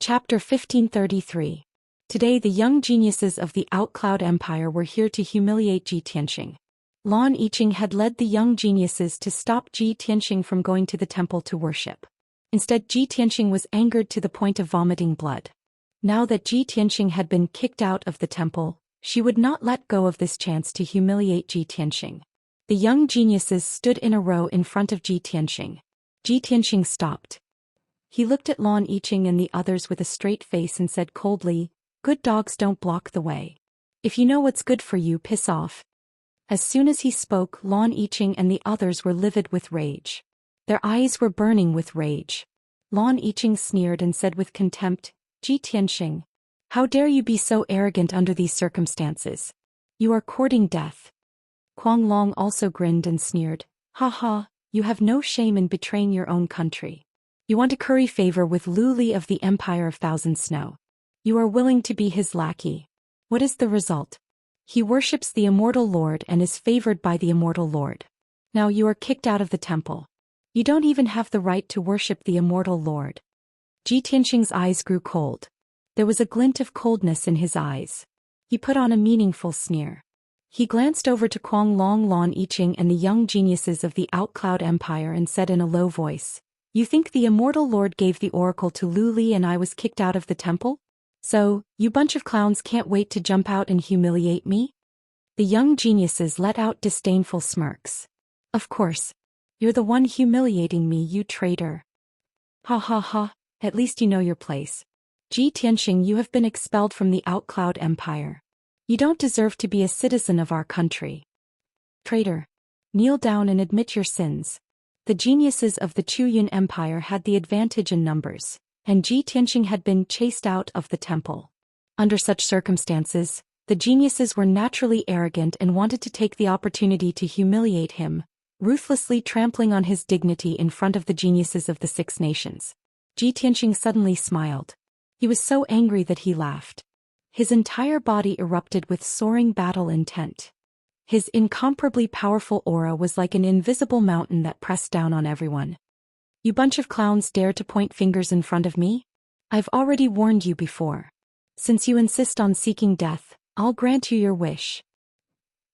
Chapter 1533. Today the young geniuses of the Outcloud Empire were here to humiliate Ji Tianxing. Lan Yiqing had led the young geniuses to stop Ji Tianxing from going to the temple to worship. Instead, Ji Tianxing was angered to the point of vomiting blood. Now that Ji Tianxing had been kicked out of the temple, she would not let go of this chance to humiliate Ji Tianxing. The young geniuses stood in a row in front of Ji Tianxing. Ji Tianxing stopped. He looked at Lan Yiqing and the others with a straight face and said coldly, "Good dogs don't block the way. If you know what's good for you, piss off." As soon as he spoke, Lan Yiqing and the others were livid with rage. Their eyes were burning with rage. Lan Yiqing sneered and said with contempt, "Ji Tianxing, how dare you be so arrogant under these circumstances? You are courting death." Kuang Long also grinned and sneered, "Ha ha, you have no shame in betraying your own country. You want to curry favor with Lu Li of the Empire of Thousand Snow. You are willing to be his lackey. What is the result? He worships the immortal lord and is favored by the immortal lord. Now you are kicked out of the temple. You don't even have the right to worship the immortal lord." Ji Tianxing's eyes grew cold. There was a glint of coldness in his eyes. He put on a meaningful sneer. He glanced over to Kuang Long, Lan Yiqing and the young geniuses of the Outcloud Empire and said in a low voice, "You think the immortal lord gave the oracle to Lu Li and I was kicked out of the temple? So, you bunch of clowns can't wait to jump out and humiliate me?" The young geniuses let out disdainful smirks. "Of course. You're the one humiliating me, you traitor. Ha ha ha, at least you know your place. Ji Tianxing, you have been expelled from the Outcloud Empire. You don't deserve to be a citizen of our country. Traitor. Kneel down and admit your sins." The geniuses of the Zhou Empire had the advantage in numbers, and Ji Tianxing had been chased out of the temple. Under such circumstances, the geniuses were naturally arrogant and wanted to take the opportunity to humiliate him, ruthlessly trampling on his dignity in front of the geniuses of the Six Nations. Ji Tianxing suddenly smiled. He was so angry that he laughed. His entire body erupted with soaring battle intent. His incomparably powerful aura was like an invisible mountain that pressed down on everyone. "You bunch of clowns dare to point fingers in front of me? I've already warned you before. Since you insist on seeking death, I'll grant you your wish."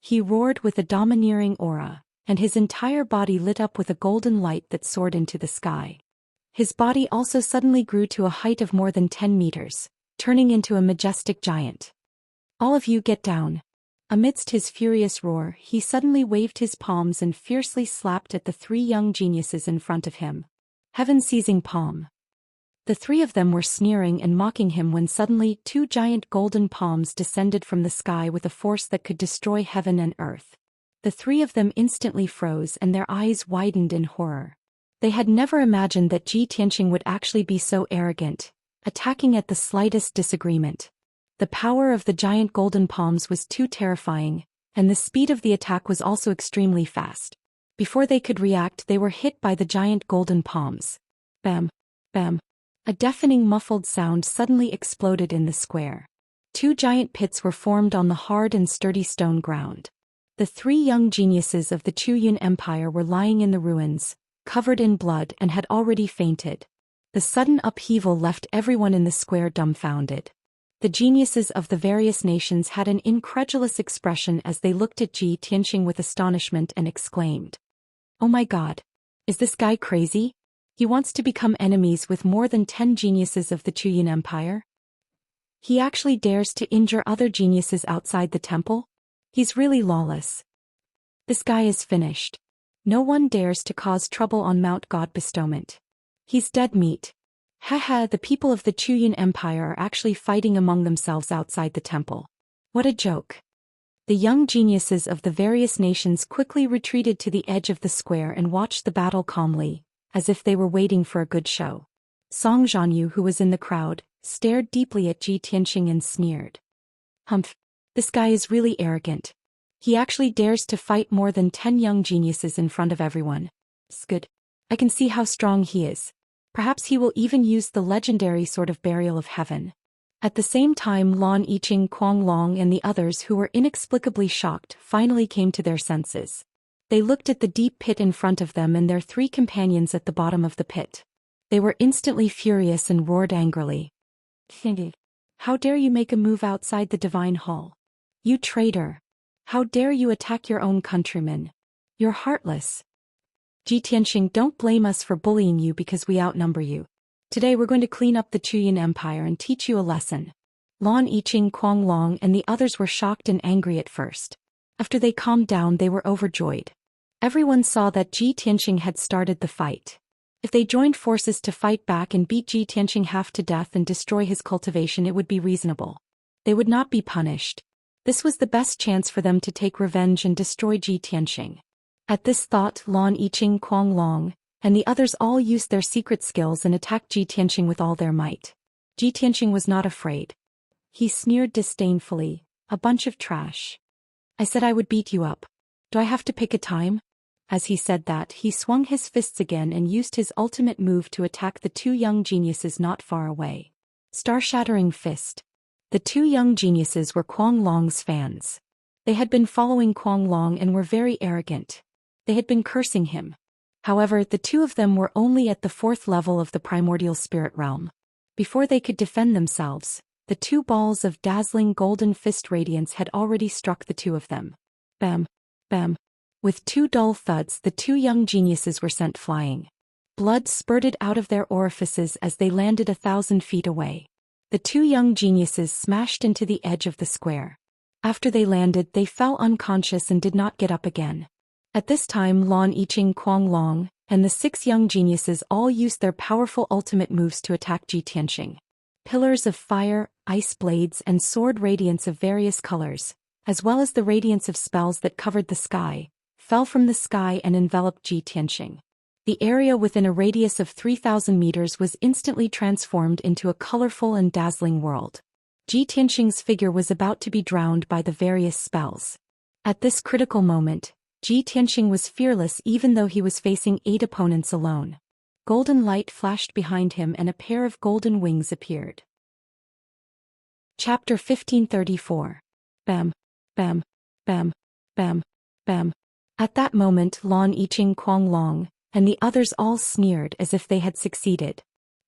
He roared with a domineering aura, and his entire body lit up with a golden light that soared into the sky. His body also suddenly grew to a height of more than 10 meters, turning into a majestic giant. "All of you get down." Amidst his furious roar, he suddenly waved his palms and fiercely slapped at the three young geniuses in front of him. Heaven-seizing palm. The three of them were sneering and mocking him when suddenly 2 giant golden palms descended from the sky with a force that could destroy heaven and earth. The three of them instantly froze and their eyes widened in horror. They had never imagined that Ji Tianxing would actually be so arrogant, attacking at the slightest disagreement. The power of the giant golden palms was too terrifying, and the speed of the attack was also extremely fast. Before they could react, they were hit by the giant golden palms. Bam! Bam! A deafening muffled sound suddenly exploded in the square. 2 giant pits were formed on the hard and sturdy stone ground. The 3 young geniuses of the Zhou Empire were lying in the ruins, covered in blood, and had already fainted. The sudden upheaval left everyone in the square dumbfounded. The geniuses of the various nations had an incredulous expression as they looked at Ji Tianxing with astonishment and exclaimed, "Oh my god! Is this guy crazy? He wants to become enemies with more than 10 geniuses of the Zhou Empire? He actually dares to injure other geniuses outside the temple? He's really lawless. This guy is finished. No one dares to cause trouble on Mount God Bestowment. He's dead meat. Haha, the people of the Zhou Empire are actually fighting among themselves outside the temple. What a joke." The young geniuses of the various nations quickly retreated to the edge of the square and watched the battle calmly, as if they were waiting for a good show. Song Zhanyu, who was in the crowd, stared deeply at Ji Tianxing and sneered. "Humph, this guy is really arrogant. He actually dares to fight more than 10 young geniuses in front of everyone. It's good. I can see how strong he is. Perhaps he will even use the legendary Sword of Burial of Heaven." At the same time, Lan Yiqing, Kuang Long and the others, who were inexplicably shocked, finally came to their senses. They looked at the deep pit in front of them and their 3 companions at the bottom of the pit. They were instantly furious and roared angrily. How dare you make a move outside the divine hall? You traitor! How dare you attack your own countrymen? You're heartless. Ji Tianxing, don't blame us for bullying you because we outnumber you. Today we're going to clean up the Chuyan Empire and teach you a lesson. Lan Yiqing, Kuang Long and the others were shocked and angry at first. After they calmed down, they were overjoyed. Everyone saw that Ji Tianxing had started the fight. If they joined forces to fight back and beat Ji Tianxing half to death and destroy his cultivation, it would be reasonable. They would not be punished. This was the best chance for them to take revenge and destroy Ji Tianxing. At this thought, Lan Yiqing, Kuang Long, and the others all used their secret skills and attacked Ji Tianxing with all their might. Ji Tianxing was not afraid. He sneered disdainfully, "A bunch of trash. I said I would beat you up. Do I have to pick a time?" As he said that, he swung his fists again and used his ultimate move to attack the two young geniuses not far away. Star-shattering fist. The two young geniuses were Kuang Long's fans. They had been following Kuang Long and were very arrogant. They had been cursing him. However, the two of them were only at the 4th level of the primordial spirit realm. Before they could defend themselves, the two balls of dazzling golden fist radiance had already struck the two of them. Bam! Bam! With two dull thuds, the two young geniuses were sent flying. Blood spurted out of their orifices as they landed 1,000 feet away. The two young geniuses smashed into the edge of the square. After they landed, they fell unconscious and did not get up again. At this time, Lan Yiqing, Kuang Long, and the 6 young geniuses all used their powerful ultimate moves to attack Ji Tianxing. Pillars of fire, ice blades, and sword radiance of various colors, as well as the radiance of spells that covered the sky, fell from the sky and enveloped Ji Tianxing. The area within a radius of 3,000 meters was instantly transformed into a colorful and dazzling world. Ji Tianxing's figure was about to be drowned by the various spells. At this critical moment, Ji Tianxing was fearless even though he was facing 8 opponents alone. Golden light flashed behind him and a pair of golden wings appeared. Chapter 1534. Bam! Bam! Bam! Bam! Bam! At that moment, Lan Yiqing, Kuang Long, and the others all sneered as if they had succeeded.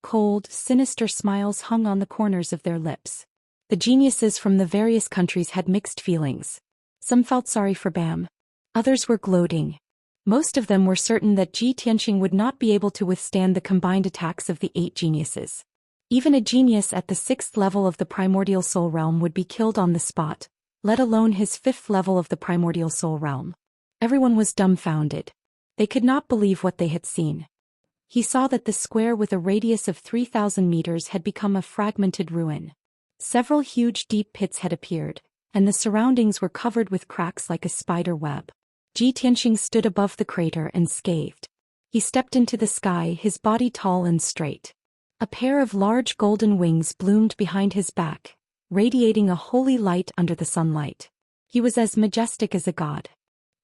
Cold, sinister smiles hung on the corners of their lips. The geniuses from the various countries had mixed feelings. Some felt sorry for Bam. Others were gloating. Most of them were certain that Ji Tianxing would not be able to withstand the combined attacks of the 8 geniuses. Even a genius at the 6th level of the primordial soul realm would be killed on the spot, let alone his 5th level of the primordial soul realm. Everyone was dumbfounded. They could not believe what they had seen. He saw that the square with a radius of 3,000 meters had become a fragmented ruin. Several huge deep pits had appeared, and the surroundings were covered with cracks like a spider web. Ji Tianxing stood above the crater and scathed. He stepped into the sky, his body tall and straight. A pair of large golden wings bloomed behind his back, radiating a holy light under the sunlight. He was as majestic as a god.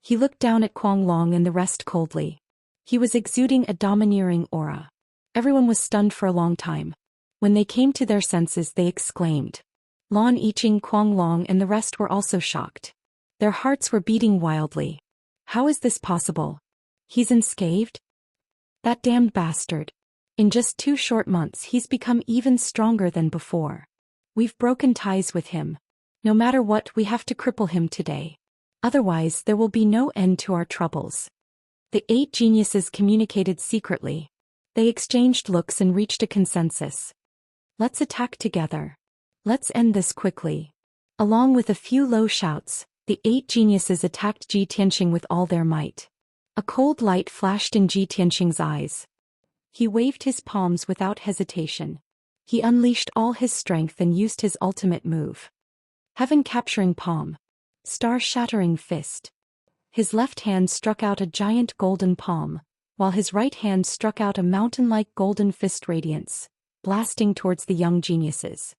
He looked down at Kuang Long and the rest coldly. He was exuding a domineering aura. Everyone was stunned for a long time. When they came to their senses, they exclaimed. Lan Yiqing, Kuang Long and the rest were also shocked. Their hearts were beating wildly. How is this possible? He's unscathed? That damned bastard. In just 2 short months he's become even stronger than before. We've broken ties with him. No matter what, we have to cripple him today. Otherwise, there will be no end to our troubles. The 8 geniuses communicated secretly. They exchanged looks and reached a consensus. Let's attack together. Let's end this quickly. Along with a few low shouts, the 8 geniuses attacked Ji Tianxing with all their might. A cold light flashed in Ji Tianxing's eyes. He waved his palms without hesitation. He unleashed all his strength and used his ultimate move. Heaven-capturing palm. Star-shattering fist. His left hand struck out a giant golden palm, while his right hand struck out a mountain-like golden fist radiance, blasting towards the young geniuses.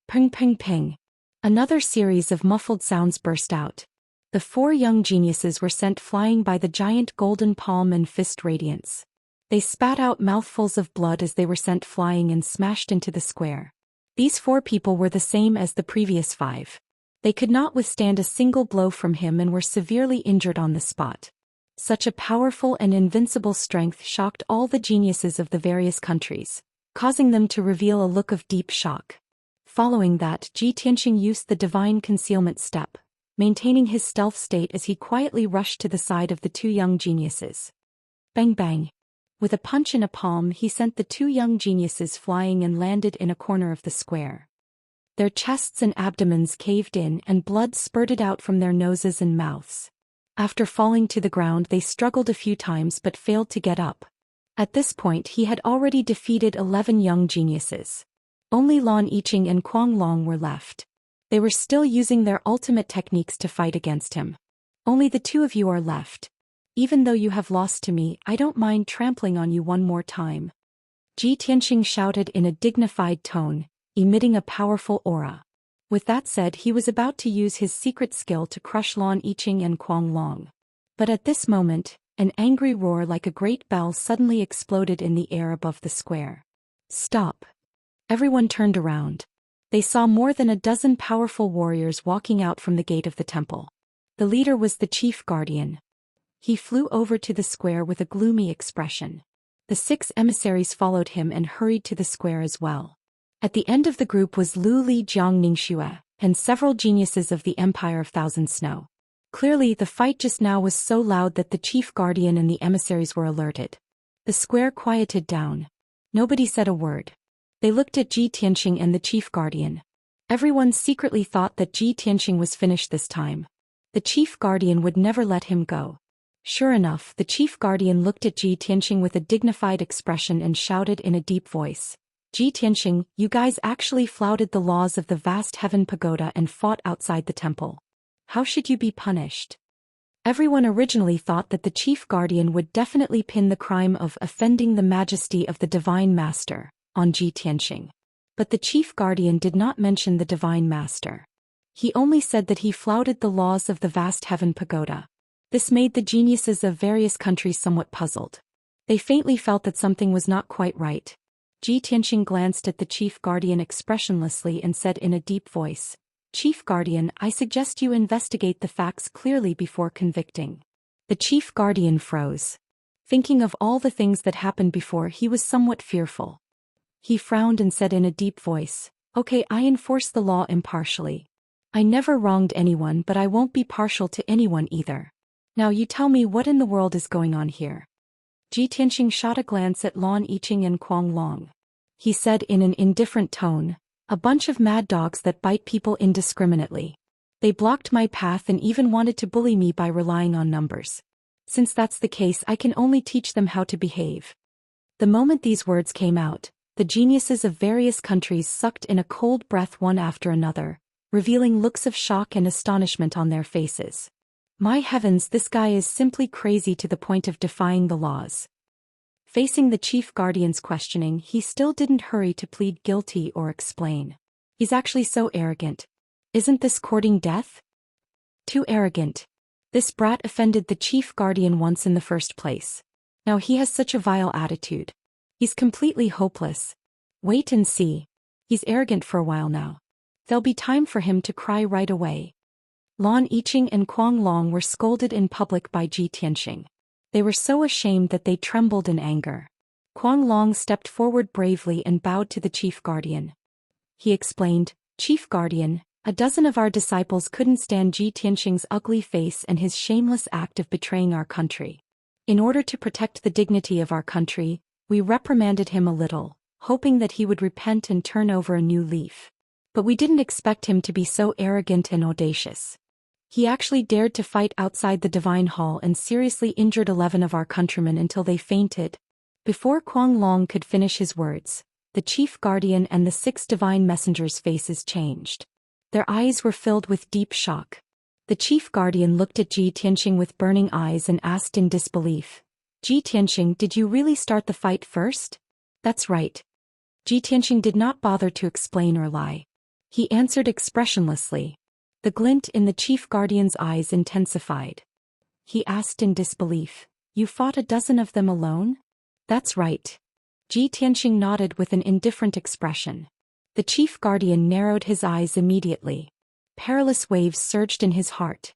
Ping ping ping. Another series of muffled sounds burst out. The 4 young geniuses were sent flying by the giant golden palm and fist radiance. They spat out mouthfuls of blood as they were sent flying and smashed into the square. These 4 people were the same as the previous 5. They could not withstand a single blow from him and were severely injured on the spot. Such a powerful and invincible strength shocked all the geniuses of the various countries, causing them to reveal a look of deep shock. Following that, Ji Tianxing used the divine concealment step, maintaining his stealth state as he quietly rushed to the side of the two young geniuses. Bang bang. With a punch and a palm, he sent the two young geniuses flying and landed in a corner of the square. Their chests and abdomens caved in and blood spurted out from their noses and mouths. After falling to the ground, they struggled a few times but failed to get up. At this point, he had already defeated 11 young geniuses. Only Lan Yiqing and Kuang Long were left. They were still using their ultimate techniques to fight against him. Only the two of you are left. Even though you have lost to me, I don't mind trampling on you one more time. Ji Tianxing shouted in a dignified tone, emitting a powerful aura. With that said, he was about to use his secret skill to crush Lan Yiqing and Kuang Long. But at this moment, an angry roar like a great bell suddenly exploded in the air above the square. Stop! Everyone turned around. They saw more than a dozen powerful warriors walking out from the gate of the temple. The leader was the chief guardian. He flew over to the square with a gloomy expression. The 6 emissaries followed him and hurried to the square as well. At the end of the group was Lu Li Jiang Ningxue, and several geniuses of the Empire of Thousand Snow. Clearly, the fight just now was so loud that the chief guardian and the emissaries were alerted. The square quieted down. Nobody said a word. They looked at Ji Tianxing and the chief guardian. Everyone secretly thought that Ji Tianxing was finished this time. The chief guardian would never let him go. Sure enough, the chief guardian looked at Ji Tianxing with a dignified expression and shouted in a deep voice, Ji Tianxing, you guys actually flouted the laws of the vast heaven pagoda and fought outside the temple. How should you be punished? Everyone originally thought that the chief guardian would definitely pin the crime of offending the majesty of the divine master on Ji Tianxing. But the chief guardian did not mention the divine master. He only said that he flouted the laws of the vast heaven pagoda. This made the geniuses of various countries somewhat puzzled. They faintly felt that something was not quite right. Ji Tianxing glanced at the chief guardian expressionlessly and said in a deep voice, Chief Guardian, I suggest you investigate the facts clearly before convicting. The chief guardian froze. Thinking of all the things that happened before, he was somewhat fearful. He frowned and said in a deep voice, Okay, I enforce the law impartially. I never wronged anyone, but I won't be partial to anyone either. Now you tell me what in the world is going on here. Ji Tianxing shot a glance at Lan Yiqing and Kuang Long. He said in an indifferent tone, A bunch of mad dogs that bite people indiscriminately. They blocked my path and even wanted to bully me by relying on numbers. Since that's the case, I can only teach them how to behave. The moment these words came out, the geniuses of various countries sucked in a cold breath one after another, revealing looks of shock and astonishment on their faces. My heavens, this guy is simply crazy to the point of defying the laws. Facing the chief guardian's questioning, he still didn't hurry to plead guilty or explain. He's actually so arrogant. Isn't this courting death? Too arrogant. This brat offended the chief guardian once in the first place. Now he has such a vile attitude. He's completely hopeless. Wait and see. He's arrogant for a while now. There'll be time for him to cry right away. Lan Yiqing and Kuang Long were scolded in public by Ji Tianxing. They were so ashamed that they trembled in anger. Kuang Long stepped forward bravely and bowed to the chief guardian. He explained, Chief Guardian, a dozen of our disciples couldn't stand Ji Tianxing's ugly face and his shameless act of betraying our country. In order to protect the dignity of our country, we reprimanded him a little, hoping that he would repent and turn over a new leaf. But we didn't expect him to be so arrogant and audacious. He actually dared to fight outside the divine hall and seriously injured 11 of our countrymen until they fainted. Before Kuang Long could finish his words, the chief guardian and the 6 divine messengers' faces changed. Their eyes were filled with deep shock. The chief guardian looked at Ji Tianxing with burning eyes and asked in disbelief, Ji Tianxing, did you really start the fight first? That's right. Ji Tianxing did not bother to explain or lie. He answered expressionlessly. The glint in the chief guardian's eyes intensified. He asked in disbelief, You fought a dozen of them alone? That's right. Ji Tianxing nodded with an indifferent expression. The chief guardian narrowed his eyes immediately. Perilous waves surged in his heart.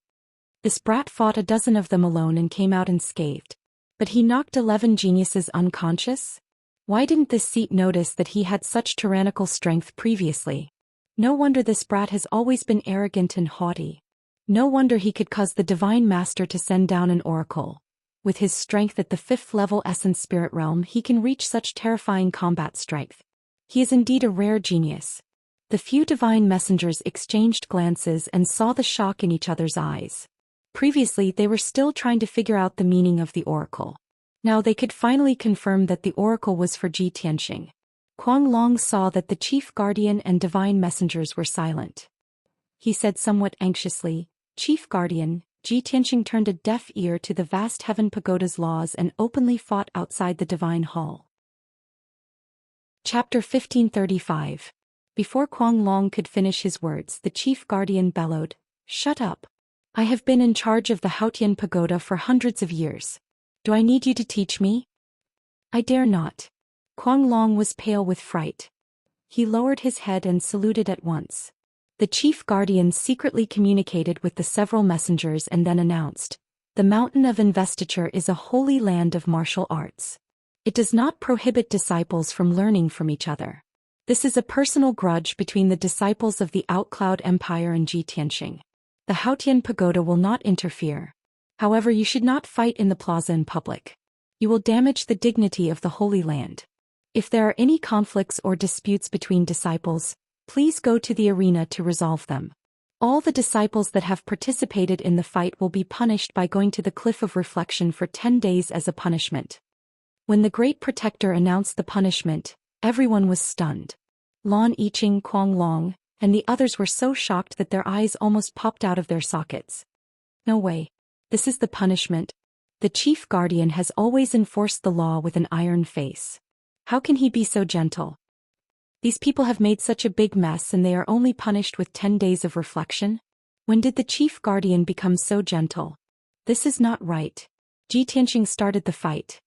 This brat fought a dozen of them alone and came out unscathed. But he knocked 11 geniuses unconscious? Why didn't this seat notice that he had such tyrannical strength previously? No wonder this brat has always been arrogant and haughty. No wonder he could cause the Divine Master to send down an oracle. With his strength at the 5th level Essence Spirit Realm, he can reach such terrifying combat strength. He is indeed a rare genius. The few divine messengers exchanged glances and saw the shock in each other's eyes. Previously they were still trying to figure out the meaning of the oracle. Now they could finally confirm that the oracle was for Ji Tianxing. Kuang Long saw that the chief guardian and divine messengers were silent. He said somewhat anxiously, "Chief Guardian." Ji Tianxing turned a deaf ear to the vast heaven pagoda's laws and openly fought outside the divine hall. Chapter 1535. Before Kuang Long could finish his words, the chief guardian bellowed, "Shut up! I have been in charge of the Haotian pagoda for hundreds of years. Do I need you to teach me?" "I dare not." Kuang Long was pale with fright. He lowered his head and saluted at once. The chief guardian secretly communicated with the several messengers and then announced, "The mountain of investiture is a holy land of martial arts. It does not prohibit disciples from learning from each other. This is a personal grudge between the disciples of the Outcloud Empire and Ji Tianxing. The Haotian pagoda will not interfere. However, you should not fight in the plaza in public. You will damage the dignity of the Holy Land. If there are any conflicts or disputes between disciples, please go to the arena to resolve them. All the disciples that have participated in the fight will be punished by going to the Cliff of Reflection for 10 days as a punishment." When the Great Protector announced the punishment, everyone was stunned. Lan Yiqing, Kuang Long, and the others were so shocked that their eyes almost popped out of their sockets. "No way. This is the punishment. The chief guardian has always enforced the law with an iron face. How can he be so gentle? These people have made such a big mess and they are only punished with 10 days of reflection? When did the chief guardian become so gentle? This is not right. Ji Tianxing started the fight.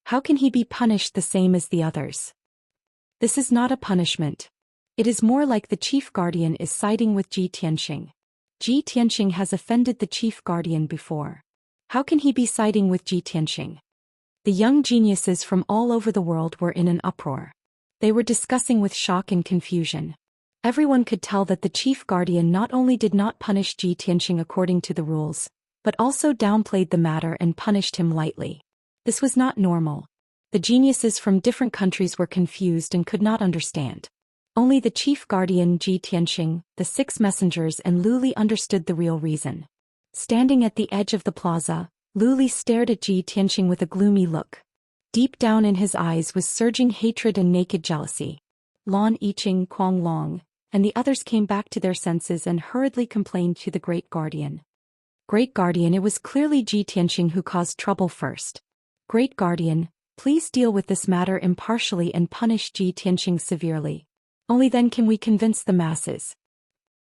How can he be punished the same as the others? This is not a punishment. It is more like the chief guardian is siding with Ji Tianxing. Ji Tianxing has offended the chief guardian before. How can he be siding with Ji Tianxing?" The young geniuses from all over the world were in an uproar. They were discussing with shock and confusion. Everyone could tell that the chief guardian not only did not punish Ji Tianxing according to the rules, but also downplayed the matter and punished him lightly. This was not normal. The geniuses from different countries were confused and could not understand. Only the chief guardian Ji Tianxing, the 6 messengers and Lu Li understood the real reason. Standing at the edge of the plaza, Lu Li stared at Ji Tianxing with a gloomy look. Deep down in his eyes was surging hatred and naked jealousy. Lan Yiqing, Kuang Long, and the others came back to their senses and hurriedly complained to the Great Guardian. "Great Guardian, it was clearly Ji Tianxing who caused trouble first. Great Guardian, please deal with this matter impartially and punish Ji Tianxing severely. Only then can we convince the masses.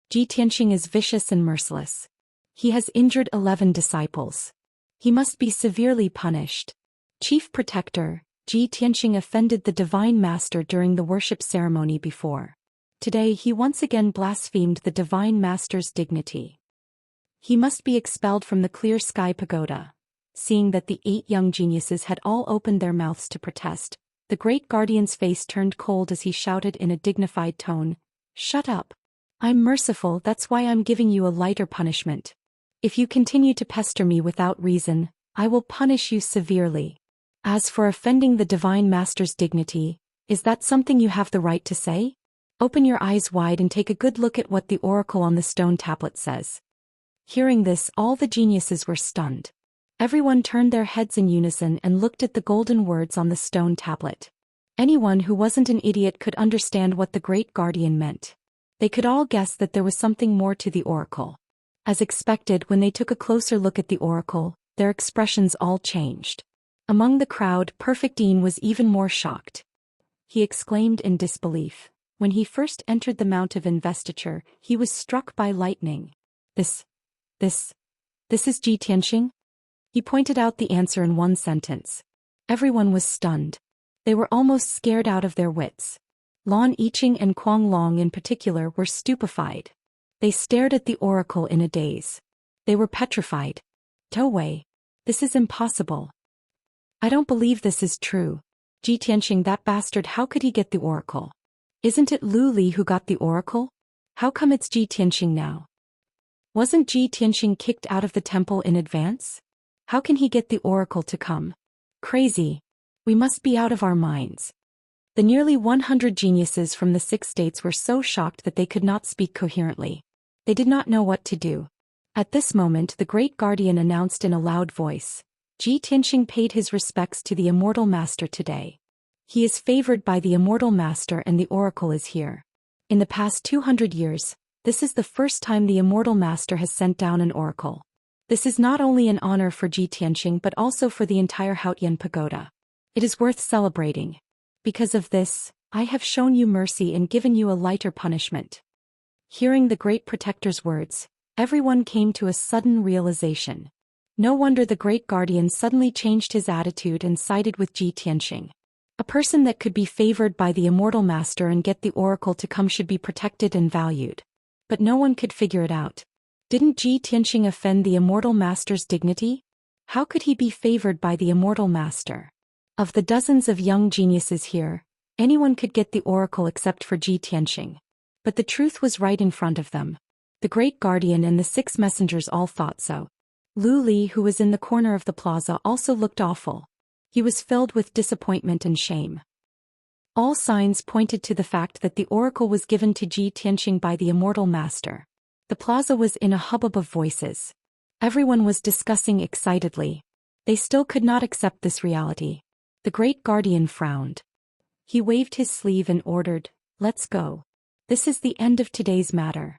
Ji Tianxing is vicious and merciless. He has injured 11 disciples. He must be severely punished. Chief Protector, Ji Tianxing offended the Divine Master during the worship ceremony before. Today he once again blasphemed the Divine Master's dignity. He must be expelled from the Clear Sky Pagoda." Seeing that the 8 young geniuses had all opened their mouths to protest, the Great Guardian's face turned cold as he shouted in a dignified tone, "Shut up. I'm merciful, that's why I'm giving you a lighter punishment. If you continue to pester me without reason, I will punish you severely. As for offending the Divine Master's dignity, is that something you have the right to say? Open your eyes wide and take a good look at what the oracle on the stone tablet says." Hearing this, all the geniuses were stunned. Everyone turned their heads in unison and looked at the golden words on the stone tablet. Anyone who wasn't an idiot could understand what the Great Guardian meant. They could all guess that there was something more to the oracle. As expected, when they took a closer look at the oracle, their expressions all changed. Among the crowd, Perfect Dean was even more shocked. He exclaimed in disbelief. When he first entered the Mount of Investiture, he was struck by lightning. This is Ji Tianxing? He pointed out the answer in one sentence. Everyone was stunned. They were almost scared out of their wits. Lan Yiqing and Kuang Long in particular were stupefied. They stared at the oracle in a daze. They were petrified. "No way. This is impossible. I don't believe this is true. Ji Tianxing, that bastard, how could he get the oracle? Isn't it Lu Li who got the oracle? How come it's Ji Tianxing now? Wasn't Ji Tianxing kicked out of the temple in advance? How can he get the oracle to come? Crazy. We must be out of our minds. The nearly 100 geniuses from the 6 states were so shocked that they could not speak coherently. They did not know what to do. At this moment the great guardian announced in a loud voice, Ji Tianxing paid his respects to the immortal master today. He is favored by the immortal master and the oracle is here. In the past 200 years, this is the first time the immortal master has sent down an oracle. This is not only an honor for Ji Tianxing but also for the entire Haotian pagoda. It is worth celebrating. Because of this, I have shown you mercy and given you a lighter punishment. Hearing the great protector's words, everyone came to a sudden realization. No wonder the great guardian suddenly changed his attitude and sided with Ji Tianxing. A person that could be favored by the immortal master and get the oracle to come should be protected and valued. But no one could figure it out. Didn't Ji Tianxing offend the immortal master's dignity? How could he be favored by the immortal master? Of the dozens of young geniuses here, anyone could get the oracle except for Ji Tianxing. But the truth was right in front of them. The great guardian and the 6 messengers all thought so. Lu Li, who was in the corner of the plaza, also looked awful. He was filled with disappointment and shame. All signs pointed to the fact that the oracle was given to Ji Tianxing by the immortal master. The plaza was in a hubbub of voices. Everyone was discussing excitedly. They still could not accept this reality. The great guardian frowned. He waved his sleeve and ordered, "Let's go. This is the end of today's matter."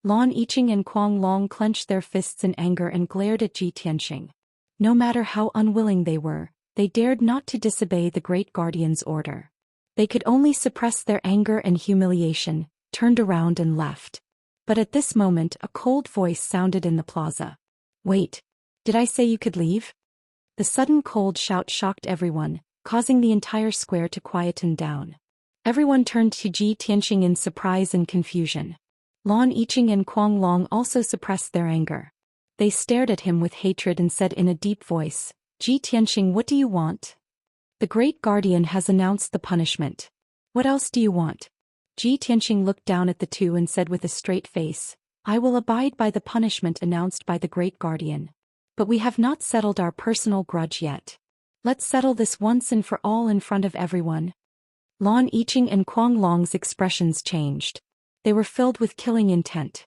Lan Yiqing and Kuang Long clenched their fists in anger and glared at Ji Tianxing. No matter how unwilling they were, they dared not to disobey the great guardian's order. They could only suppress their anger and humiliation, turned around and left. But at this moment a cold voice sounded in the plaza. "Wait. Did I say you could leave?" The sudden cold shout shocked everyone, causing the entire square to quieten down. Everyone turned to Ji Tianxing in surprise and confusion. Lan Yiqing and Kuang Long also suppressed their anger. They stared at him with hatred and said in a deep voice, "Ji Tianxing, what do you want? The great guardian has announced the punishment. What else do you want?" Ji Tianxing looked down at the two and said with a straight face, "I will abide by the punishment announced by the great guardian. But we have not settled our personal grudge yet. Let's settle this once and for all in front of everyone." Lan Yiqing and Kuang Long's expressions changed. They were filled with killing intent.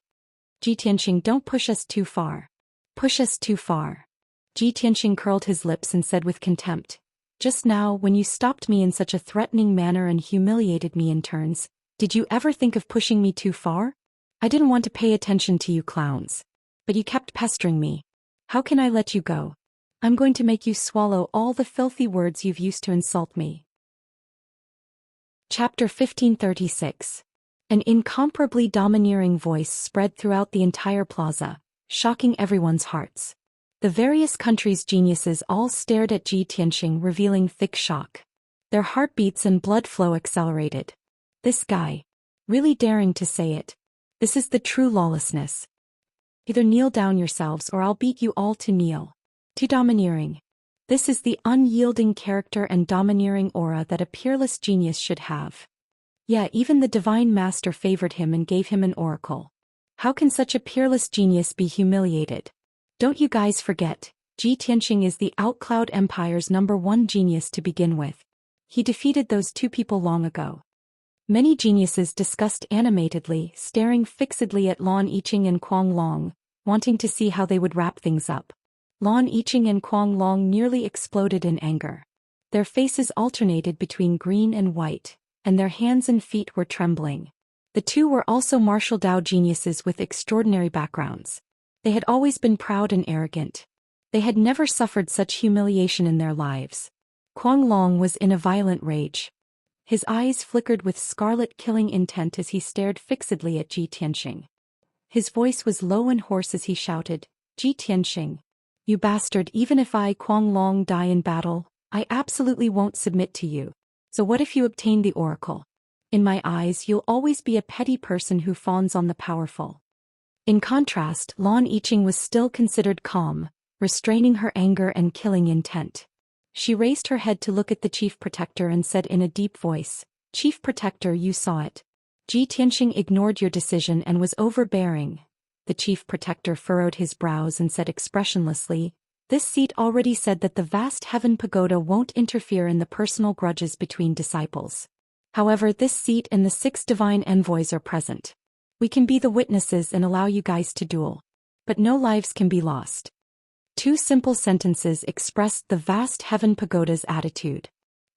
"Ji Tianxing, don't push us too far. Push us too far." Ji Tianxing curled his lips and said with contempt, "Just now, when you stopped me in such a threatening manner and humiliated me in turns, did you ever think of pushing me too far? I didn't want to pay attention to you clowns. But you kept pestering me. How can I let you go? I'm going to make you swallow all the filthy words you've used to insult me." Chapter 1536. An incomparably domineering voice spread throughout the entire plaza, shocking everyone's hearts. The various countries' geniuses all stared at Ji Tianxing, revealing thick shock. Their heartbeats and blood flow accelerated. This guy. Really daring to say it. This is the true lawlessness. Either kneel down yourselves or I'll beat you all to kneel. Too domineering. This is the unyielding character and domineering aura that a peerless genius should have. Yeah, even the divine master favored him and gave him an oracle. How can such a peerless genius be humiliated? Don't you guys forget, Ji Tianxing is the Outcloud Empire's #1 genius to begin with. He defeated those 2 people long ago. Many geniuses discussed animatedly, staring fixedly at Lan Yiqing and Kuang Long, wanting to see how they would wrap things up. Lan Yiqing and Kuang Long nearly exploded in anger. Their faces alternated between green and white, and their hands and feet were trembling. The two were also martial Dao geniuses with extraordinary backgrounds. They had always been proud and arrogant. They had never suffered such humiliation in their lives. Kuang Long was in a violent rage. His eyes flickered with scarlet killing intent as he stared fixedly at Ji Tianxing. His voice was low and hoarse as he shouted, "Ji Tianxing, you bastard, even if I, Kuang Long, die in battle, I absolutely won't submit to you. So what if you obtain the oracle? In my eyes you'll always be a petty person who fawns on the powerful." In contrast, Lan Yiqing was still considered calm, restraining her anger and killing intent. She raised her head to look at the chief protector and said in a deep voice, "Chief protector, you saw it. Ji Tianxing ignored your decision and was overbearing. The chief protector furrowed his brows and said expressionlessly, "This seat already said that the vast heaven pagoda won't interfere in the personal grudges between disciples. However, this seat and the 6 divine envoys are present. We can be the witnesses and allow you guys to duel. But no lives can be lost." 2 simple sentences expressed the vast heaven pagoda's attitude.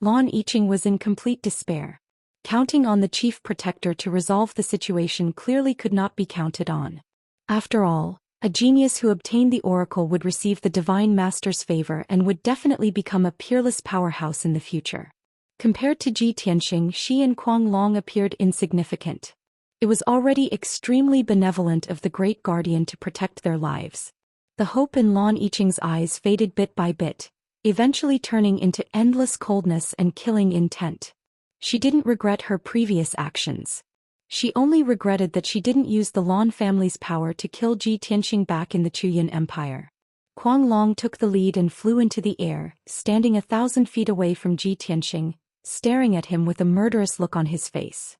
Lan Yiqing was in complete despair. Counting on the chief protector to resolve the situation clearly could not be counted on. After all, a genius who obtained the oracle would receive the divine master's favor and would definitely become a peerless powerhouse in the future. Compared to Ji Tianxing, she and Kuang Long appeared insignificant. It was already extremely benevolent of the great guardian to protect their lives. The hope in Lan Yiqing's eyes faded bit by bit, eventually turning into endless coldness and killing intent. She didn't regret her previous actions. She only regretted that she didn't use the Lan family's power to kill Ji Tianxing back in the Chuyan Empire. Kuang Long took the lead and flew into the air, standing 1,000 feet away from Ji Tianxing, staring at him with a murderous look on his face.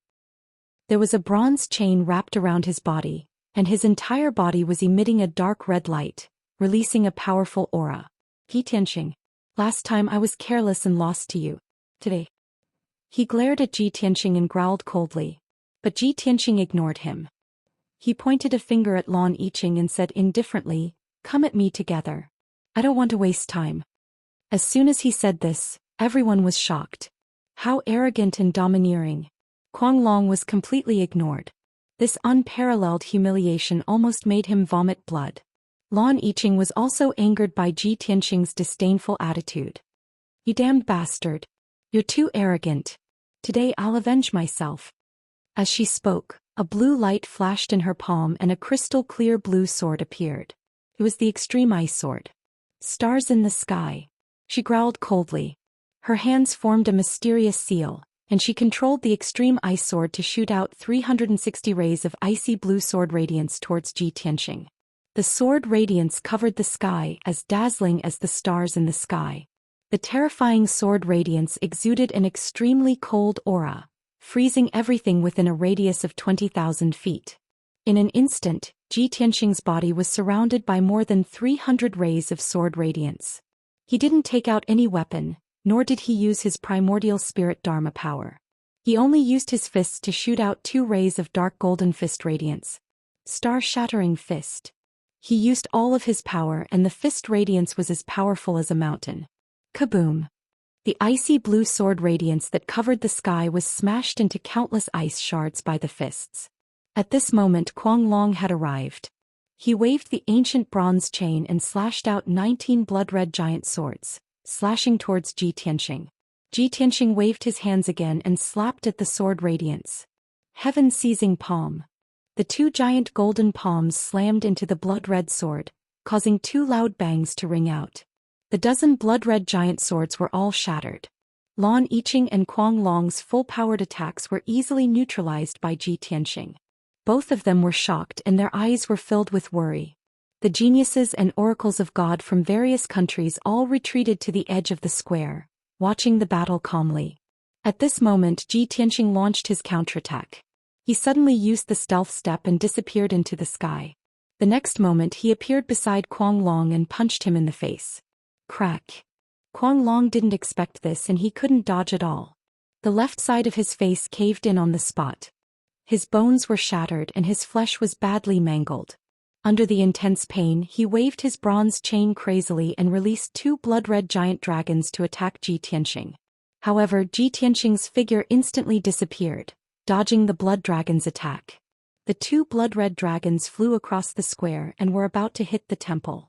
There was a bronze chain wrapped around his body, and his entire body was emitting a dark red light, releasing a powerful aura. "Ji Tianxing, last time I was careless and lost to you. Today." He glared at Ji Tianxing and growled coldly. But Ji Tianxing ignored him. He pointed a finger at Lan Yiqing and said indifferently, "Come at me together. I don't want to waste time." As soon as he said this, everyone was shocked. How arrogant and domineering. Kuang Long was completely ignored. This unparalleled humiliation almost made him vomit blood. Lan Yiqing was also angered by Ji Tianxing's disdainful attitude. "You damned bastard. You're too arrogant. Today I'll avenge myself." As she spoke, a blue light flashed in her palm and a crystal-clear blue sword appeared. It was the Extreme Ice Sword. "Stars in the sky." She growled coldly. Her hands formed a mysterious seal, and she controlled the Extreme Ice Sword to shoot out 360 rays of icy blue sword radiance towards Ji Tianxing. The sword radiance covered the sky as dazzling as the stars in the sky. The terrifying sword radiance exuded an extremely cold aura, freezing everything within a radius of 20,000 feet. In an instant, Ji Tianxing's body was surrounded by more than 300 rays of sword radiance. He didn't take out any weapon, nor did he use his primordial spirit Dharma power. He only used his fists to shoot out 2 rays of dark golden fist radiance. Star-shattering fist. He used all of his power and the fist radiance was as powerful as a mountain. Kaboom! The icy blue sword radiance that covered the sky was smashed into countless ice shards by the fists. At this moment Kuang Long had arrived. He waved the ancient bronze chain and slashed out 19 blood-red giant swords, slashing towards Ji Tianxing. Ji Tianxing waved his hands again and slapped at the sword radiance. Heaven-seizing palm. The 2 giant golden palms slammed into the blood-red sword, causing 2 loud bangs to ring out. The dozen blood-red giant swords were all shattered. Lan Yiqing and Kuang Long's full-powered attacks were easily neutralized by Ji Tianxing. Both of them were shocked and their eyes were filled with worry. The geniuses and oracles of God from various countries all retreated to the edge of the square, watching the battle calmly. At this moment Ji Tianxing launched his counterattack. He suddenly used the stealth step and disappeared into the sky. The next moment he appeared beside Kuang Long and punched him in the face. Crack. Kuang Long didn't expect this and he couldn't dodge at all. The left side of his face caved in on the spot. His bones were shattered and his flesh was badly mangled. Under the intense pain, he waved his bronze chain crazily and released 2 blood-red giant dragons to attack Ji Tianxing. However, Ji Tianxing's figure instantly disappeared, dodging the blood dragon's attack. The 2 blood-red dragons flew across the square and were about to hit the temple.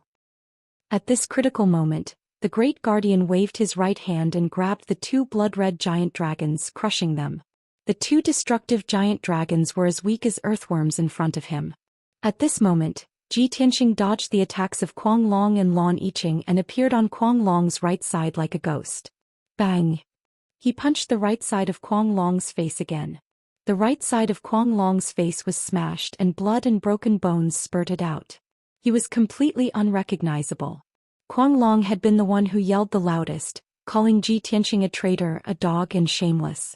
At this critical moment, the great guardian waved his right hand and grabbed the 2 blood-red giant dragons, crushing them. The 2 destructive giant dragons were as weak as earthworms in front of him. At this moment, Ji Tianxing dodged the attacks of Kuang Long and Lan Yiqing and appeared on Kuang Long's right side like a ghost. Bang! He punched the right side of Kuang Long's face again. The right side of Kuang Long's face was smashed and blood and broken bones spurted out. He was completely unrecognizable. Kuang Long had been the one who yelled the loudest, calling Ji Tianxing a traitor, a dog and shameless.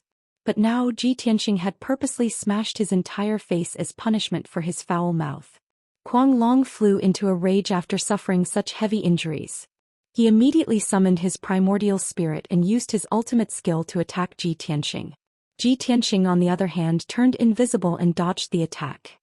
But now Ji Tianxing had purposely smashed his entire face as punishment for his foul mouth. Kuang Long flew into a rage after suffering such heavy injuries. He immediately summoned his primordial spirit and used his ultimate skill to attack Ji Tianxing. Ji Tianxing, on the other hand, turned invisible and dodged the attack.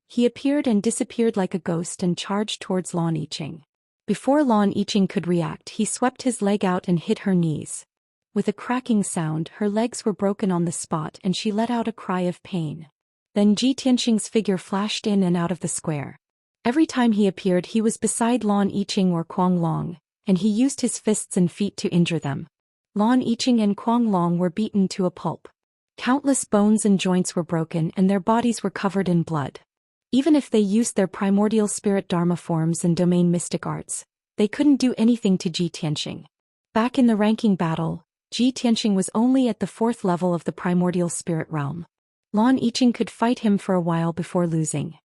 He appeared and disappeared like a ghost and charged towards Lan Yiqing. Before Lan Yiqing could react, he swept his leg out and hit her knees. With a cracking sound, her legs were broken on the spot and she let out a cry of pain. Then Ji Tianxing's figure flashed in and out of the square. Every time he appeared, he was beside Lan Yiqing or Kuang Long, and he used his fists and feet to injure them. Lan Yiqing and Kuang Long were beaten to a pulp. Countless bones and joints were broken and their bodies were covered in blood. Even if they used their primordial spirit dharma forms and domain mystic arts, they couldn't do anything to Ji Tianxing. Back in the ranking battle, Ji Tianxing was only at the 4th level of the primordial spirit realm. Lan Yiqing could fight him for a while before losing.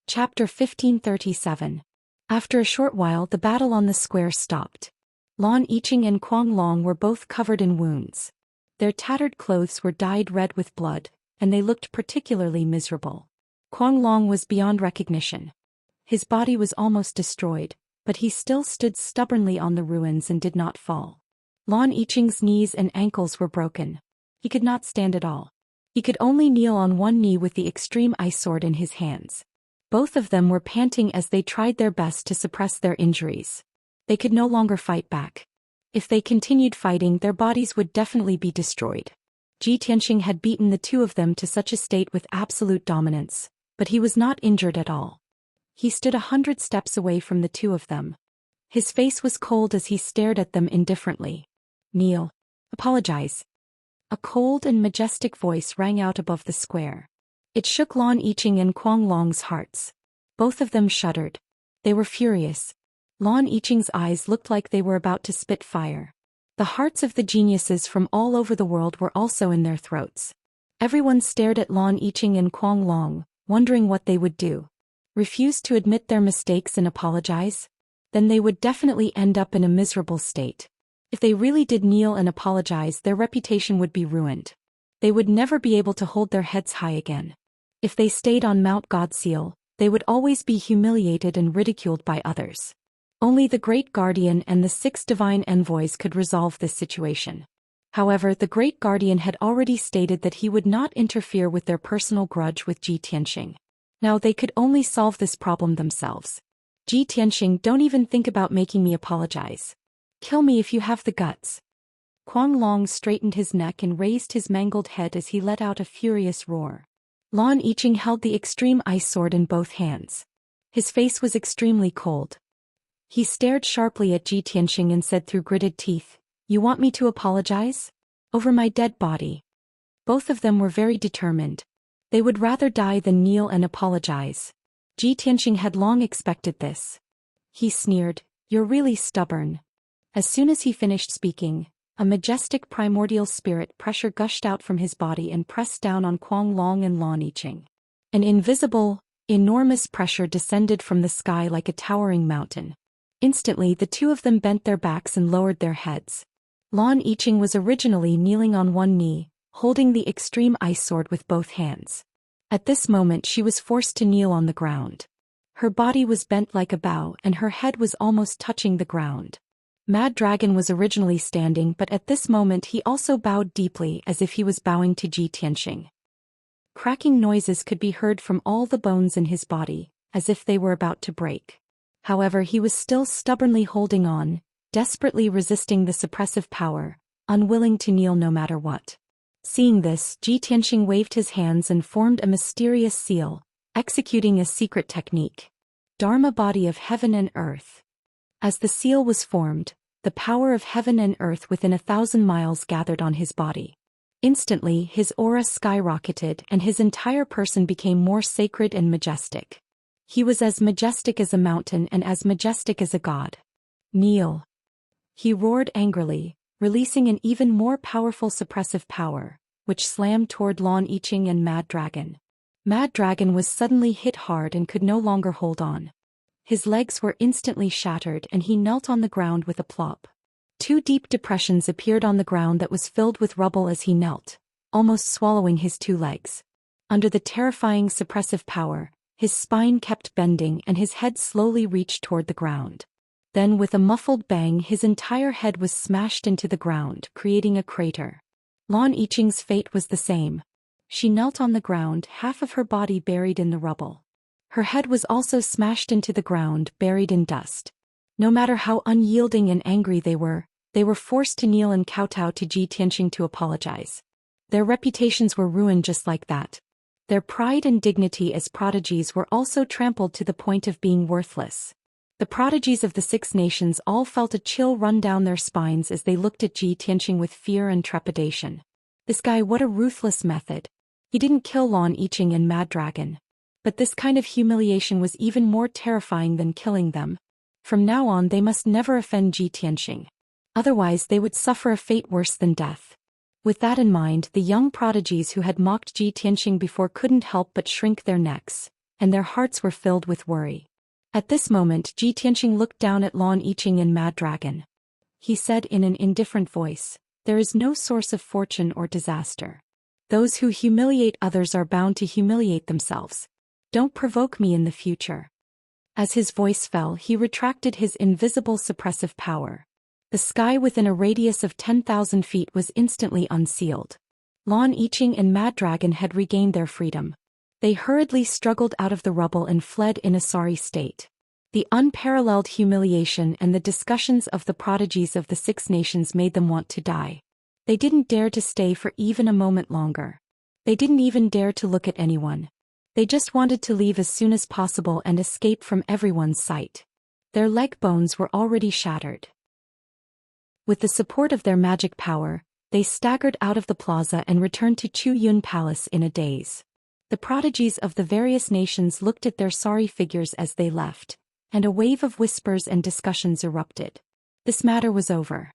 Chapter 1537. After a short while, the battle on the square stopped. Lan Yiqing and Kuang Long were both covered in wounds. Their tattered clothes were dyed red with blood, and they looked particularly miserable. Kuang Long was beyond recognition. His body was almost destroyed, but he still stood stubbornly on the ruins and did not fall. Lan Yiqing's knees and ankles were broken. He could not stand at all. He could only kneel on one knee with the extreme ice sword in his hands. Both of them were panting as they tried their best to suppress their injuries. They could no longer fight back. If they continued fighting, their bodies would definitely be destroyed. Ji Tianxing had beaten the two of them to such a state with absolute dominance, but he was not injured at all. He stood 100 steps away from the two of them. His face was cold as he stared at them indifferently. "Kneel. Apologize." A cold and majestic voice rang out above the square. It shook Lan Yiqing and Kuang Long's hearts. Both of them shuddered. They were furious. Lan Yiqing's eyes looked like they were about to spit fire. The hearts of the geniuses from all over the world were also in their throats. Everyone stared at Lan Yiqing and Kuang Long, wondering what they would do. Refuse to admit their mistakes and apologize? Then they would definitely end up in a miserable state. If they really did kneel and apologize, their reputation would be ruined. They would never be able to hold their heads high again. If they stayed on Mount Godseal, they would always be humiliated and ridiculed by others. Only the Great Guardian and the 6 divine envoys could resolve this situation. However, the Great Guardian had already stated that he would not interfere with their personal grudge with Ji Tianxing. Now they could only solve this problem themselves. "Ji Tianxing, don't even think about making me apologize. Kill me if you have the guts." Kuang Long straightened his neck and raised his mangled head as he let out a furious roar. Lan Yiqing held the extreme ice sword in both hands. His face was extremely cold. He stared sharply at Ji Tianxing and said through gritted teeth, "You want me to apologize? Over my dead body?" Both of them were very determined. They would rather die than kneel and apologize. Ji Tianxing had long expected this. He sneered, "You're really stubborn." As soon as he finished speaking, a majestic primordial spirit pressure gushed out from his body and pressed down on Kuang Long and Lan Yiqing. An invisible, enormous pressure descended from the sky like a towering mountain. Instantly, the two of them bent their backs and lowered their heads. Lan Yiqing was originally kneeling on one knee, holding the extreme ice sword with both hands. At this moment, she was forced to kneel on the ground. Her body was bent like a bow and her head was almost touching the ground. Mad Dragon was originally standing, but at this moment he also bowed deeply as if he was bowing to Ji Tianxing. Cracking noises could be heard from all the bones in his body, as if they were about to break. However, he was still stubbornly holding on, desperately resisting the suppressive power, unwilling to kneel no matter what. Seeing this, Ji Tianxing waved his hands and formed a mysterious seal, executing a secret technique. Dharma body of heaven and earth. As the seal was formed, the power of heaven and earth within 1,000 miles gathered on his body. Instantly, his aura skyrocketed and his entire person became more sacred and majestic. He was as majestic as a mountain and as majestic as a god. "Kneel!" He roared angrily, releasing an even more powerful suppressive power, which slammed toward Lan Yiqing and Mad Dragon. Mad Dragon was suddenly hit hard and could no longer hold on. His legs were instantly shattered and he knelt on the ground with a plop. 2 deep depressions appeared on the ground that was filled with rubble as he knelt, almost swallowing his 2 legs. Under the terrifying suppressive power, his spine kept bending and his head slowly reached toward the ground. Then with a muffled bang his entire head was smashed into the ground, creating a crater. Lan Yiqing's fate was the same. She knelt on the ground, half of her body buried in the rubble. Her head was also smashed into the ground, buried in dust. No matter how unyielding and angry they were forced to kneel and kowtow to Ji Tianxing to apologize. Their reputations were ruined just like that. Their pride and dignity as prodigies were also trampled to the point of being worthless. The prodigies of the 6 nations all felt a chill run down their spines as they looked at Ji Tianxing with fear and trepidation. This guy, what a ruthless method. He didn't kill Lan Yiqing and Mad Dragon. But this kind of humiliation was even more terrifying than killing them. From now on they must never offend Ji Tianxing. Otherwise they would suffer a fate worse than death. With that in mind, the young prodigies who had mocked Ji Tianxing before couldn't help but shrink their necks, and their hearts were filled with worry. At this moment Ji Tianxing looked down at Lan Yiqing and Mad Dragon. He said in an indifferent voice, "There is no source of fortune or disaster. Those who humiliate others are bound to humiliate themselves. Don't provoke me in the future." As his voice fell, he retracted his invisible suppressive power. The sky within a radius of 10,000 feet was instantly unsealed. Lan Yiqing and Mad Dragon had regained their freedom. They hurriedly struggled out of the rubble and fled in a sorry state. The unparalleled humiliation and the discussions of the prodigies of the 6 nations made them want to die. They didn't dare to stay for even a moment longer. They didn't even dare to look at anyone. They just wanted to leave as soon as possible and escape from everyone's sight. Their leg bones were already shattered. With the support of their magic power, they staggered out of the plaza and returned to Chu Yun Palace in a daze. The prodigies of the various nations looked at their sorry figures as they left, and a wave of whispers and discussions erupted. This matter was over.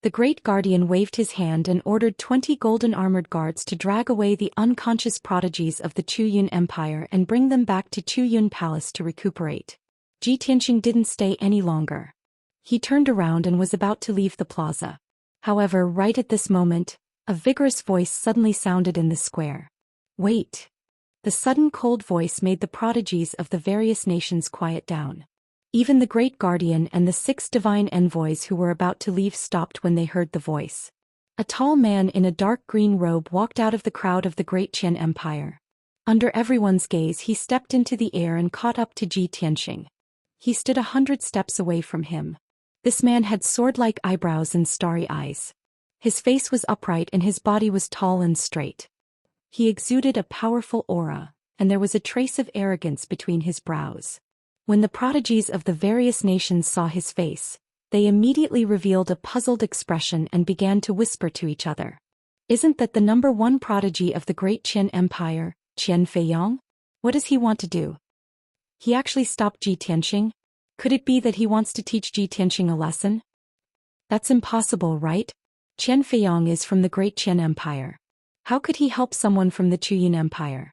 The great guardian waved his hand and ordered 20 golden armored guards to drag away the unconscious prodigies of the Chu Yun Empire and bring them back to Chu Yun Palace to recuperate. Ji Tianxing didn't stay any longer. He turned around and was about to leave the plaza. However, right at this moment, a vigorous voice suddenly sounded in the square. "Wait." The sudden cold voice made the prodigies of the various nations quiet down. Even the great guardian and the 6 divine envoys who were about to leave stopped when they heard the voice. A tall man in a dark green robe walked out of the crowd of the great Qian Empire. Under everyone's gaze he stepped into the air and caught up to Ji Tianxing. He stood 100 steps away from him. This man had sword-like eyebrows and starry eyes. His face was upright and his body was tall and straight. He exuded a powerful aura, and there was a trace of arrogance between his brows. When the prodigies of the various nations saw his face, they immediately revealed a puzzled expression and began to whisper to each other. "Isn't that the number 1 prodigy of the great Qian Empire, Qian Feiyang? What does he want to do? He actually stopped Ji Tianxing? Could it be that he wants to teach Ji Tianxing a lesson? That's impossible, right? Qian Feiyang is from the great Qian Empire. How could he help someone from the Chu Yun Empire?"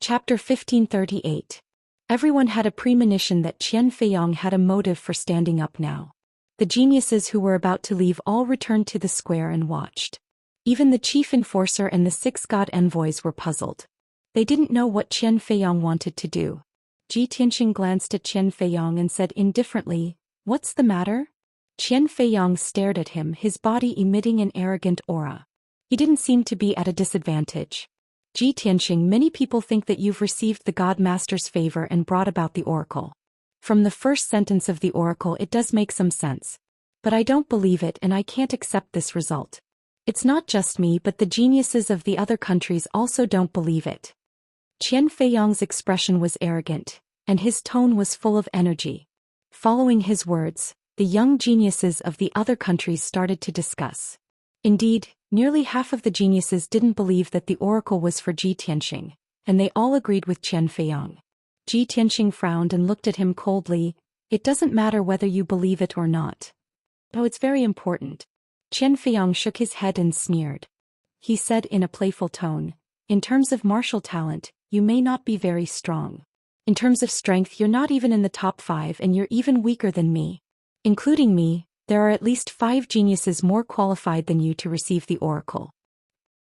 Chapter 1538. Everyone had a premonition that Qian Feiyang had a motive for standing up now. The geniuses who were about to leave all returned to the square and watched. Even the chief enforcer and the 6 god envoys were puzzled. They didn't know what Qian Feiyang wanted to do. Ji Tianxing glanced at Qian Feiyang and said indifferently, "What's the matter?" Qian Feiyang stared at him, his body emitting an arrogant aura. He didn't seem to be at a disadvantage. "Ji Tianxing, many people think that you've received the God Master's favor and brought about the oracle. From the first sentence of the oracle it does make some sense. But I don't believe it and I can't accept this result. It's not just me but the geniuses of the other countries also don't believe it." Qian Feiyang's expression was arrogant, and his tone was full of energy. Following his words, the young geniuses of the other countries started to discuss. Indeed, nearly half of the geniuses didn't believe that the oracle was for Ji Tianxing, and they all agreed with Qian Feiyang. Ji Tianxing frowned and looked at him coldly. "It doesn't matter whether you believe it or not. Oh, it's very important." Qian Feiyang shook his head and sneered. He said in a playful tone, "In terms of martial talent, you may not be very strong. In terms of strength, you're not even in the top 5 and you're even weaker than me. Including me, there are at least 5 geniuses more qualified than you to receive the oracle.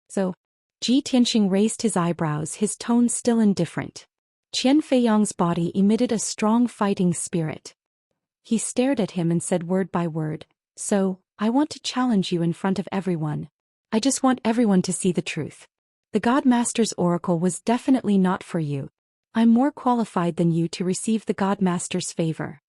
So, Ji Tianxing raised his eyebrows, his tone still indifferent. Qian Feiyang's body emitted a strong fighting spirit. He stared at him and said word by word, "So, I want to challenge you in front of everyone. I just want everyone to see the truth. The Godmaster's oracle was definitely not for you. I'm more qualified than you to receive the Godmaster's favor."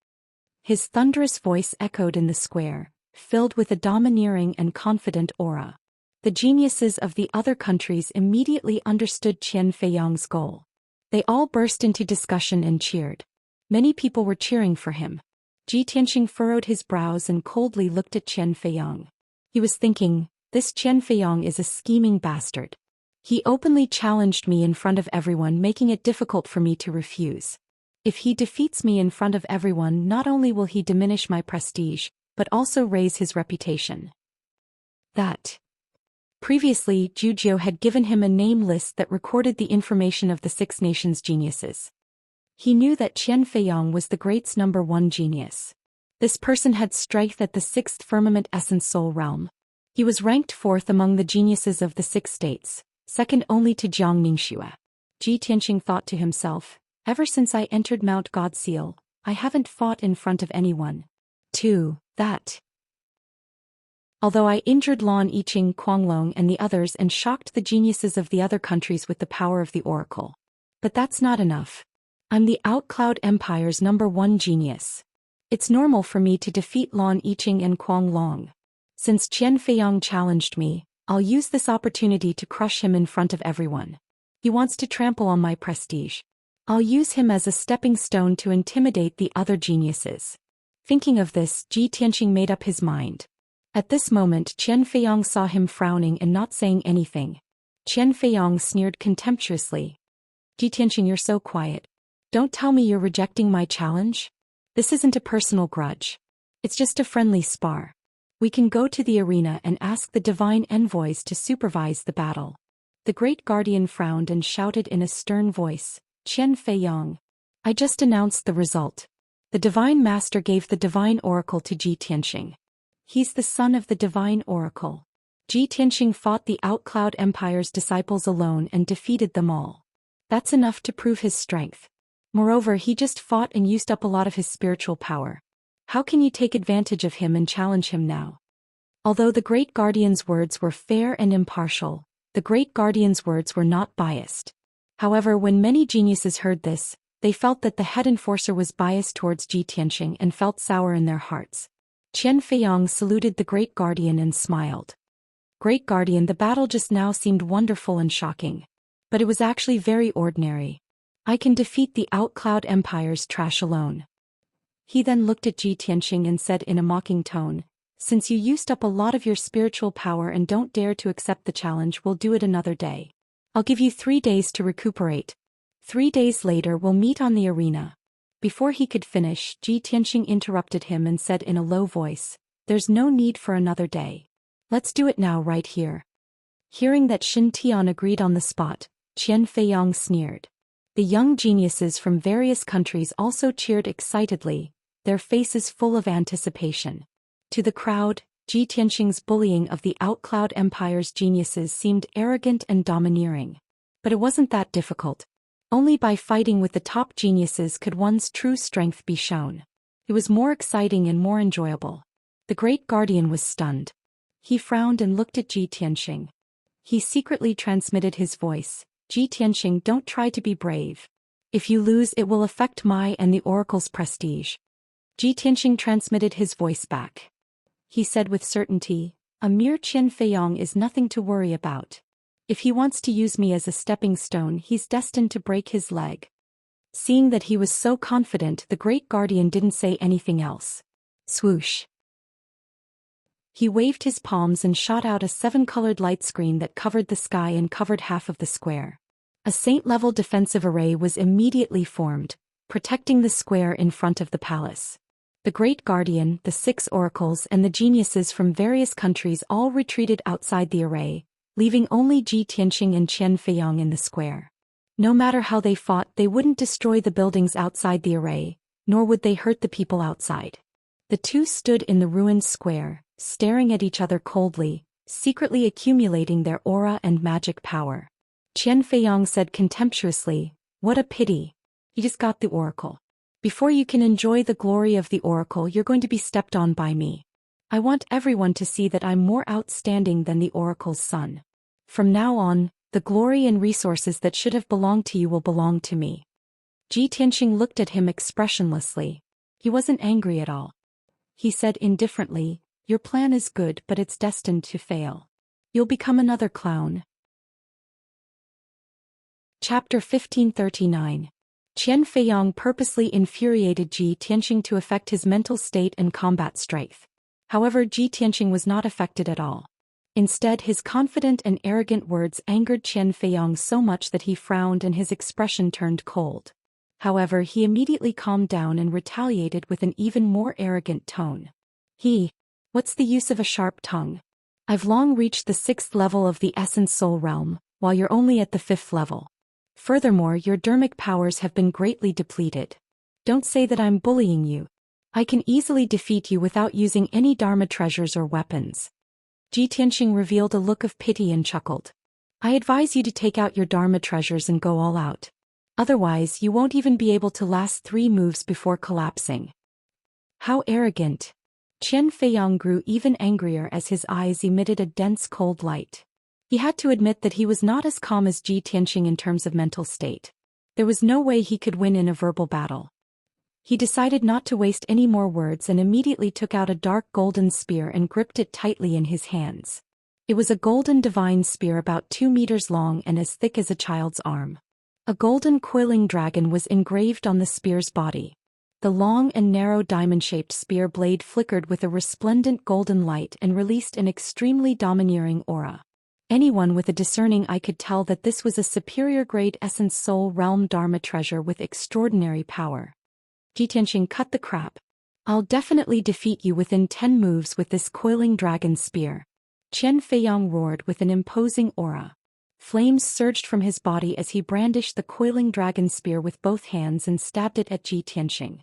His thunderous voice echoed in the square, filled with a domineering and confident aura. The geniuses of the other countries immediately understood Qian Feiyang's goal. They all burst into discussion and cheered. Many people were cheering for him. Ji Tianxing furrowed his brows and coldly looked at Qian Feiyang. He was thinking, this Qian Feiyang is a scheming bastard. He openly challenged me in front of everyone, making it difficult for me to refuse. If he defeats me in front of everyone, not only will he diminish my prestige, but also raise his reputation. Previously, Zhu had given him a name list that recorded the information of the 6 nations' geniuses. He knew that Qian Feiyang was the great's #1 genius. This person had strength at the 6th firmament essence soul realm. He was ranked 4th among the geniuses of the 6 states, second only to Jiang Ningxue. Ji Tianxing thought to himself, ever since I entered Mount Godseal, I haven't fought in front of anyone. Although I injured Lan Yiqing, Guanglong and the others and shocked the geniuses of the other countries with the power of the oracle. But that's not enough. I'm the Outcloud Empire's #1 genius. It's normal for me to defeat Lan Yiqing and Guanglong. Since Qian Feiyang challenged me, I'll use this opportunity to crush him in front of everyone. He wants to trample on my prestige. I'll use him as a stepping stone to intimidate the other geniuses. Thinking of this, Ji Tianxing made up his mind. At this moment, Qian Feiyang saw him frowning and not saying anything. Qian Feiyang sneered contemptuously. Ji Tianxing, you're so quiet. Don't tell me you're rejecting my challenge? This isn't a personal grudge. It's just a friendly spar. We can go to the arena and ask the divine envoys to supervise the battle. The great guardian frowned and shouted in a stern voice, Qian Feiyang, I just announced the result. The divine master gave the divine oracle to Ji Tianxing. He's the son of the divine oracle. Ji Tianxing fought the Outcloud Empire's disciples alone and defeated them all. That's enough to prove his strength. Moreover, he just fought and used up a lot of his spiritual power. How can you take advantage of him and challenge him now? Although the Great Guardian's words were fair and impartial, the Great Guardian's words were not biased. However, when many geniuses heard this, they felt that the head enforcer was biased towards Ji Tianxing and felt sour in their hearts. Qian Feiyang saluted the Great Guardian and smiled. Great Guardian, the battle just now seemed wonderful and shocking. But it was actually very ordinary. I can defeat the Outcloud Empire's trash alone. He then looked at Ji Tianxing and said in a mocking tone, since you used up a lot of your spiritual power and don't dare to accept the challenge, we'll do it another day. I'll give you 3 days to recuperate. 3 days later we'll meet on the arena. Before he could finish, Ji Tianxing interrupted him and said in a low voice, there's no need for another day. Let's do it now right here. Hearing that Shin Tian agreed on the spot, Qian Feiyang sneered. The young geniuses from various countries also cheered excitedly, their faces full of anticipation. To the crowd, Ji Tianxing's bullying of the Outcloud Empire's geniuses seemed arrogant and domineering. But it wasn't that difficult. Only by fighting with the top geniuses could one's true strength be shown. It was more exciting and more enjoyable. The Great Guardian was stunned. He frowned and looked at Ji Tianxing. He secretly transmitted his voice, Ji Tianxing, don't try to be brave. If you lose, it will affect my and the oracle's prestige. Ji Tianxing transmitted his voice back. He said with certainty, a mere Qian Feiyang is nothing to worry about. If he wants to use me as a stepping stone, he's destined to break his leg. Seeing that he was so confident, the Great Guardian didn't say anything else. Swoosh. He waved his palms and shot out a 7-colored light screen that covered the sky and covered half of the square. A saint-level defensive array was immediately formed, protecting the square in front of the palace. The Great Guardian, the 6 oracles and the geniuses from various countries all retreated outside the array, leaving only Ji Tianxing and Qian Feiyang in the square. No matter how they fought, they wouldn't destroy the buildings outside the array, nor would they hurt the people outside. The two stood in the ruined square, staring at each other coldly, secretly accumulating their aura and magic power. Qian Feiyang said contemptuously, "What a pity. You just got the oracle. Before you can enjoy the glory of the oracle, you're going to be stepped on by me. I want everyone to see that I'm more outstanding than the oracle's son. From now on, the glory and resources that should have belonged to you will belong to me." Ji Tianxing looked at him expressionlessly. He wasn't angry at all. He said indifferently, "Your plan is good, but it's destined to fail. You'll become another clown." Chapter 1539. Qian Feiyang purposely infuriated Ji Tianxing to affect his mental state and combat strength. However, Ji Tianxing was not affected at all. Instead, his confident and arrogant words angered Qian Feiyang so much that he frowned and his expression turned cold. However, he immediately calmed down and retaliated with an even more arrogant tone. What's the use of a sharp tongue? I've long reached the 6th level of the Essence Soul Realm, while you're only at the 5th level. Furthermore, your dermic powers have been greatly depleted. Don't say that I'm bullying you. I can easily defeat you without using any Dharma treasures or weapons. Ji Tianxing revealed a look of pity and chuckled. I advise you to take out your Dharma treasures and go all out. Otherwise, you won't even be able to last 3 moves before collapsing. How arrogant. Qian Feiyang grew even angrier as his eyes emitted a dense cold light. He had to admit that he was not as calm as Ji Tianxing in terms of mental state. There was no way he could win in a verbal battle. He decided not to waste any more words and immediately took out a dark golden spear and gripped it tightly in his hands. It was a golden divine spear about 2 meters long and as thick as a child's arm. A golden coiling dragon was engraved on the spear's body. The long and narrow diamond-shaped spear blade flickered with a resplendent golden light and released an extremely domineering aura. Anyone with a discerning eye could tell that this was a superior-grade Essence Soul Realm Dharma treasure with extraordinary power. Ji Tianxing, cut the crap. I'll definitely defeat you within 10 moves with this coiling dragon spear. Qian Feiyang roared with an imposing aura. Flames surged from his body as he brandished the coiling dragon spear with both hands and stabbed it at Ji Tianxing.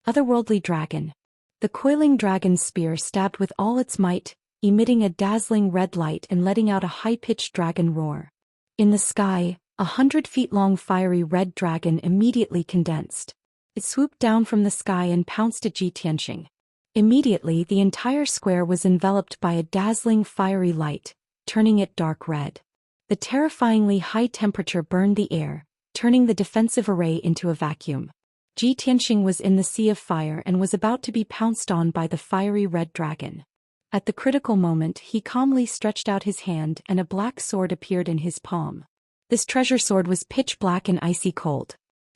Otherworldly dragon. The coiling dragon spear stabbed with all its might, emitting a dazzling red light and letting out a high-pitched dragon roar. In the sky, 100-feet-long fiery red dragon immediately condensed. It swooped down from the sky and pounced at Ji Tianxing. Immediately, the entire square was enveloped by a dazzling fiery light, turning it dark red. The terrifyingly high temperature burned the air, turning the defensive array into a vacuum. Ji Tianxing was in the sea of fire and was about to be pounced on by the fiery red dragon. At the critical moment, he calmly stretched out his hand and a black sword appeared in his palm. This treasure sword was pitch black and icy cold.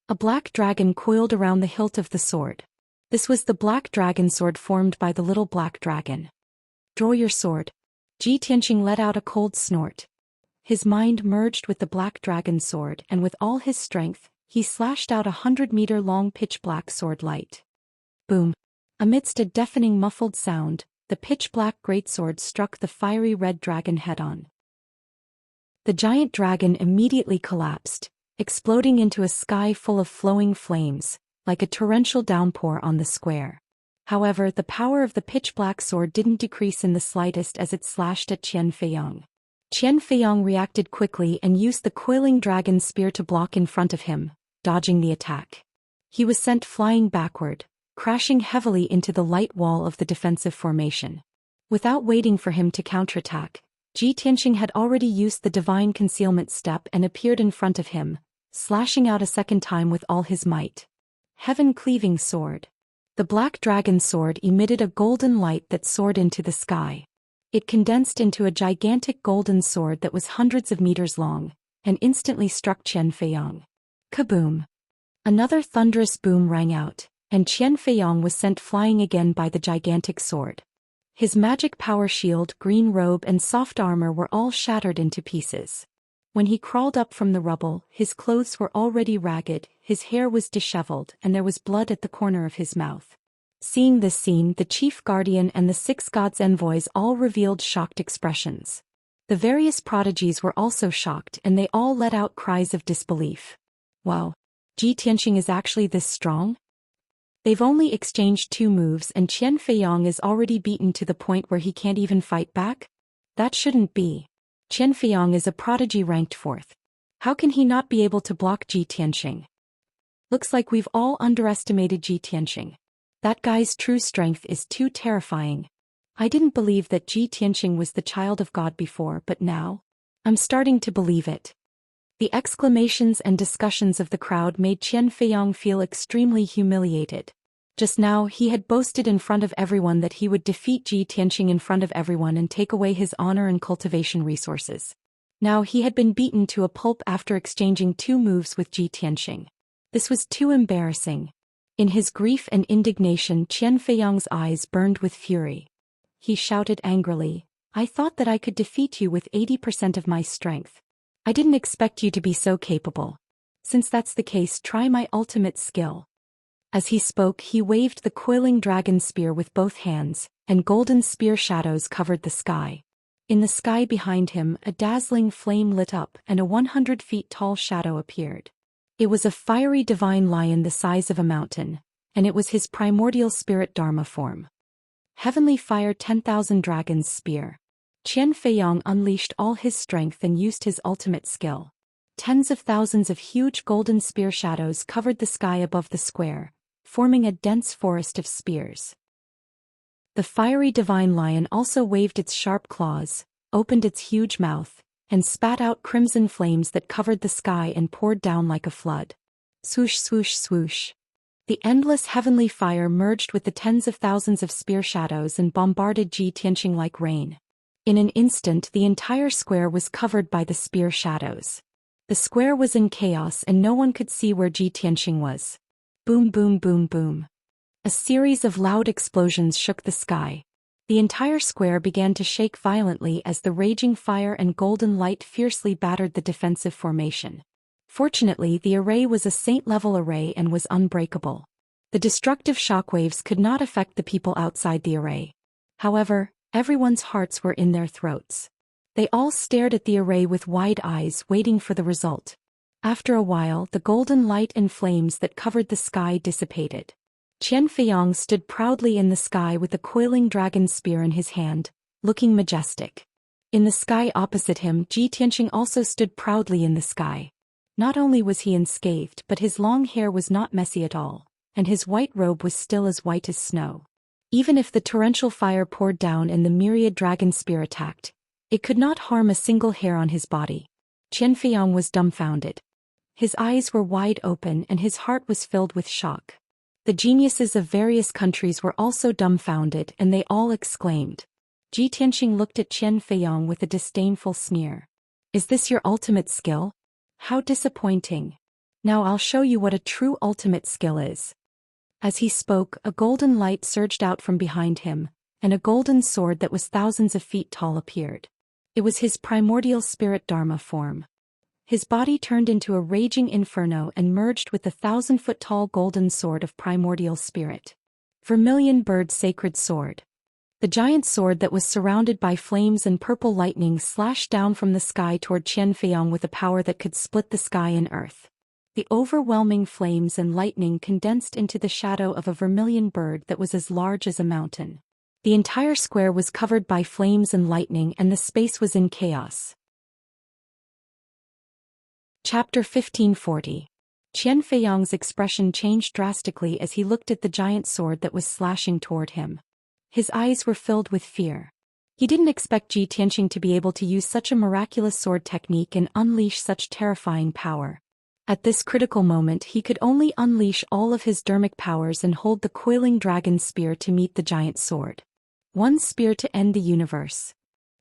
A black dragon coiled around the hilt of the sword. This was the black dragon sword formed by the little black dragon. Draw your sword. Ji Tianxing let out a cold snort. His mind merged with the black dragon sword and with all his strength, he slashed out 100-meter-long pitch-black sword light. Boom! Amidst a deafening muffled sound, the pitch-black greatsword struck the fiery red dragon head-on. The giant dragon immediately collapsed, exploding into a sky full of flowing flames, like a torrential downpour on the square. However, the power of the pitch-black sword didn't decrease in the slightest as it slashed at Qian Feiyang. Qian Feiyang reacted quickly and used the coiling dragon spear to block in front of him, dodging the attack. He was sent flying backward, crashing heavily into the light wall of the defensive formation. Without waiting for him to counterattack, Ji Tianxing had already used the divine concealment step and appeared in front of him, slashing out a second time with all his might. Heaven-cleaving sword. The black dragon sword emitted a golden light that soared into the sky. It condensed into a gigantic golden sword that was hundreds of meters long, and instantly struck Qian Feiyang. Kaboom! Another thunderous boom rang out, and Qian Feiyang was sent flying again by the gigantic sword. His magic power shield, green robe and soft armor were all shattered into pieces. When he crawled up from the rubble, his clothes were already ragged, his hair was disheveled, and there was blood at the corner of his mouth. Seeing this scene, the chief guardian and the 6 gods' envoys all revealed shocked expressions. The various prodigies were also shocked and they all let out cries of disbelief. Wow! Ji Tianxing is actually this strong? They've only exchanged 2 moves and Qian Feiyong is already beaten to the point where he can't even fight back? That shouldn't be. Qian Feiyong is a prodigy ranked 4th. How can he not be able to block Ji Tianxing? Looks like we've all underestimated Ji Tianxing. That guy's true strength is too terrifying. I didn't believe that Ji Tianxing was the child of God before, but now, I'm starting to believe it. The exclamations and discussions of the crowd made Qian Feiyong feel extremely humiliated. Just now he had boasted in front of everyone that he would defeat Ji Tianxing in front of everyone and take away his honor and cultivation resources. Now he had been beaten to a pulp after exchanging 2 moves with Ji Tianxing. This was too embarrassing. In his grief and indignation, Qian Feiyong's eyes burned with fury. He shouted angrily, "I thought that I could defeat you with 80% of my strength. I didn't expect you to be so capable. Since that's the case, try my ultimate skill." As he spoke, he waved the coiling dragon spear with both hands, and golden spear shadows covered the sky. In the sky behind him, a dazzling flame lit up and a 100 feet tall shadow appeared. It was a fiery divine lion the size of a mountain, and it was his primordial spirit Dharma form. Heavenly Fire 10,000 Dragons Spear. Qian Feiyong unleashed all his strength and used his ultimate skill. Tens of thousands of huge golden spear shadows covered the sky above the square, forming a dense forest of spears. The fiery divine lion also waved its sharp claws, opened its huge mouth, and spat out crimson flames that covered the sky and poured down like a flood. Swoosh swoosh swoosh. The endless heavenly fire merged with the tens of thousands of spear shadows and bombarded Ji Tianxing like rain. In an instant the entire square was covered by the spear shadows. The square was in chaos and no one could see where Ji Tianxing was. Boom boom boom boom. A series of loud explosions shook the sky. The entire square began to shake violently as the raging fire and golden light fiercely battered the defensive formation. Fortunately, the array was a saint-level array and was unbreakable. The destructive shockwaves could not affect the people outside the array. However, everyone's hearts were in their throats. They all stared at the array with wide eyes, waiting for the result. After a while, the golden light and flames that covered the sky dissipated. Qian Feiyong stood proudly in the sky with a coiling dragon spear in his hand, looking majestic. In the sky opposite him, Ji Tianxing also stood proudly in the sky. Not only was he unscathed, but his long hair was not messy at all, and his white robe was still as white as snow. Even if the torrential fire poured down and the myriad dragon spear attacked, it could not harm a single hair on his body. Qian Feiyong was dumbfounded. His eyes were wide open and his heart was filled with shock. The geniuses of various countries were also dumbfounded and they all exclaimed. Ji Tianxing looked at Qian Feiyong with a disdainful sneer. "Is this your ultimate skill? How disappointing. Now I'll show you what a true ultimate skill is." As he spoke, a golden light surged out from behind him, and a golden sword that was thousands of feet tall appeared. It was his primordial spirit Dharma form. His body turned into a raging inferno and merged with the 1,000-foot-tall golden sword of primordial spirit. Vermilion Bird Sacred Sword. The giant sword that was surrounded by flames and purple lightning slashed down from the sky toward Qian Feiyong with a power that could split the sky and earth. The overwhelming flames and lightning condensed into the shadow of a vermilion bird that was as large as a mountain. The entire square was covered by flames and lightning and the space was in chaos. Chapter 1540. Qian Feiyong's expression changed drastically as he looked at the giant sword that was slashing toward him. His eyes were filled with fear. He didn't expect Ji Tianxing to be able to use such a miraculous sword technique and unleash such terrifying power. At this critical moment he could only unleash all of his dermic powers and hold the coiling dragon spear to meet the giant sword. One spear to end the universe.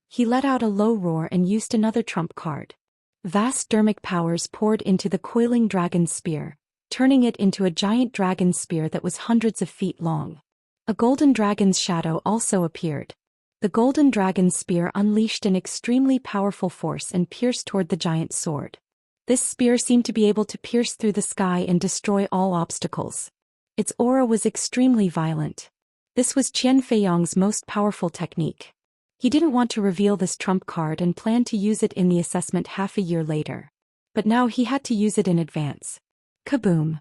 He let out a low roar and used another trump card. Vast dermic powers poured into the coiling dragon spear, turning it into a giant dragon spear that was hundreds of feet long. A golden dragon's shadow also appeared. The golden dragon spear unleashed an extremely powerful force and pierced toward the giant sword. This spear seemed to be able to pierce through the sky and destroy all obstacles. Its aura was extremely violent. This was Qian Feiyong's most powerful technique. He didn't want to reveal this trump card and planned to use it in the assessment half a year later. But now he had to use it in advance. Kaboom!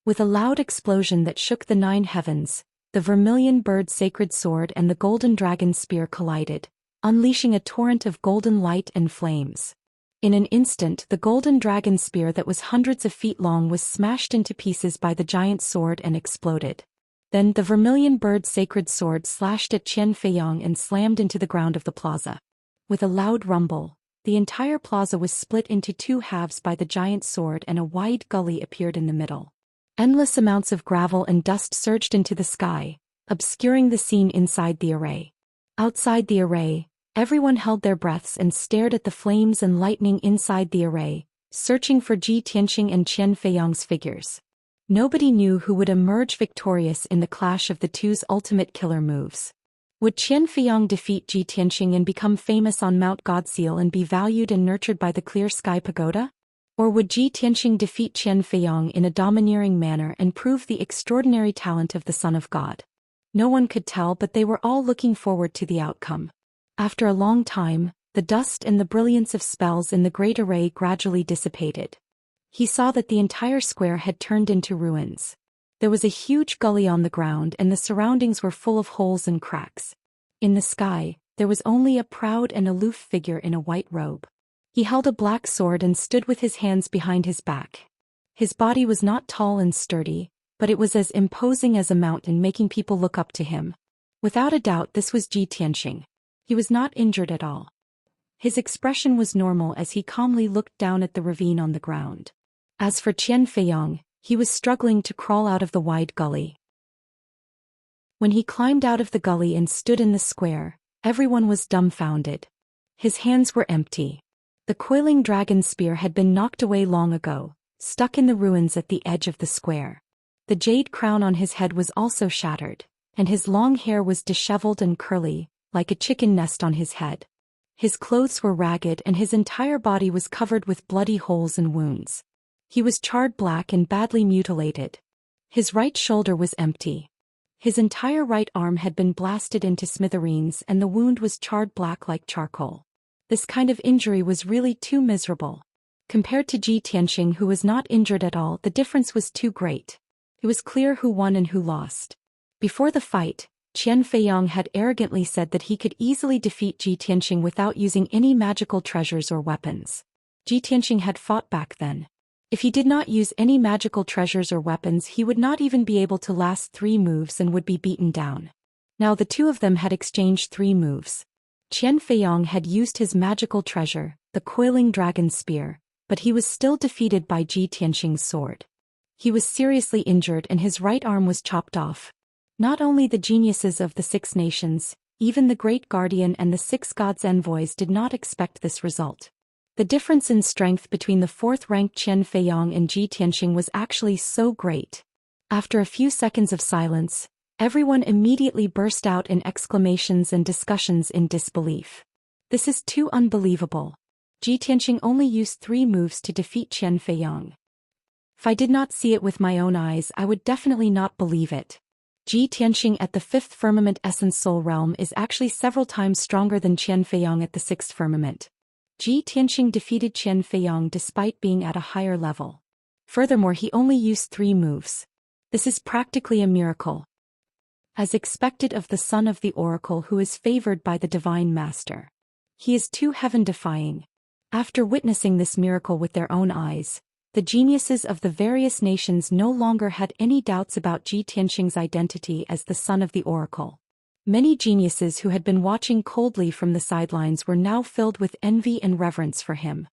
With a loud explosion that shook the 9 heavens, the vermilion bird's sacred sword and the golden dragon's spear collided, unleashing a torrent of golden light and flames. In an instant, the golden dragon's spear that was hundreds of feet long was smashed into pieces by the giant sword and exploded. Then the vermilion bird's sacred sword slashed at Qian Feiyong and slammed into the ground of the plaza. With a loud rumble, the entire plaza was split into 2 halves by the giant sword and a wide gully appeared in the middle. Endless amounts of gravel and dust surged into the sky, obscuring the scene inside the array. Outside the array, everyone held their breaths and stared at the flames and lightning inside the array, searching for Ji Tianqing and Qian Feiyong's figures. Nobody knew who would emerge victorious in the clash of the two's ultimate killer moves. Would Qian Feiyong defeat Ji Tianqing and become famous on Mount Godseal and be valued and nurtured by the Clear Sky Pagoda? Or would Ji Tianqing defeat Qian Feiyong in a domineering manner and prove the extraordinary talent of the Son of God? No one could tell, but they were all looking forward to the outcome. After a long time, the dust and the brilliance of spells in the great array gradually dissipated. He saw that the entire square had turned into ruins. There was a huge gully on the ground and the surroundings were full of holes and cracks. In the sky, there was only a proud and aloof figure in a white robe. He held a black sword and stood with his hands behind his back. His body was not tall and sturdy, but it was as imposing as a mountain, making people look up to him. Without a doubt, this was Ji Tianqing. He was not injured at all. His expression was normal as he calmly looked down at the ravine on the ground. As for Qian Feiyong, he was struggling to crawl out of the wide gully. When he climbed out of the gully and stood in the square, everyone was dumbfounded. His hands were empty. The coiling dragon spear had been knocked away long ago, stuck in the ruins at the edge of the square. The jade crown on his head was also shattered, and his long hair was disheveled and curly, like a chicken nest on his head. His clothes were ragged and his entire body was covered with bloody holes and wounds. He was charred black and badly mutilated. His right shoulder was empty. His entire right arm had been blasted into smithereens and the wound was charred black like charcoal. This kind of injury was really too miserable. Compared to Ji Tianqing, who was not injured at all, the difference was too great. It was clear who won and who lost. Before the fight, Qian Feiyong had arrogantly said that he could easily defeat Ji Tianqing without using any magical treasures or weapons. Ji Tianqing had fought back then. If he did not use any magical treasures or weapons, he would not even be able to last 3 moves and would be beaten down. Now the two of them had exchanged 3 moves. Qian Feiyong had used his magical treasure, the coiling dragon spear, but he was still defeated by Ji Tianqing's sword. He was seriously injured and his right arm was chopped off. Not only the geniuses of the 6 nations, even the Great Guardian and the 6 gods' envoys did not expect this result. The difference in strength between the 4th-ranked Qian Feiyong and Ji Tianqing was actually so great. After a few seconds of silence, everyone immediately burst out in exclamations and discussions in disbelief. This is too unbelievable. Ji Tianqing only used 3 moves to defeat Qian Feiyong. If I did not see it with my own eyes, I would definitely not believe it. Ji Tianqing at the 5th firmament essence soul realm is actually several times stronger than Qian Feiyong at the 6th firmament. Ji Tianqing defeated Qian Feiyong despite being at a higher level. Furthermore, he only used 3 moves. This is practically a miracle. As expected of the son of the oracle who is favored by the divine master. He is too heaven-defying. After witnessing this miracle with their own eyes, the geniuses of the various nations no longer had any doubts about Ji Tianqing's identity as the son of the oracle. Many geniuses who had been watching coldly from the sidelines were now filled with envy and reverence for him.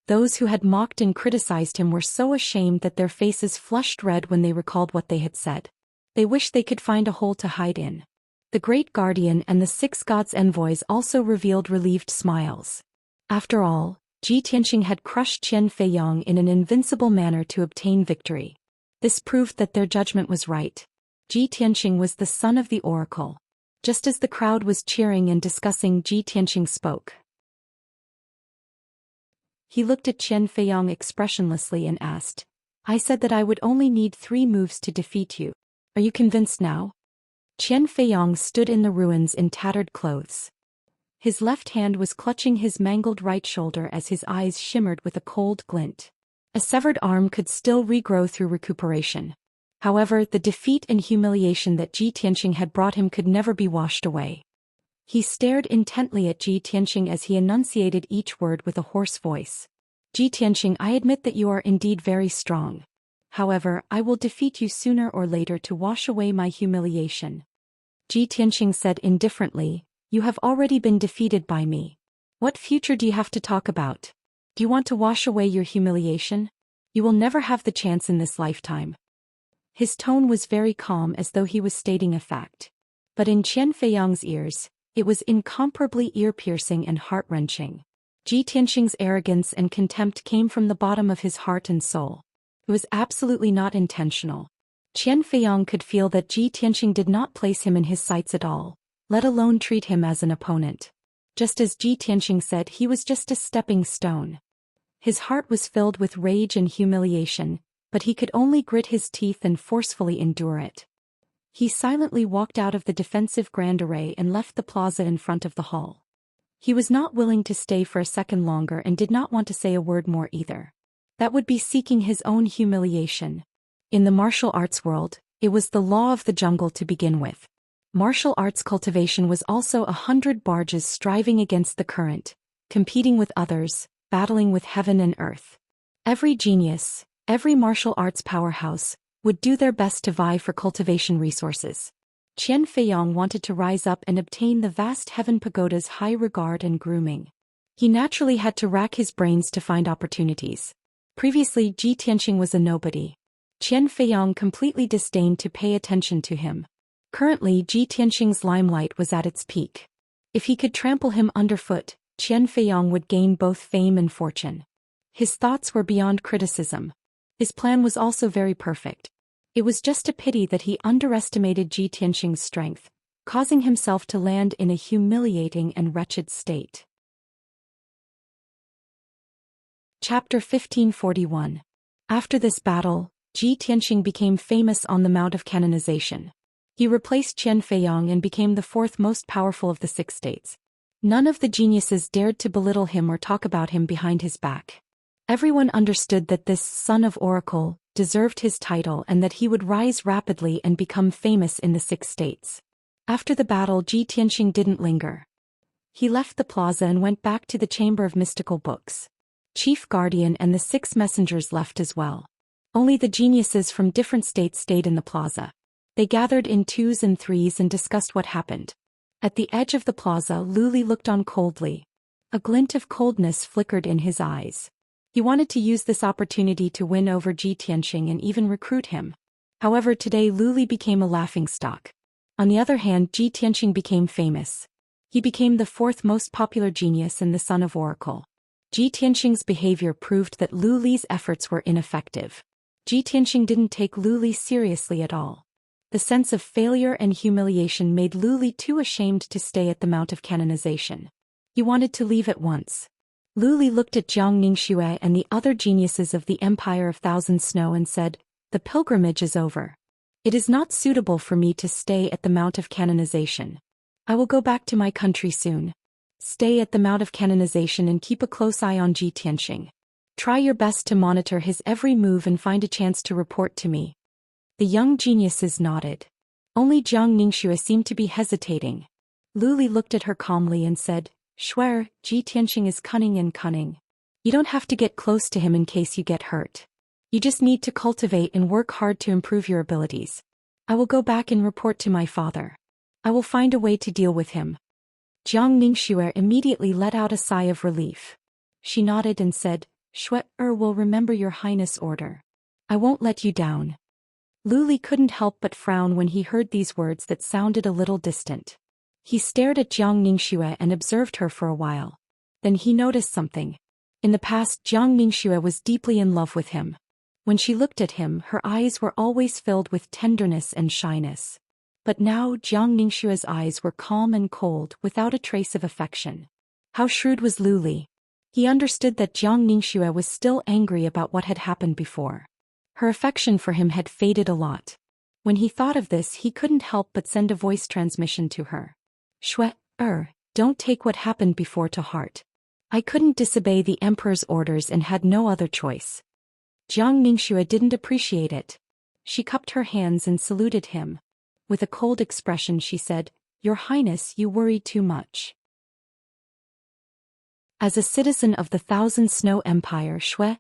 Those who had mocked and criticized him were so ashamed that their faces flushed red when they recalled what they had said. They wished they could find a hole to hide in. The Great Guardian and the 6 gods' envoys also revealed relieved smiles. After all, Ji Tianqing had crushed Qian Feiyong in an invincible manner to obtain victory. This proved that their judgment was right. Ji Tianqing was the son of the oracle. Just as the crowd was cheering and discussing, Ji Tianqing spoke. He looked at Qian Feiyong expressionlessly and asked, "I said that I would only need 3 moves to defeat you. Are you convinced now?" Qian Feiyong stood in the ruins in tattered clothes. His left hand was clutching his mangled right shoulder as his eyes shimmered with a cold glint. A severed arm could still regrow through recuperation. However, the defeat and humiliation that Ji Tianqing had brought him could never be washed away. He stared intently at Ji Tianqing as he enunciated each word with a hoarse voice. Ji Tianqing, I admit that you are indeed very strong. However, I will defeat you sooner or later to wash away my humiliation. Ji Tianqing said indifferently, you have already been defeated by me. What future do you have to talk about? Do you want to wash away your humiliation? You will never have the chance in this lifetime. His tone was very calm as though he was stating a fact. But in Qian Feiyang's ears, it was incomparably ear-piercing and heart-wrenching. Ji Tianqing's arrogance and contempt came from the bottom of his heart and soul. It was absolutely not intentional. Qian Feiyang could feel that Ji Tianqing did not place him in his sights at all, let alone treat him as an opponent. Just as Ji Tianqing said, he was just a stepping stone. His heart was filled with rage and humiliation, but he could only grit his teeth and forcefully endure it. He silently walked out of the defensive grand array and left the plaza in front of the hall. He was not willing to stay for a second longer and did not want to say a word more either. That would be seeking his own humiliation. In the martial arts world, it was the law of the jungle to begin with. Martial arts cultivation was also 100 barges striving against the current, competing with others, battling with heaven and earth. Every genius, every martial arts powerhouse, would do their best to vie for cultivation resources. Qian Feiyang wanted to rise up and obtain the vast heaven pagoda's high regard and grooming. He naturally had to rack his brains to find opportunities. Previously, Ji Tianqing was a nobody. Qian Feiyang completely disdained to pay attention to him. Currently, Ji Tianqing's limelight was at its peak. If he could trample him underfoot, Qian Feiyang would gain both fame and fortune. His thoughts were beyond criticism. His plan was also very perfect. It was just a pity that he underestimated Ji Tianqing's strength, causing himself to land in a humiliating and wretched state. Chapter 1541. After this battle, Ji Tianqing became famous on the Mount of Canonization. He replaced Qian Feiyang and became the fourth most powerful of the 6 states. None of the geniuses dared to belittle him or talk about him behind his back. Everyone understood that this son of Oracle deserved his title and that he would rise rapidly and become famous in the 6 states. After the battle, Ji Tianqing didn't linger. He left the plaza and went back to the Chamber of Mystical Books. Chief Guardian and the 6 messengers left as well. Only the geniuses from different states stayed in the plaza. They gathered in 2s and 3s and discussed what happened. At the edge of the plaza, Luli looked on coldly. A glint of coldness flickered in his eyes. He wanted to use this opportunity to win over Ji Tianqing and even recruit him. However, today Luli became a laughingstock. On the other hand, Ji Tianqing became famous. He became the 4th most popular genius and the son of Oracle. Ji Tianqing's behavior proved that Luli's efforts were ineffective. Ji Tianqing didn't take Luli seriously at all. The sense of failure and humiliation made Luli too ashamed to stay at the Mount of Canonization. He wanted to leave at once. Luli looked at Jiang Ningxue and the other geniuses of the Empire of Thousand Snow and said, "The pilgrimage is over. It is not suitable for me to stay at the Mount of Canonization. I will go back to my country soon. Stay at the Mount of Canonization and keep a close eye on Ji Tianqing. Try your best to monitor his every move and find a chance to report to me." The young geniuses nodded. Only Jiang Ningxue seemed to be hesitating. Luli looked at her calmly and said, "Shuer, Ji Tianqing is cunning and cunning. You don't have to get close to him in case you get hurt. You just need to cultivate and work hard to improve your abilities. I will go back and report to my father. I will find a way to deal with him." Jiang Ningxue immediately let out a sigh of relief. She nodded and said, "Shuer will remember your highness' order. I won't let you down." Luli couldn't help but frown when he heard these words that sounded a little distant. He stared at Jiang Ningxue and observed her for a while. Then he noticed something. In the past, Jiang Ningxue was deeply in love with him. When she looked at him, her eyes were always filled with tenderness and shyness. But now Jiang Ningxue's eyes were calm and cold, without a trace of affection. How shrewd was Luli! He understood that Jiang Ningxue was still angry about what had happened before. Her affection for him had faded a lot. When he thought of this, he couldn't help but send a voice transmission to her. "Shuer, don't take what happened before to heart. I couldn't disobey the emperor's orders and had no other choice." Jiang Ningxue didn't appreciate it. She cupped her hands and saluted him. With a cold expression she said, "Your Highness, you worry too much." As a citizen of the Thousand Snow Empire, Shui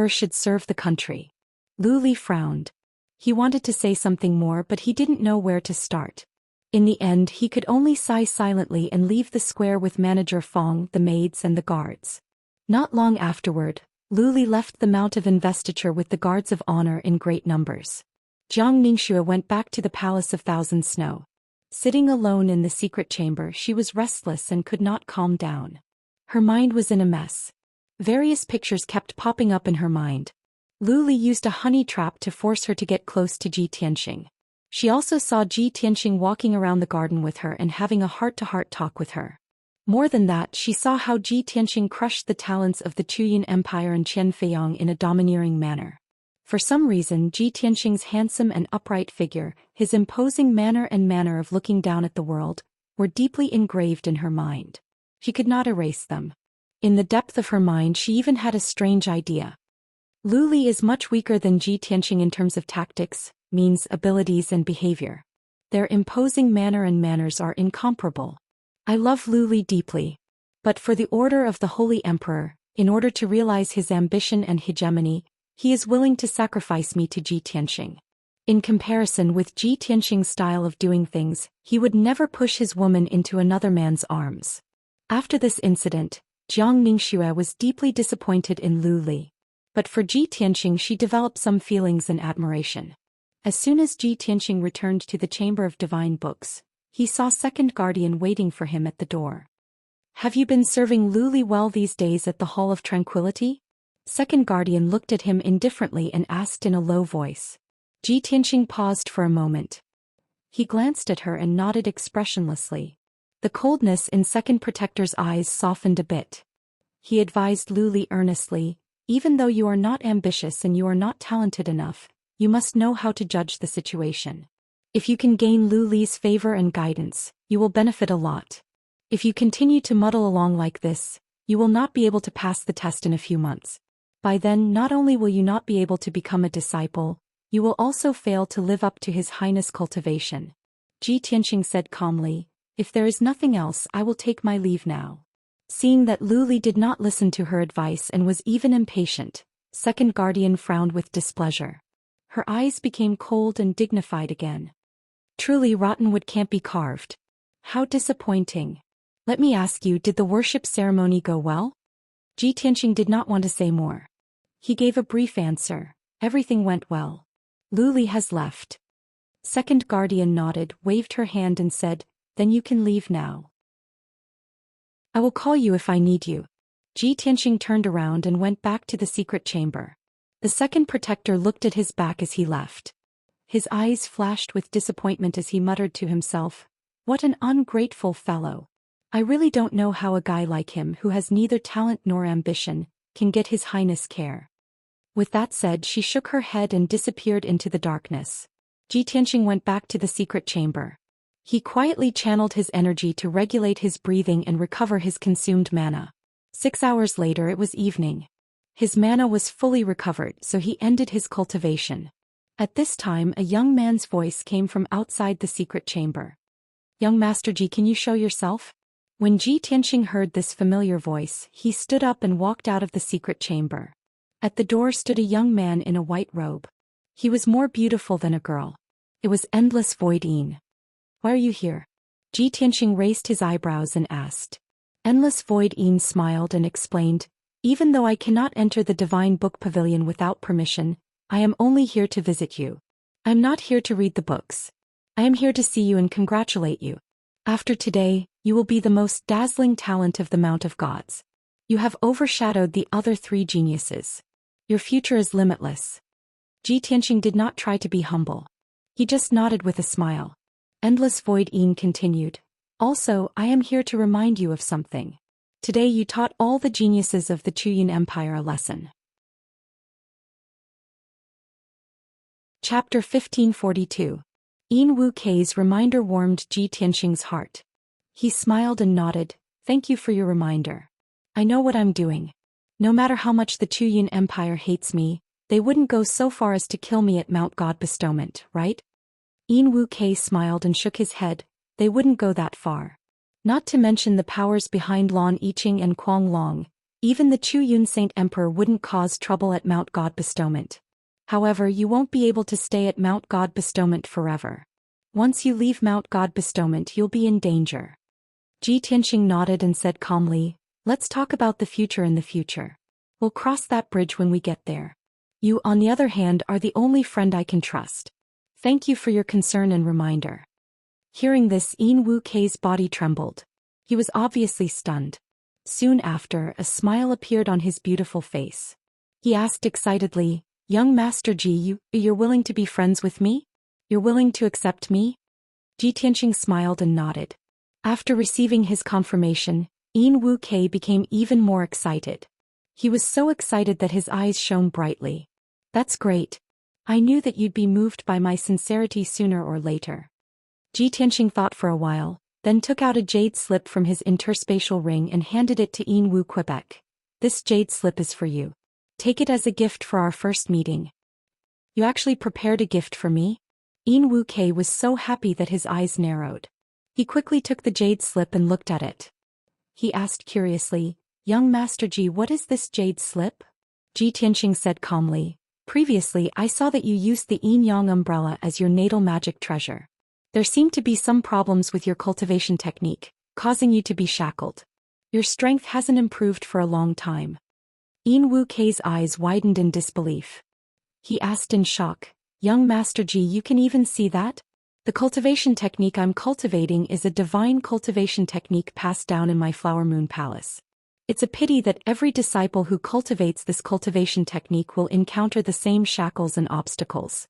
should serve the country. Lu Li frowned. He wanted to say something more but he didn't know where to start. In the end he could only sigh silently and leave the square with Manager Fong, the maids and the guards. Not long afterward, Lu Li left the Mount of Investiture with the guards of honor in great numbers. Jiang Ningxue went back to the Palace of Thousand Snow. Sitting alone in the secret chamber, she was restless and could not calm down. Her mind was in a mess. Various pictures kept popping up in her mind. Lu Li used a honey trap to force her to get close to Ji Tianxing. She also saw Ji Tianxing walking around the garden with her and having a heart-to-heart talk with her. More than that, she saw how Ji Tianxing crushed the talents of the Chuyin Empire and Qian Feiyang in a domineering manner. For some reason, Ji Tianxing's handsome and upright figure, his imposing manner of looking down at the world, were deeply engraved in her mind. She could not erase them. In the depth of her mind she even had a strange idea. Lu Li is much weaker than Ji Tianxing in terms of tactics, means, abilities and behavior. Their imposing manner and manners are incomparable. I love Lu Li deeply. But for the order of the Holy Emperor, in order to realize his ambition and hegemony, he is willing to sacrifice me to Ji Tianxing. In comparison with Ji Tianxing's style of doing things, he would never push his woman into another man's arms. After this incident, Jiang Ningxue was deeply disappointed in Lu Li. But for Ji Tianxing she developed some feelings and admiration. As soon as Ji Tianxing returned to the Chamber of Divine Books, he saw Second Guardian waiting for him at the door. "Have you been serving Lu Li well these days at the Hall of Tranquility?" Second Guardian looked at him indifferently and asked in a low voice. Ji Tianxing paused for a moment. He glanced at her and nodded expressionlessly. The coldness in Second Protector's eyes softened a bit. He advised Lu Li earnestly, "Even though you are not ambitious and you are not talented enough, you must know how to judge the situation. If you can gain Lu Li's favor and guidance, you will benefit a lot. If you continue to muddle along like this, you will not be able to pass the test in a few months. By then not only will you not be able to become a disciple, you will also fail to live up to His Highness Cultivation." Ji Tianxing said calmly, "If there is nothing else, I will take my leave now." Seeing that Lu Li did not listen to her advice and was even impatient, Second Guardian frowned with displeasure. Her eyes became cold and dignified again. "Truly rotten wood can't be carved. How disappointing. Let me ask you, did the worship ceremony go well?" Ji Tianxing did not want to say more. He gave a brief answer. "Everything went well. Lu Li has left." Second Guardian nodded, waved her hand and said, "Then you can leave now. I will call you if I need you." Ji Tianxing turned around and went back to the secret chamber. The Second Protector looked at his back as he left. His eyes flashed with disappointment as he muttered to himself, "What an ungrateful fellow. I really don't know how a guy like him who has neither talent nor ambition can get His Highness care." With that said, she shook her head and disappeared into the darkness. Ji Tianxing went back to the secret chamber. He quietly channeled his energy to regulate his breathing and recover his consumed mana. 6 hours later it was evening. His mana was fully recovered, so he ended his cultivation. At this time a young man's voice came from outside the secret chamber. "Young Master Ji, can you show yourself?" When Ji Tianxing heard this familiar voice, he stood up and walked out of the secret chamber. At the door stood a young man in a white robe. He was more beautiful than a girl. It was Endless Void Yin. "Why are you here?" Ji Tianxing raised his eyebrows and asked. Endless Void Yin smiled and explained, "Even though I cannot enter the Divine Book Pavilion without permission, I am only here to visit you. I am not here to read the books. I am here to see you and congratulate you. After today, you will be the most dazzling talent of the Mount of Gods. You have overshadowed the other 3 geniuses. Your future is limitless." Ji Tianxing did not try to be humble. He just nodded with a smile. Endless Void Yin continued, "Also, I am here to remind you of something. Today you taught all the geniuses of the Chuyin Empire a lesson." Chapter 1542. Yin Wu Kei's reminder warmed Ji Tianxing's heart. He smiled and nodded, "Thank you for your reminder. I know what I'm doing. No matter how much the Chuyin Empire hates me, They wouldn't go so far as to kill me at Mount God Bestowment, right? Yin Wu Kei smiled and shook his head. They wouldn't go that far. Not to mention the powers behind Lan Yiqing and Kuang Long, even the Chu Yun Saint Emperor wouldn't cause trouble at Mount God Bestowment. However, you won't be able to stay at Mount God Bestowment forever. Once you leave Mount God Bestowment, you'll be in danger. Ji Tianxing nodded and said calmly, let's talk about the future in the future. We'll cross that bridge when we get there. You, on the other hand, are the only friend I can trust. Thank you for your concern and reminder. Hearing this, Yin Wu Kei's body trembled. He was obviously stunned. Soon after, a smile appeared on his beautiful face. He asked excitedly, Young Master Ji, you're willing to be friends with me? You're willing to accept me? Ji Tianxing smiled and nodded. After receiving his confirmation, Yin Wu Kei became even more excited. He was so excited that his eyes shone brightly. That's great. I knew that you'd be moved by my sincerity sooner or later. Ji Tianxing thought for a while, then took out a jade slip from his interspatial ring and handed it to Yin Wu Quebec. This jade slip is for you. Take it as a gift for our first meeting. You actually prepared a gift for me? Yin Wu Kei was so happy that his eyes narrowed. He quickly took the jade slip and looked at it. He asked curiously, Young Master Ji, what is this jade slip? Ji Tianxing said calmly, previously I saw that you used the Yin Yang umbrella as your natal magic treasure. There seemed to be some problems with your cultivation technique, causing you to be shackled. Your strength hasn't improved for a long time. Yin Wu Kei's eyes widened in disbelief. He asked in shock, Young Master Ji, you can even see that? The cultivation technique I'm cultivating is a divine cultivation technique passed down in my Flower Moon Palace. It's a pity that every disciple who cultivates this cultivation technique will encounter the same shackles and obstacles.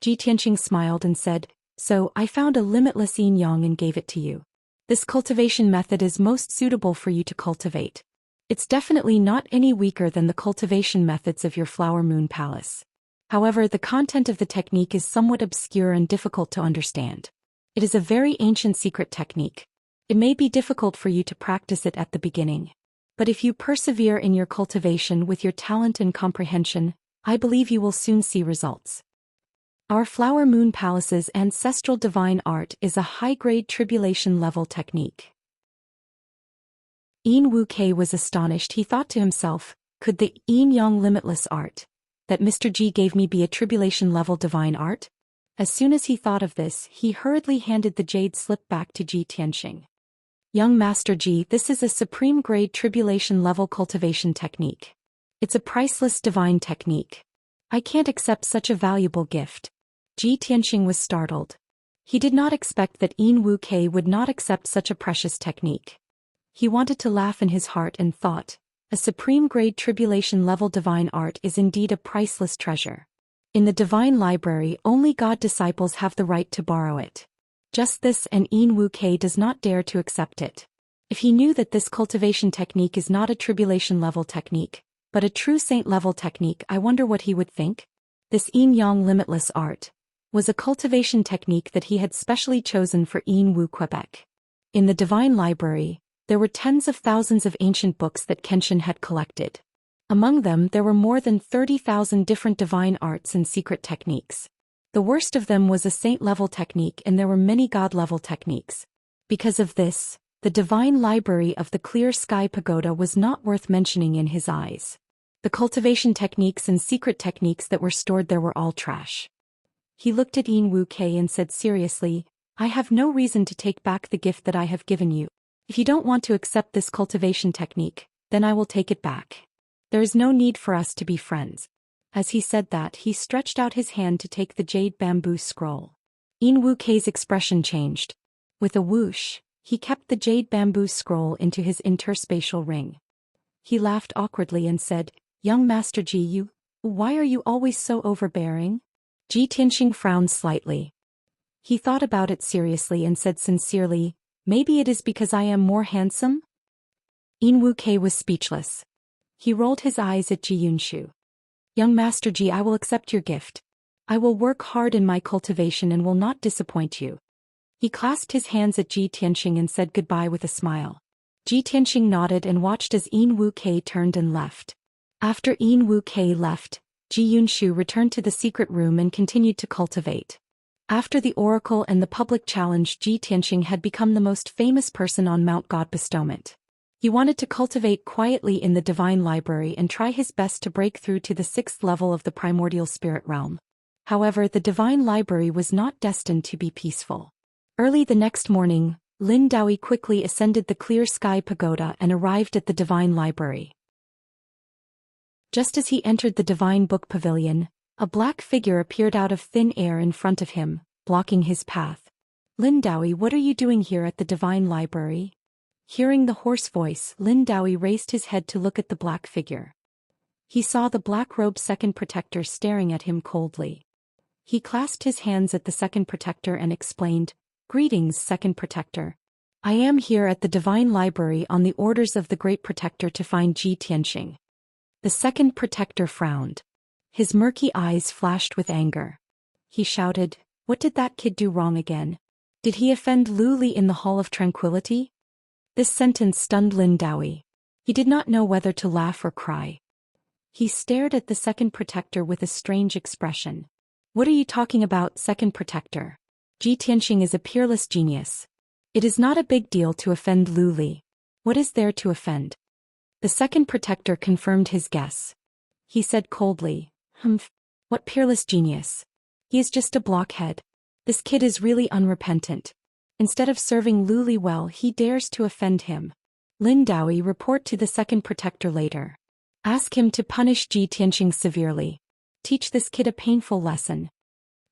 Ji Tianxing smiled and said, So, I found a limitless yin yang and gave it to you. This cultivation method is most suitable for you to cultivate. It's definitely not any weaker than the cultivation methods of your Flower Moon Palace. However, the content of the technique is somewhat obscure and difficult to understand. It is a very ancient secret technique. It may be difficult for you to practice it at the beginning. But if you persevere in your cultivation with your talent and comprehension, I believe you will soon see results. Our Flower Moon Palace's ancestral divine art is a high-grade tribulation-level technique. Yin Wu Kei was astonished. He thought to himself, could the yin-yang limitless art that Mr. Ji gave me be a tribulation-level divine art? As soon as he thought of this, he hurriedly handed the jade slip back to Ji Tianxing. Young Master Ji, this is a supreme-grade tribulation-level cultivation technique. It's a priceless divine technique. I can't accept such a valuable gift. Ji Tianxing was startled. He did not expect that Yin Wu Kei would not accept such a precious technique. He wanted to laugh in his heart and thought, a supreme-grade tribulation-level divine art is indeed a priceless treasure. In the divine library, only God disciples have the right to borrow it. Just this, and Yin Wu Kei does not dare to accept it. If he knew that this cultivation technique is not a tribulation-level technique, but a true saint-level technique, I wonder what he would think? This yin-yang limitless art was a cultivation technique that he had specially chosen for Yin Wu Quebec. In the divine library, there were tens of thousands of ancient books that Kenshin had collected. Among them, there were more than 30,000 different divine arts and secret techniques. The worst of them was a saint-level technique, and there were many god-level techniques. Because of this, the divine library of the Clear Sky Pagoda was not worth mentioning in his eyes. The cultivation techniques and secret techniques that were stored there were all trash. He looked at Yin Wu Kei and said seriously, I have no reason to take back the gift that I have given you. If you don't want to accept this cultivation technique, then I will take it back. There is no need for us to be friends. As he said that, he stretched out his hand to take the jade bamboo scroll. Yin Wu Kei's expression changed. With a whoosh, he kept the jade bamboo scroll into his interspatial ring. He laughed awkwardly and said, Young Master Ji, why are you always so overbearing? Ji Tianxing frowned slightly. He thought about it seriously and said sincerely, maybe it is because I am more handsome? Yin Wu Kei was speechless. He rolled his eyes at Ji Yunshu. Young Master Ji, I will accept your gift. I will work hard in my cultivation and will not disappoint you. He clasped his hands at Ji Tianxing and said goodbye with a smile. Ji Tianxing nodded and watched as Yin Wu Kei turned and left. After Yin Wu Kei left, Ji Yunshu returned to the secret room and continued to cultivate. After the oracle and the public challenge, Ji Tianxing had become the most famous person on Mount God Bestowment. He wanted to cultivate quietly in the divine library and try his best to break through to the 6th level of the primordial spirit realm. However, the divine library was not destined to be peaceful. Early the next morning, Lin Daoi quickly ascended the clear sky pagoda and arrived at the divine library. Just as he entered the divine book pavilion, a black figure appeared out of thin air in front of him, blocking his path. Lin Daoi, what are you doing here at the divine library? Hearing the hoarse voice, Lin Daoi raised his head to look at the black figure. He saw the black-robed second protector staring at him coldly. He clasped his hands at the second protector and explained, "Greetings, second protector. I am here at the divine library on the orders of the great protector to find Ji Tianxing." The second protector frowned. His murky eyes flashed with anger. He shouted, "What did that kid do wrong again? Did he offend Lu Li in the Hall of Tranquility?" This sentence stunned Lin Daoi. He did not know whether to laugh or cry. He stared at the second protector with a strange expression. "What are you talking about, second protector? Ji Tianxing is a peerless genius. It is not a big deal to offend Lu Li. What is there to offend?" The second protector confirmed his guess. He said coldly, "Humph. What peerless genius? He is just a blockhead. This kid is really unrepentant. Instead of serving Lu Li well, he dares to offend him. Lin Daoi, report to the second protector later. Ask him to punish Ji Tianxing severely. Teach this kid a painful lesson."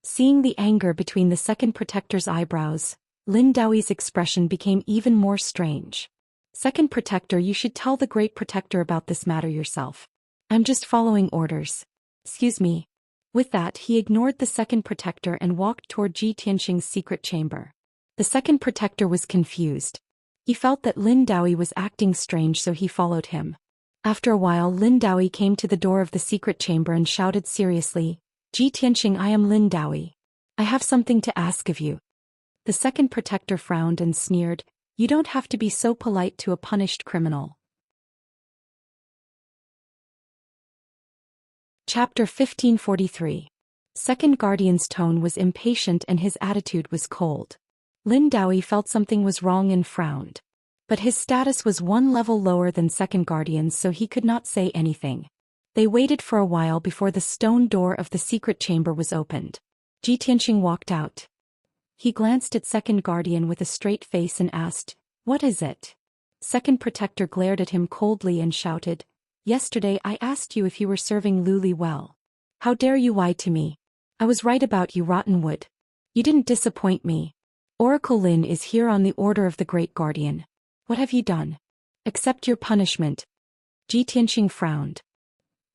Seeing the anger between the second protector's eyebrows, Lin Daoi's expression became even more strange. "Second protector, you should tell the great protector about this matter yourself. I'm just following orders. Excuse me." With that, he ignored the second protector and walked toward Ji Tianxing's secret chamber. The second protector was confused. He felt that Lin Daoi was acting strange, so he followed him. After a while, Lin Daoi came to the door of the secret chamber and shouted seriously, "Ji Tianxing, I am Lin Daoi. I have something to ask of you." The second protector frowned and sneered, "You don't have to be so polite to a punished criminal." Chapter 1543. Second Guardian's tone was impatient and his attitude was cold. Lin Daoi felt something was wrong and frowned. But his status was one level lower than Second Guardian's, so he could not say anything. They waited for a while before the stone door of the secret chamber was opened. Ji Tianxing walked out. He glanced at Second Guardian with a straight face and asked, "What is it?" Second Protector glared at him coldly and shouted, "Yesterday I asked you if you were serving Lu Li well. How dare you lie to me? I was right about you, rotten wood. You didn't disappoint me. Oracle Lin is here on the order of the Great Guardian. What have you done? Accept your punishment." Ji Tianxing frowned.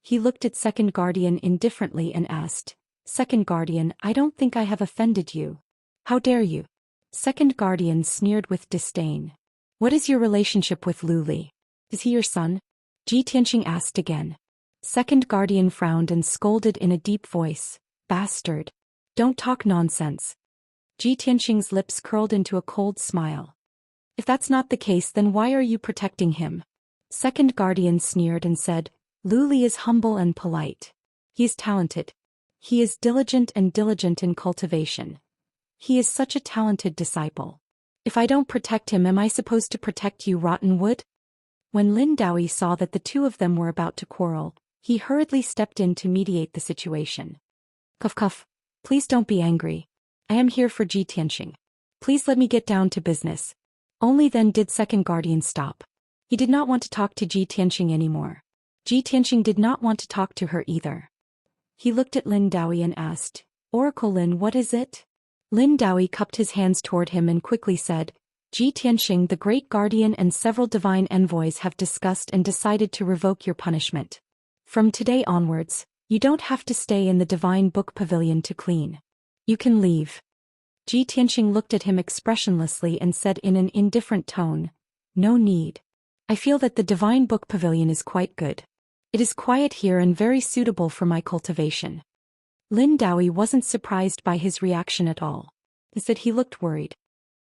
He looked at Second Guardian indifferently and asked, "Second Guardian, I don't think I have offended you. How dare you?" Second Guardian sneered with disdain. "What is your relationship with Lu Li? Is he your son?" Ji Tianxing asked again. Second Guardian frowned and scolded in a deep voice, "Bastard. Don't talk nonsense." Ji Tianxing's lips curled into a cold smile. "If that's not the case, then why are you protecting him?" Second Guardian sneered and said, "Lu Li is humble and polite. He is talented. He is diligent in cultivation. He is such a talented disciple. If I don't protect him, am I supposed to protect you, rotten wood?" When Lin Daoi saw that the two of them were about to quarrel, he hurriedly stepped in to mediate the situation. "Cuff cuff. Please don't be angry. I am here for Ji Tianxing. Please let me get down to business." Only then did Second Guardian stop. He did not want to talk to Ji Tianxing anymore. Ji Tianxing did not want to talk to her either. He looked at Lin Daoi and asked, "Oracle Lin, what is it?" Lin Daoi cupped his hands toward him and quickly said, "Ji Tianxing, the Great Guardian and several divine envoys have discussed and decided to revoke your punishment. From today onwards, you don't have to stay in the divine book pavilion to clean. You can leave." Ji Tianxing looked at him expressionlessly and said in an indifferent tone, "No need. I feel that the divine book pavilion is quite good. It is quiet here and very suitable for my cultivation." Lin Daoi wasn't surprised by his reaction at all. Instead, he looked worried.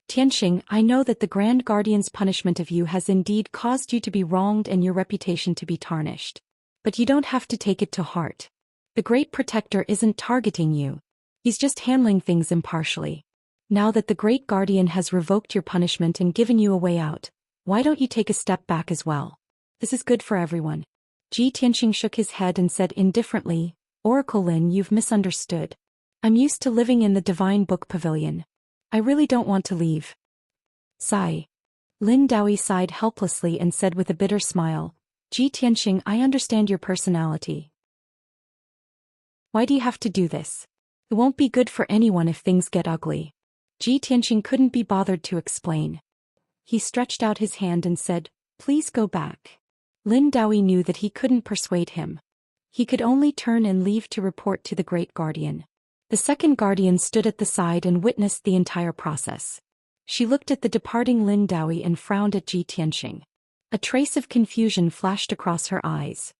"Tianxing, I know that the Grand Guardian's punishment of you has indeed caused you to be wronged and your reputation to be tarnished. But you don't have to take it to heart. The Great Protector isn't targeting you. He's just handling things impartially. Now that the Great Guardian has revoked your punishment and given you a way out, why don't you take a step back as well? This is good for everyone. Ji Tianxing shook his head and said indifferently, Oracle Lin, you've misunderstood. I'm used to living in the Divine Book Pavilion. I really don't want to leave. Sigh. Lin Daoyi sighed helplessly and said with a bitter smile, Ji Tianxing, I understand your personality. Why do you have to do this? It won't be good for anyone if things get ugly. Ji Tianxing couldn't be bothered to explain. He stretched out his hand and said, Please go back. Lin Daoyi knew that he couldn't persuade him. He could only turn and leave to report to the Great Guardian. The second guardian stood at the side and witnessed the entire process. She looked at the departing Lin Daoyi and frowned at Ji Tianxing. A trace of confusion flashed across her eyes.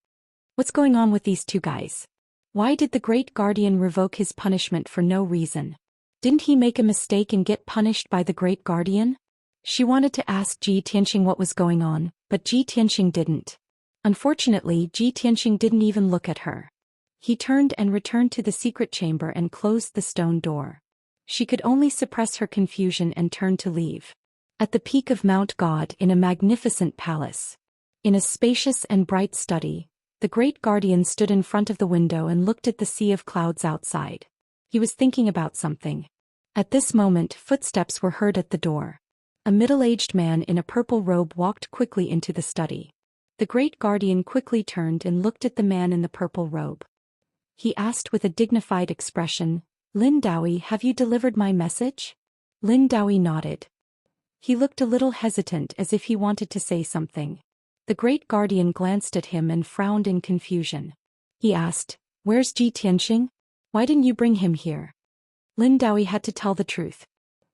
What's going on with these two guys? Why did the Great Guardian revoke his punishment for no reason? Didn't he make a mistake and get punished by the Great Guardian? She wanted to ask Ji Tianxing what was going on, but Ji Tianxing didn't. Unfortunately, Ji Tianxing didn't even look at her. He turned and returned to the secret chamber and closed the stone door. She could only suppress her confusion and turn to leave. At the peak of Mount God in a magnificent palace. In a spacious and bright study, the Great Guardian stood in front of the window and looked at the sea of clouds outside. He was thinking about something. At this moment, footsteps were heard at the door. A middle-aged man in a purple robe walked quickly into the study. The Great Guardian quickly turned and looked at the man in the purple robe. He asked with a dignified expression, Lin Daoyi, have you delivered my message? Lin Daoyi nodded. He looked a little hesitant as if he wanted to say something. The Great Guardian glanced at him and frowned in confusion. He asked, Where's Ji Tianxing? Why didn't you bring him here? Lin Daoyi had to tell the truth.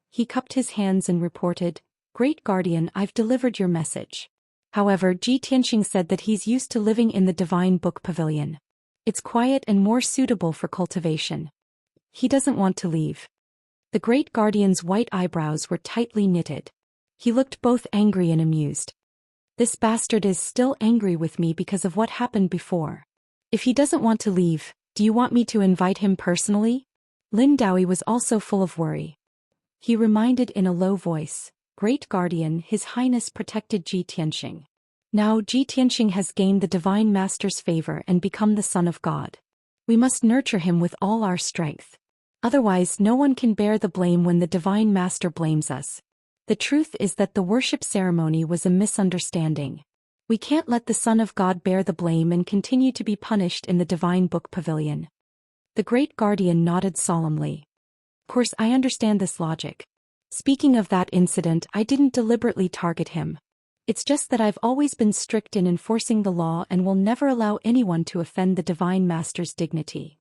He cupped his hands and reported, Great Guardian, I've delivered your message. However, Ji Tianxing said that he's used to living in the Divine Book Pavilion. It's quiet and more suitable for cultivation. He doesn't want to leave. The Great Guardian's white eyebrows were tightly knitted. He looked both angry and amused. This bastard is still angry with me because of what happened before. If he doesn't want to leave, do you want me to invite him personally? Lin Daoyi was also full of worry. He reminded in a low voice, Great Guardian, His Highness protected Ji Tianxing. Now Ji Tianxing has gained the Divine Master's favor and become the Son of God. We must nurture him with all our strength. Otherwise no one can bear the blame when the Divine Master blames us. The truth is that the worship ceremony was a misunderstanding. We can't let the Son of God bear the blame and continue to be punished in the Divine Book Pavilion. The Great Guardian nodded solemnly. Of course I understand this logic. Speaking of that incident, I didn't deliberately target him. It's just that I've always been strict in enforcing the law and will never allow anyone to offend the Divine Master's dignity.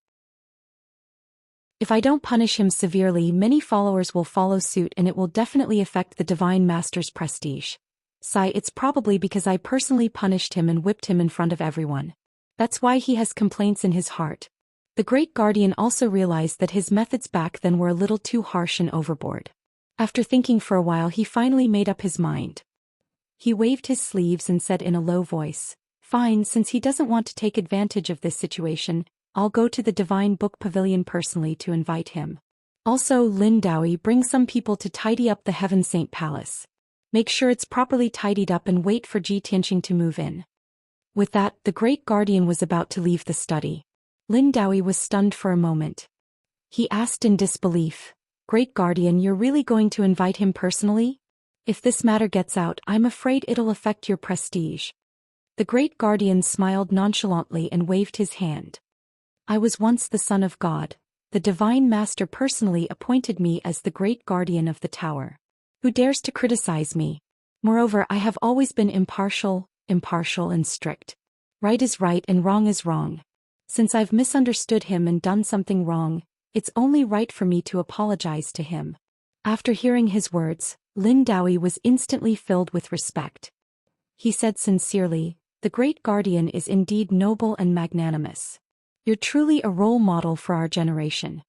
If I don't punish him severely, many followers will follow suit and it will definitely affect the Divine Master's prestige. Sigh, it's probably because I personally punished him and whipped him in front of everyone. That's why he has complaints in his heart. The Great Guardian also realized that his methods back then were a little too harsh and overboard. After thinking for a while, he finally made up his mind. He waved his sleeves and said in a low voice, Fine, since he doesn't want to take advantage of this situation, I'll go to the Divine Book Pavilion personally to invite him. Also, Lin Daoyi, bring some people to tidy up the Heaven Saint Palace. Make sure it's properly tidied up and wait for Ji Tianxing to move in. With that, the Great Guardian was about to leave the study. Lin Daoyi was stunned for a moment. He asked in disbelief, Great Guardian, you're really going to invite him personally? If this matter gets out, I'm afraid it'll affect your prestige. The Great Guardian smiled nonchalantly and waved his hand. I was once the Son of God. The Divine Master personally appointed me as the Great Guardian of the Tower. Who dares to criticize me? Moreover, I have always been impartial and strict. Right is right and wrong is wrong. Since I've misunderstood him and done something wrong, it's only right for me to apologize to him. After hearing his words, Lin Daoyi was instantly filled with respect. He said sincerely, The Great Guardian is indeed noble and magnanimous. You're truly a role model for our generation.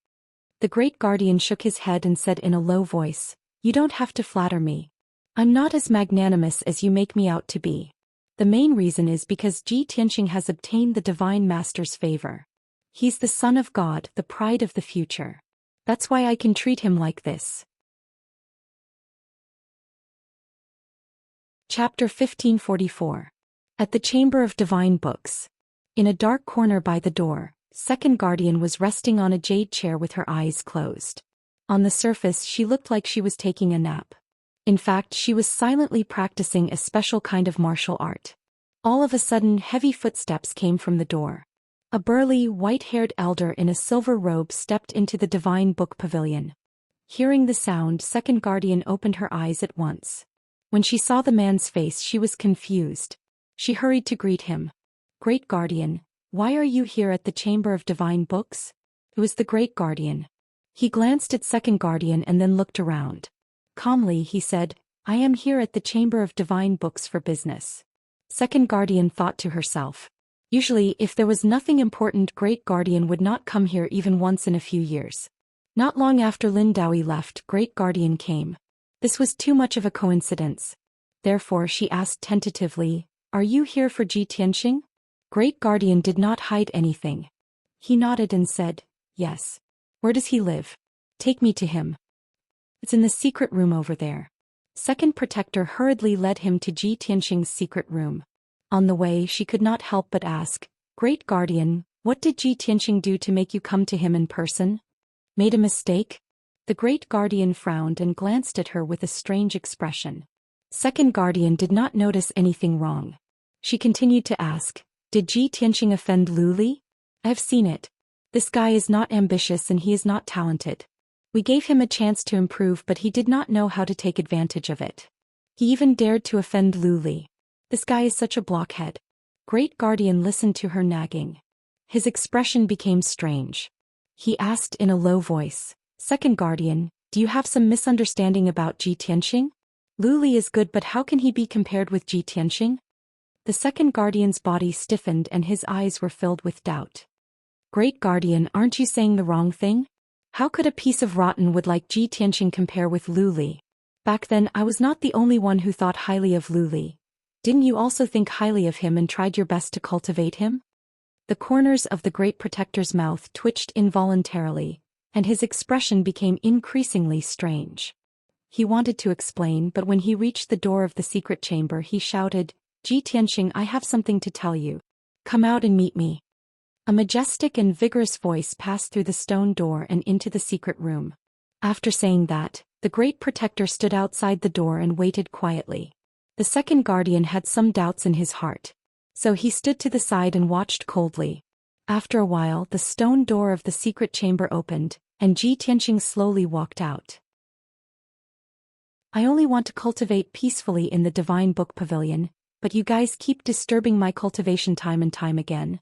The Great Guardian shook his head and said in a low voice, You don't have to flatter me. I'm not as magnanimous as you make me out to be. The main reason is because Ji Tianxing has obtained the Divine Master's favor. He's the son of God, the pride of the future. That's why I can treat him like this. Chapter 1544. At the Chamber of Divine Books. In a dark corner by the door, Second Guardian was resting on a jade chair with her eyes closed. On the surface she looked like she was taking a nap. In fact, she was silently practicing a special kind of martial art. All of a sudden, heavy footsteps came from the door. A burly, white-haired elder in a silver robe stepped into the Divine Book Pavilion. Hearing the sound, Second Guardian opened her eyes at once. When she saw the man's face, she was confused. She hurried to greet him. "Great Guardian, why are you here at the Chamber of Divine Books?" It was the Great Guardian. He glanced at Second Guardian and then looked around. Calmly, he said, "I am here at the Chamber of Divine Books for business." Second Guardian thought to herself. Usually, if there was nothing important, Great Guardian would not come here even once in a few years. Not long after Lin Daoi left, Great Guardian came. This was too much of a coincidence. Therefore, she asked tentatively, "Are you here for Ji Tianxing?" Great Guardian did not hide anything. He nodded and said, "Yes." "Where does he live? Take me to him." "It's in the secret room over there." Second Protector hurriedly led him to Ji Tianxing's secret room. On the way, she could not help but ask, "Great Guardian, what did Ji Tianxing do to make you come to him in person? Made a mistake?" The Great Guardian frowned and glanced at her with a strange expression. Second Guardian did not notice anything wrong. She continued to ask, "Did Ji Tianxing offend Lu Li? I have seen it. This guy is not ambitious and he is not talented. We gave him a chance to improve, but he did not know how to take advantage of it. He even dared to offend Lu Li. This guy is such a blockhead." Great Guardian listened to her nagging. His expression became strange. He asked in a low voice, "Second Guardian, do you have some misunderstanding about Ji Tianxing? Lu Li is good, but how can he be compared with Ji Tianxing?" The Second Guardian's body stiffened and his eyes were filled with doubt. "Great Guardian, aren't you saying the wrong thing? How could a piece of rotten wood like Ji Tianxing compare with Lu Li? Back then I was not the only one who thought highly of Lu Li. Didn't you also think highly of him and tried your best to cultivate him?" The corners of the Great Protector's mouth twitched involuntarily, and his expression became increasingly strange. He wanted to explain, but when he reached the door of the secret chamber he shouted, "Ji Tianxing, I have something to tell you. Come out and meet me." A majestic and vigorous voice passed through the stone door and into the secret room. After saying that, the Great Protector stood outside the door and waited quietly. The Second Guardian had some doubts in his heart. So he stood to the side and watched coldly. After a while, the stone door of the secret chamber opened, and Ji Tianxing slowly walked out. "I only want to cultivate peacefully in the Divine Book Pavilion, but you guys keep disturbing my cultivation time and time again."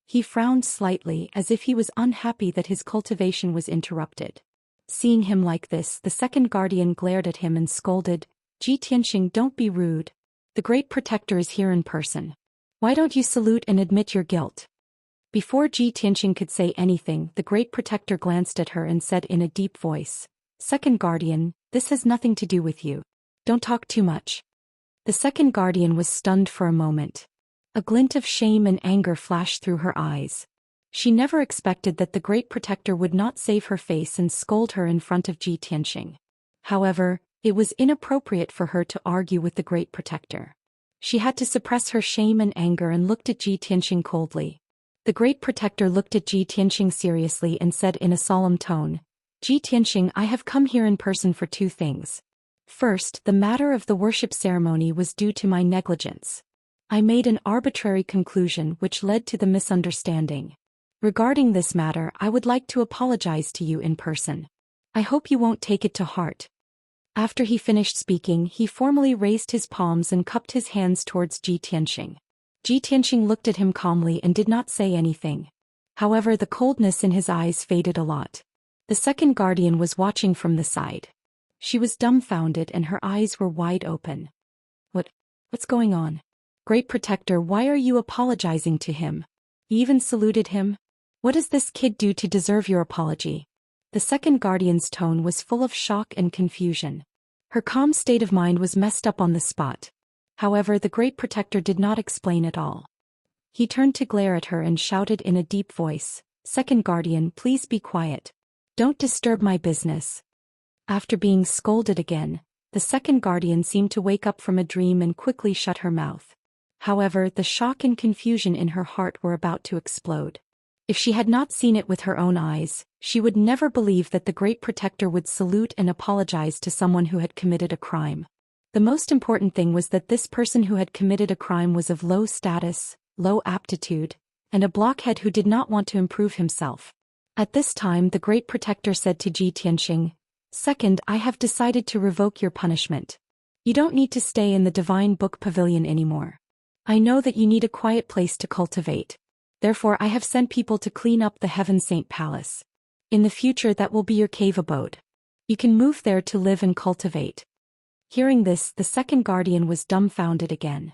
He frowned slightly as if he was unhappy that his cultivation was interrupted. Seeing him like this, the Second Guardian glared at him and scolded, "Ji Tianxing, don't be rude. The Great Protector is here in person. Why don't you salute and admit your guilt?" Before Ji Tianxing could say anything, the Great Protector glanced at her and said in a deep voice, "Second Guardian, this has nothing to do with you. Don't talk too much." The Second Guardian was stunned for a moment. A glint of shame and anger flashed through her eyes. She never expected that the Great Protector would not save her face and scold her in front of Ji Tianxing. However, it was inappropriate for her to argue with the Great Protector. She had to suppress her shame and anger and looked at Ji Tianxing coldly. The Great Protector looked at Ji Tianxing seriously and said in a solemn tone, "Ji Tianxing, I have come here in person for two things. First, the matter of the worship ceremony was due to my negligence. I made an arbitrary conclusion which led to the misunderstanding. Regarding this matter, I would like to apologize to you in person. I hope you won't take it to heart." After he finished speaking, he formally raised his palms and cupped his hands towards Ji Tianxing. Ji Tianxing looked at him calmly and did not say anything. However, the coldness in his eyes faded a lot. The Second Guardian was watching from the side. She was dumbfounded and her eyes were wide open. What's going on? Great Protector, why are you apologizing to him? You even saluted him? What does this kid do to deserve your apology?" The Second Guardian's tone was full of shock and confusion. Her calm state of mind was messed up on the spot. However, the Great Protector did not explain at all. He turned to glare at her and shouted in a deep voice, Second guardian, please be quiet. Don't disturb my business. After being scolded again, the second guardian seemed to wake up from a dream and quickly shut her mouth. However, the shock and confusion in her heart were about to explode. If she had not seen it with her own eyes, she would never believe that the Great Protector would salute and apologize to someone who had committed a crime. The most important thing was that this person who had committed a crime was of low status, low aptitude, and a blockhead who did not want to improve himself. At this time the Great Protector said to Ji Tianxing, "Second, I have decided to revoke your punishment. You don't need to stay in the Divine Book Pavilion anymore. I know that you need a quiet place to cultivate. Therefore I have sent people to clean up the Heaven Saint Palace. In the future that will be your cave abode. You can move there to live and cultivate." Hearing this, the second guardian was dumbfounded again.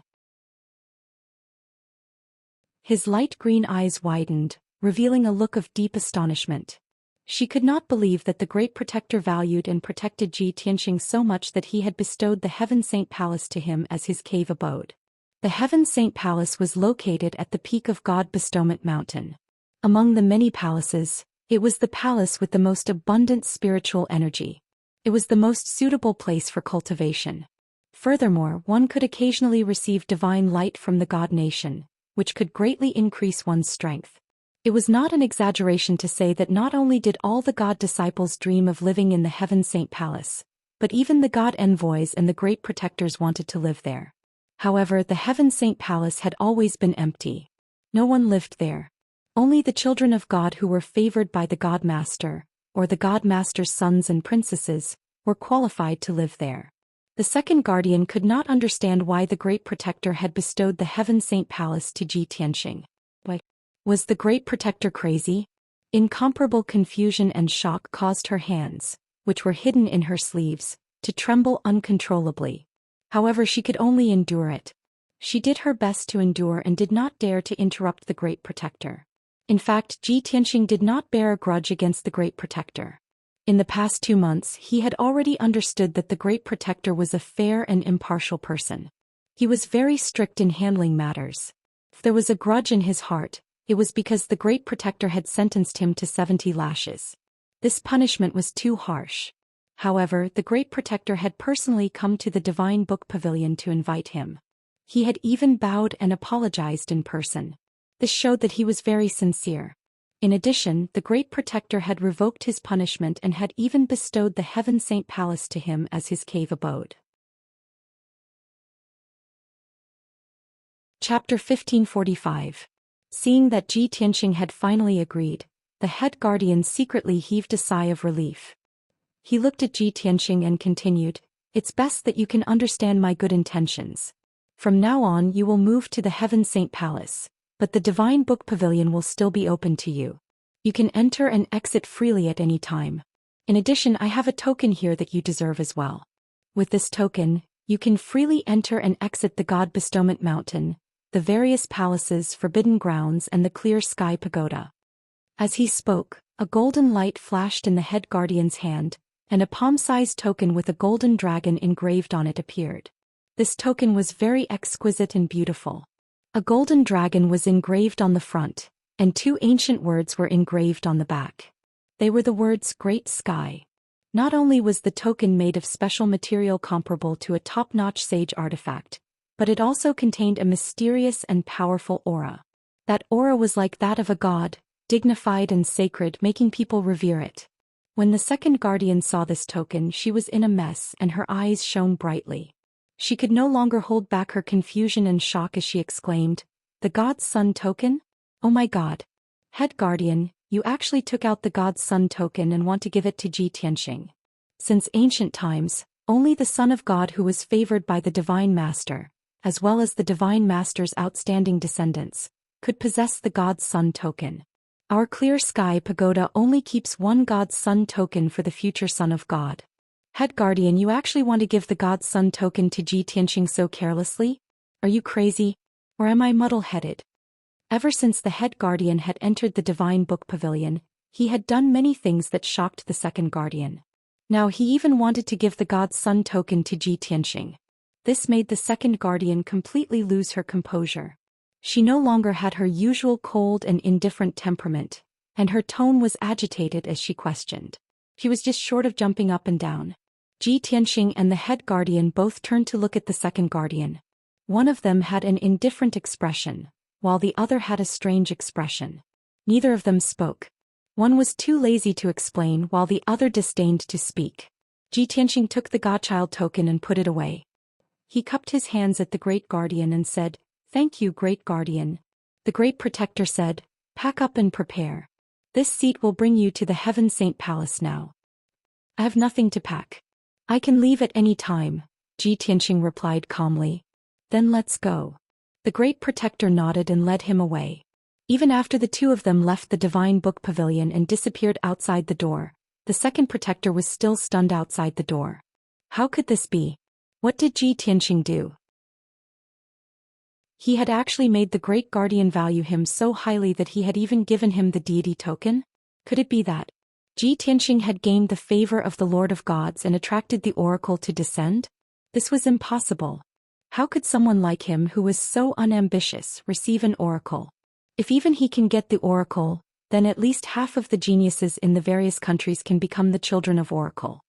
His light green eyes widened, revealing a look of deep astonishment. She could not believe that the Great Protector valued and protected Ji Tianxing so much that he had bestowed the Heaven Saint Palace to him as his cave abode. The Heaven Saint Palace was located at the peak of God Bestowment Mountain. Among the many palaces, it was the palace with the most abundant spiritual energy. It was the most suitable place for cultivation. Furthermore, one could occasionally receive divine light from the God Nation, which could greatly increase one's strength. It was not an exaggeration to say that not only did all the God disciples dream of living in the Heaven Saint Palace, but even the God envoys and the Great Protectors wanted to live there. However, the Heaven Saint Palace had always been empty. No one lived there. Only the children of God who were favored by the God Master, or the God Master's sons and princesses, were qualified to live there. The second guardian could not understand why the Great Protector had bestowed the Heaven Saint Palace to Ji Tianxing. Was the Great Protector crazy? Incomparable confusion and shock caused her hands, which were hidden in her sleeves, to tremble uncontrollably. However, she could only endure it. She did her best to endure and did not dare to interrupt the Great Protector. In fact, Ji Tianxing did not bear a grudge against the Great Protector. In the past 2 months, he had already understood that the Great Protector was a fair and impartial person. He was very strict in handling matters. If there was a grudge in his heart, it was because the Great Protector had sentenced him to 70 lashes. This punishment was too harsh. However, the Great Protector had personally come to the Divine Book Pavilion to invite him. He had even bowed and apologized in person. This showed that he was very sincere. In addition, the Great Protector had revoked his punishment and had even bestowed the Heaven Saint Palace to him as his cave abode. Chapter 1545. Seeing that Ji Tianxing had finally agreed, the head guardian secretly heaved a sigh of relief. He looked at Ji Tianxing and continued, "It's best that you can understand my good intentions. From now on you will move to the Heaven Saint Palace, but the Divine Book Pavilion will still be open to you. You can enter and exit freely at any time. In addition, I have a token here that you deserve as well. With this token, you can freely enter and exit the God Bestowment Mountain, the various palaces, forbidden grounds, and the clear sky pagoda." As he spoke, a golden light flashed in the head guardian's hand, and a palm-sized token with a golden dragon engraved on it appeared. This token was very exquisite and beautiful. A golden dragon was engraved on the front, and 2 ancient words were engraved on the back. They were the words Great Sky. Not only was the token made of special material comparable to a top-notch sage artifact, but it also contained a mysterious and powerful aura. That aura was like that of a god, dignified and sacred, making people revere it. When the second guardian saw this token, she was in a mess and her eyes shone brightly. She could no longer hold back her confusion and shock as she exclaimed, "The God's Son token? Oh my God! Head guardian, you actually took out the God's Son token and want to give it to Ji Tianxing." Since ancient times, only the Son of God who was favored by the Divine Master, as well as the Divine Master's outstanding descendants, could possess the God's Son token. Our clear sky pagoda only keeps one God's Son token for the future Son of God. Head guardian, you actually want to give the God's Son token to Ji Tianxing so carelessly? Are you crazy? Or am I muddle-headed? Ever since the head guardian had entered the Divine Book Pavilion, he had done many things that shocked the second guardian. Now he even wanted to give the God's Son token to Ji Tianxing. This made the second guardian completely lose her composure. She no longer had her usual cold and indifferent temperament, and her tone was agitated as she questioned. She was just short of jumping up and down. Ji Tianxing and the head guardian both turned to look at the second guardian. One of them had an indifferent expression, while the other had a strange expression. Neither of them spoke. One was too lazy to explain while the other disdained to speak. Ji Tianxing took the godchild token and put it away. He cupped his hands at the great guardian and said, "Thank you, great guardian." The great protector said, "Pack up and prepare. This seat will bring you to the Heaven Saint Palace now." "I have nothing to pack. I can leave at any time," Ji Tianxing replied calmly. "Then let's go." The great protector nodded and led him away. Even after the two of them left the Divine Book Pavilion and disappeared outside the door, the second protector was still stunned outside the door. How could this be? What did Ji Tianxing do? He had actually made the great guardian value him so highly that he had even given him the deity token? Could it be that Ji Tianxing had gained the favor of the Lord of Gods and attracted the oracle to descend? This was impossible. How could someone like him who was so unambitious receive an oracle? If even he can get the oracle, then at least half of the geniuses in the various countries can become the children of oracle.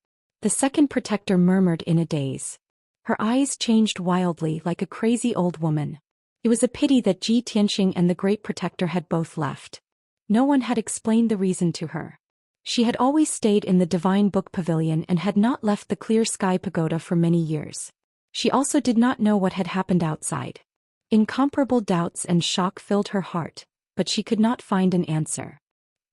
The second protector murmured in a daze. Her eyes changed wildly like a crazy old woman. It was a pity that Ji Tianxing and the great protector had both left. No one had explained the reason to her. She had always stayed in the Divine Book Pavilion and had not left the Clear Sky Pagoda for many years. She also did not know what had happened outside. Incomparable doubts and shock filled her heart, but she could not find an answer.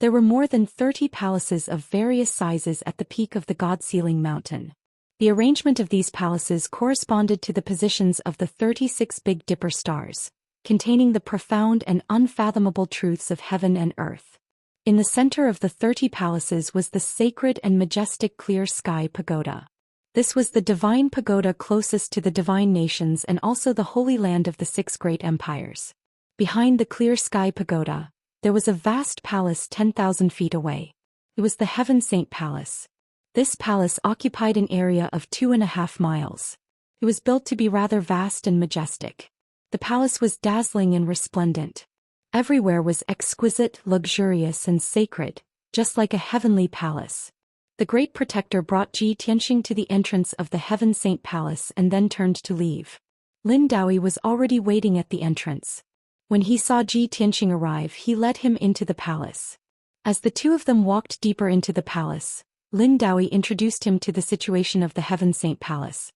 There were more than 30 palaces of various sizes at the peak of the God-Sealing Mountain. The arrangement of these palaces corresponded to the positions of the 36 Big Dipper stars, containing the profound and unfathomable truths of heaven and earth. In the center of the 30 palaces was the sacred and majestic Clear Sky Pagoda. This was the divine pagoda closest to the divine nations and also the holy land of the 6 great empires. Behind the Clear Sky Pagoda, there was a vast palace 10,000 feet away. It was the Heaven Saint Palace. This palace occupied an area of 2.5 miles. It was built to be rather vast and majestic. The palace was dazzling and resplendent. Everywhere was exquisite, luxurious, and sacred, just like a heavenly palace. The great protector brought Ji Tianxing to the entrance of the Heaven Saint Palace and then turned to leave. Lin Daoi was already waiting at the entrance. When he saw Ji Tianxing arrive, he led him into the palace. As the two of them walked deeper into the palace, Lin Daoi introduced him to the situation of the Heaven Saint Palace.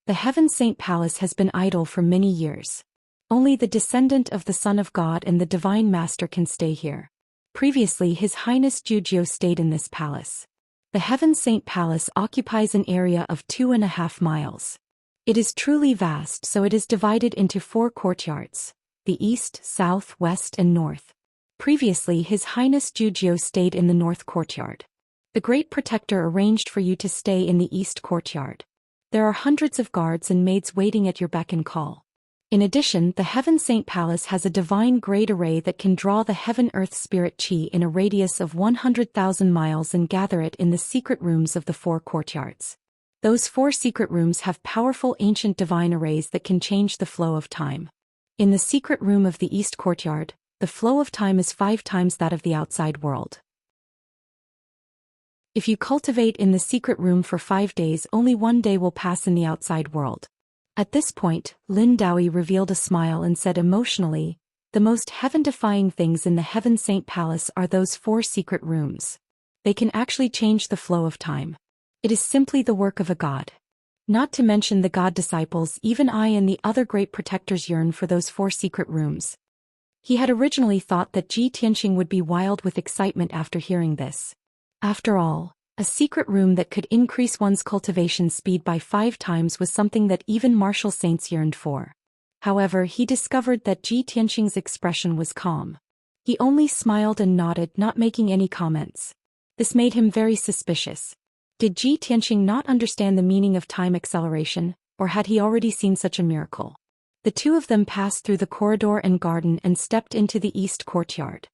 The Heaven Saint Palace has been idle for many years. Only the descendant of the Son of God and the Divine Master can stay here. Previously, His Highness Zhou stayed in this palace. The Heaven Saint Palace occupies an area of 2.5 miles. It is truly vast, so it is divided into 4 courtyards: the east, south, west, and north. Previously, His Highness Zhou stayed in the north courtyard. The Great Protector arranged for you to stay in the east courtyard. There are hundreds of guards and maids waiting at your beck and call. In addition, the Heaven Saint Palace has a divine grade array that can draw the Heaven-Earth Spirit Qi in a radius of 100,000 miles and gather it in the secret rooms of the 4 courtyards. Those 4 secret rooms have powerful ancient divine arrays that can change the flow of time. In the secret room of the East Courtyard, the flow of time is 5 times that of the outside world. If you cultivate in the secret room for 5 days, only 1 day will pass in the outside world. At this point, Lin Daoi revealed a smile and said emotionally, "The most heaven-defying things in the Heaven Saint Palace are those 4 secret rooms. They can actually change the flow of time. It is simply the work of a god. Not to mention the god disciples, even I and the other great protectors yearn for those 4 secret rooms." He had originally thought that Ji Tianxing would be wild with excitement after hearing this. After all, a secret room that could increase one's cultivation speed by 5 times was something that even martial saints yearned for. However, he discovered that Ji Tianxing's expression was calm. He only smiled and nodded, not making any comments. This made him very suspicious. Did Ji Tianxing not understand the meaning of time acceleration, or had he already seen such a miracle? The two of them passed through the corridor and garden and stepped into the east courtyard.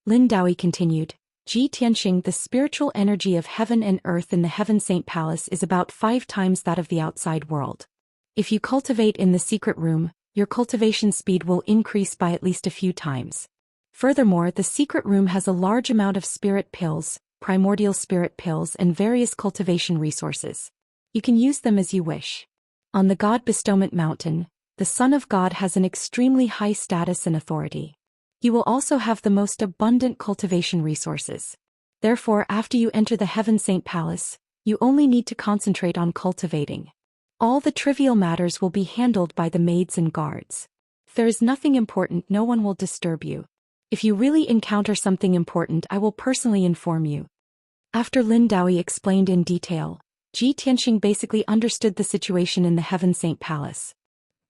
Lin Daoi continued, "Ji Tianxing, the spiritual energy of heaven and earth in the Heaven Saint Palace is about 5 times that of the outside world. If you cultivate in the secret room, your cultivation speed will increase by at least a few times. Furthermore, the secret room has a large amount of spirit pills, primordial spirit pills, and various cultivation resources. You can use them as you wish. On the God Bestowment Mountain, the Son of God has an extremely high status and authority. He will also have the most abundant cultivation resources. Therefore, after you enter the Heaven Saint Palace, you only need to concentrate on cultivating. All the trivial matters will be handled by the maids and guards. If there is nothing important, no one will disturb you. If you really encounter something important, I will personally inform you. After Lin Daoyi explained in detail, Ji Tianxing basically understood the situation in the Heaven Saint Palace.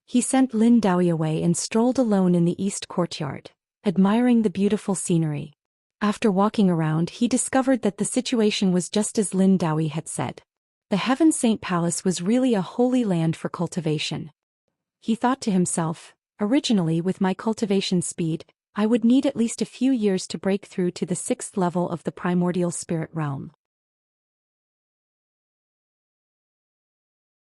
He sent Lin Daoyi away and strolled alone in the east courtyard, admiring the beautiful scenery. After walking around, he discovered that the situation was just as Lin Daoyi had said. The Heaven Saint Palace was really a holy land for cultivation. He thought to himself, originally with my cultivation speed, I would need at least a few years to break through to the 6th level of the primordial spirit realm.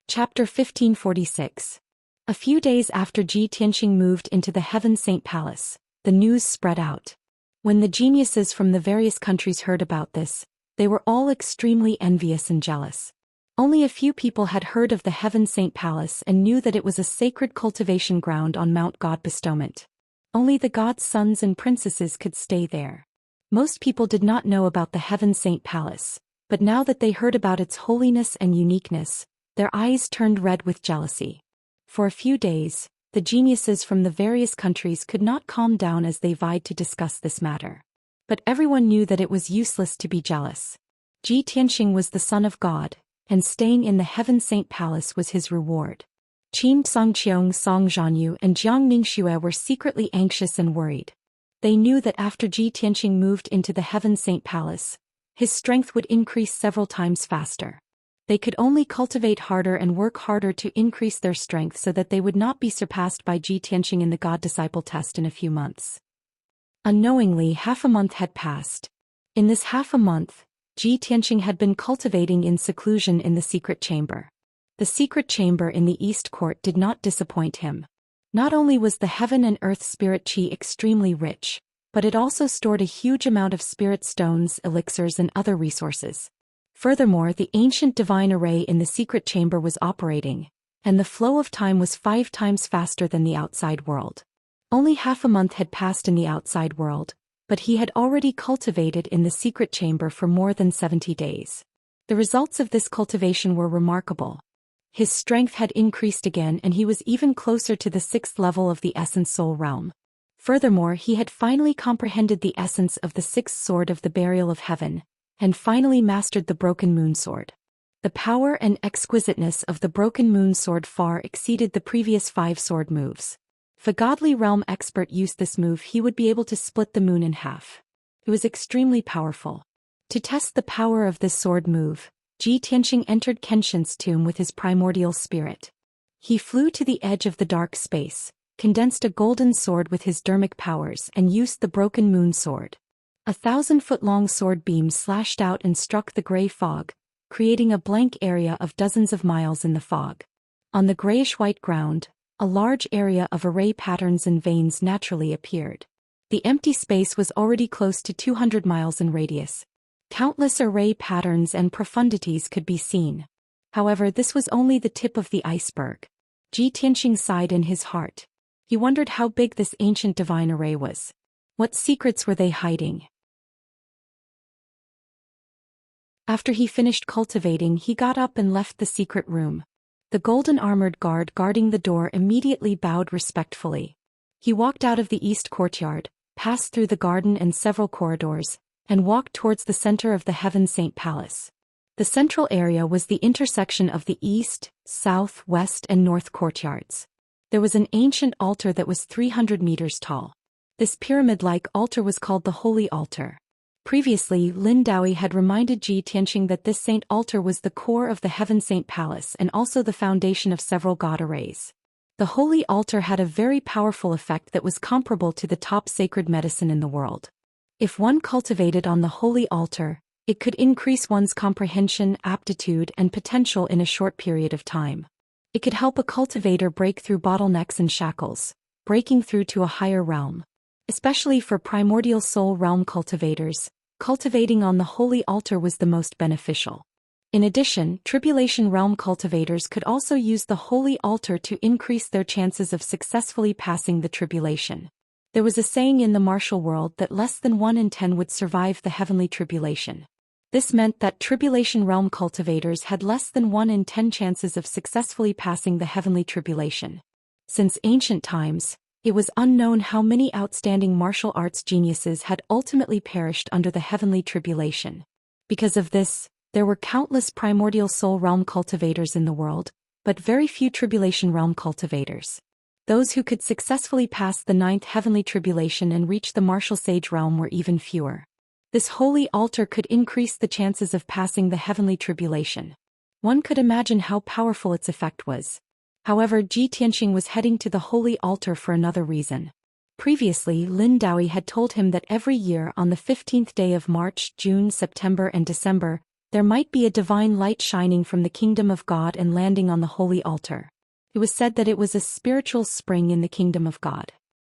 Chapter 1546. A few days after Ji Tianxing moved into the Heaven Saint Palace, the news spread out. When the geniuses from the various countries heard about this, they were all extremely envious and jealous. Only a few people had heard of the Heaven Saint Palace and knew that it was a sacred cultivation ground on Mount God Bestowment. Only the gods' sons and princesses could stay there. Most people did not know about the Heaven Saint Palace, but now that they heard about its holiness and uniqueness, their eyes turned red with jealousy. For a few days, the geniuses from the various countries could not calm down as they vied to discuss this matter. But everyone knew that it was useless to be jealous. Ji Tianxing was the son of God, and staying in the Heaven Saint Palace was his reward. Qin Songqiong, Song Zhanyu, and Jiang Mingxue were secretly anxious and worried. They knew that after Ji Tianxing moved into the Heaven Saint Palace, his strength would increase several times faster. They could only cultivate harder and work harder to increase their strength so that they would not be surpassed by Ji Tianxing in the God-Disciple test in a few months. Unknowingly, half a month had passed. In this half a month, Ji Tianxing had been cultivating in seclusion in the secret chamber. The secret chamber in the East Court did not disappoint him. Not only was the heaven and earth spirit qi extremely rich, but it also stored a huge amount of spirit stones, elixirs, and other resources. Furthermore, the ancient divine array in the secret chamber was operating, and the flow of time was 5 times faster than the outside world. Only half a month had passed in the outside world, but he had already cultivated in the secret chamber for more than 70 days. The results of this cultivation were remarkable. His strength had increased again and he was even closer to the 6th level of the essence soul realm. Furthermore, he had finally comprehended the essence of the 6th sword of the burial of heaven, and finally mastered the broken moon sword. The power and exquisiteness of the broken moon sword far exceeded the previous 5 sword moves. If a godly realm expert used this move, he would be able to split the moon in half. It was extremely powerful. To test the power of this sword move, Ji Tianxing entered Kenshin's tomb with his primordial spirit. He flew to the edge of the dark space, condensed a golden sword with his dermic powers, and used the broken moon sword. 1,000-foot-long sword beam slashed out and struck the gray fog, creating a blank area of dozens of miles in the fog. On the grayish-white ground, a large area of array patterns and veins naturally appeared. The empty space was already close to 200 miles in radius. Countless array patterns and profundities could be seen. However, this was only the tip of the iceberg. Ji Tianxing sighed in his heart. He wondered how big this ancient divine array was. What secrets were they hiding? After he finished cultivating, he got up and left the secret room. The golden-armored guard guarding the door immediately bowed respectfully. He walked out of the east courtyard, passed through the garden and several corridors, and walked towards the center of the Heaven Saint Palace. The central area was the intersection of the east, south, west, and north courtyards. There was an ancient altar that was 300 meters tall. This pyramid-like altar was called the Holy Altar. Previously, Lin Daoyi had reminded Ji Tianxing that this saint altar was the core of the Heaven Saint Palace and also the foundation of several god arrays. The Holy Altar had a very powerful effect that was comparable to the top sacred medicine in the world. If one cultivated on the Holy Altar, it could increase one's comprehension, aptitude, and potential in a short period of time. It could help a cultivator break through bottlenecks and shackles, breaking through to a higher realm. Especially for primordial soul realm cultivators, cultivating on the holy altar was the most beneficial. In addition, tribulation realm cultivators could also use the holy altar to increase their chances of successfully passing the tribulation. There was a saying in the martial world that less than 1 in 10 would survive the heavenly tribulation. This meant that tribulation realm cultivators had less than 1 in 10 chances of successfully passing the heavenly tribulation. Since ancient times, it was unknown how many outstanding martial arts geniuses had ultimately perished under the heavenly tribulation. Because of this, there were countless primordial soul realm cultivators in the world, but very few tribulation realm cultivators. Those who could successfully pass the 9th heavenly tribulation and reach the martial sage realm were even fewer. This holy altar could increase the chances of passing the heavenly tribulation. One could imagine how powerful its effect was. However, Ji Tianxing was heading to the holy altar for another reason. Previously, Lin Daoi had told him that every year on the 15th day of March, June, September and December, there might be a divine light shining from the kingdom of God and landing on the holy altar. It was said that it was a spiritual spring in the kingdom of God.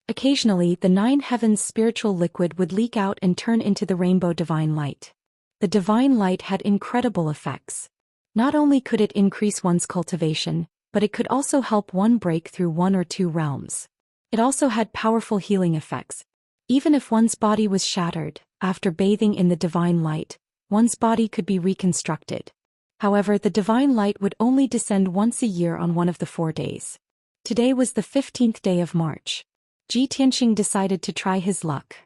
Occasionally, the 9 heavens spiritual liquid would leak out and turn into the rainbow divine light. The divine light had incredible effects. Not only could it increase one's cultivation, but it could also help one break through 1 or 2 realms. It also had powerful healing effects. Even if one's body was shattered, after bathing in the divine light, one's body could be reconstructed. However, the divine light would only descend once a year on one of the 4 days. Today was the 15th day of March. Ji Tianxing decided to try his luck.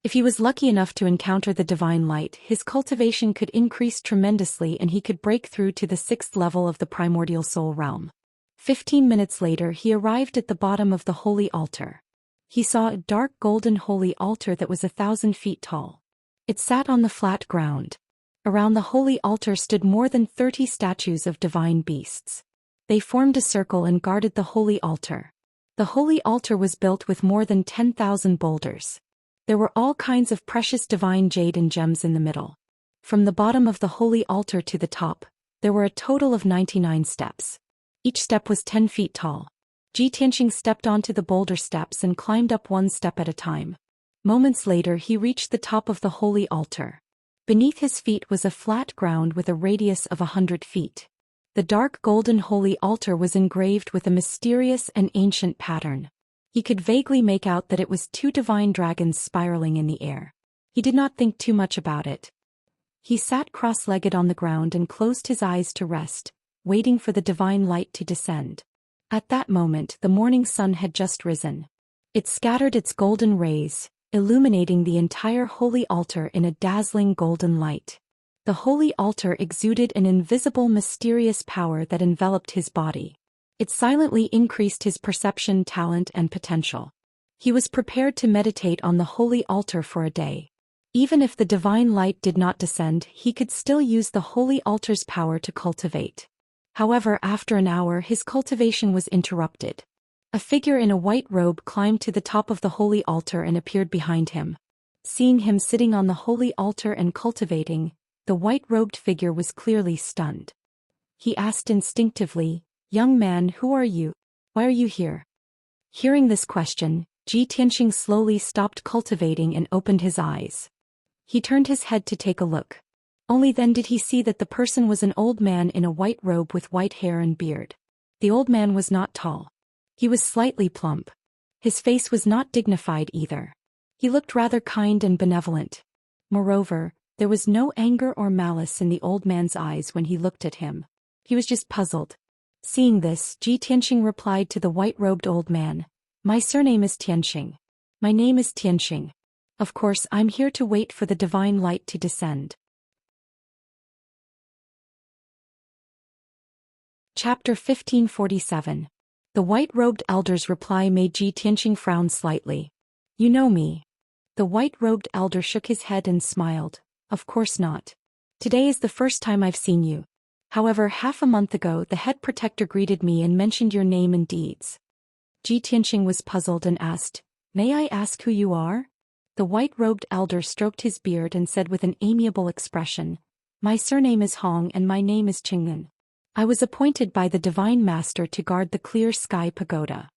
If he was lucky enough to encounter the divine light, his cultivation could increase tremendously and he could break through to the 6th level of the primordial soul realm. 15 minutes later, he arrived at the bottom of the holy altar. He saw a dark golden holy altar that was 1,000 feet tall. It sat on the flat ground. Around the holy altar stood more than 30 statues of divine beasts. They formed a circle and guarded the holy altar. The holy altar was built with more than 10,000 boulders. There were all kinds of precious divine jade and gems in the middle. From the bottom of the holy altar to the top, there were a total of 99 steps. Each step was 10 feet tall. Ji Tianxing stepped onto the boulder steps and climbed up 1 step at a time. Moments later, he reached the top of the holy altar. Beneath his feet was a flat ground with a radius of 100 feet. The dark golden holy altar was engraved with a mysterious and ancient pattern. He could vaguely make out that it was 2 divine dragons spiraling in the air. He did not think too much about it. He sat cross-legged on the ground and closed his eyes to rest, waiting for the divine light to descend. At that moment, the morning sun had just risen. It scattered its golden rays, illuminating the entire holy altar in a dazzling golden light. The holy altar exuded an invisible mysterious power that enveloped his body. It silently increased his perception, talent, and potential. He was prepared to meditate on the holy altar for a day. Even if the divine light did not descend, he could still use the holy altar's power to cultivate. However, after an hour, his cultivation was interrupted. A figure in a white robe climbed to the top of the holy altar and appeared behind him. Seeing him sitting on the holy altar and cultivating, the white-robed figure was clearly stunned. He asked instinctively, "Young man, who are you? Why are you here?" Hearing this question, Ji Tianxing slowly stopped cultivating and opened his eyes. He turned his head to take a look. Only then did he see that the person was an old man in a white robe with white hair and beard. The old man was not tall. He was slightly plump. His face was not dignified either. He looked rather kind and benevolent. Moreover, there was no anger or malice in the old man's eyes when he looked at him. He was just puzzled. Seeing this, Ji Tianxing replied to the white-robed old man, "My surname is Tianxing. My name is Tianxing. Of course, I'm here to wait for the divine light to descend." Chapter 1547. The white-robed elder's reply made Ji Tianxing frown slightly. "You know me?" The white-robed elder shook his head and smiled. "Of course not. Today is the first time I've seen you. However, half a month ago the head protector greeted me and mentioned your name and deeds." Ji Tianxing was puzzled and asked, "May I ask who you are?" The white-robed elder stroked his beard and said with an amiable expression, "My surname is Hong and my name is Qing'an. I was appointed by the Divine Master to guard the Clear Sky Pagoda."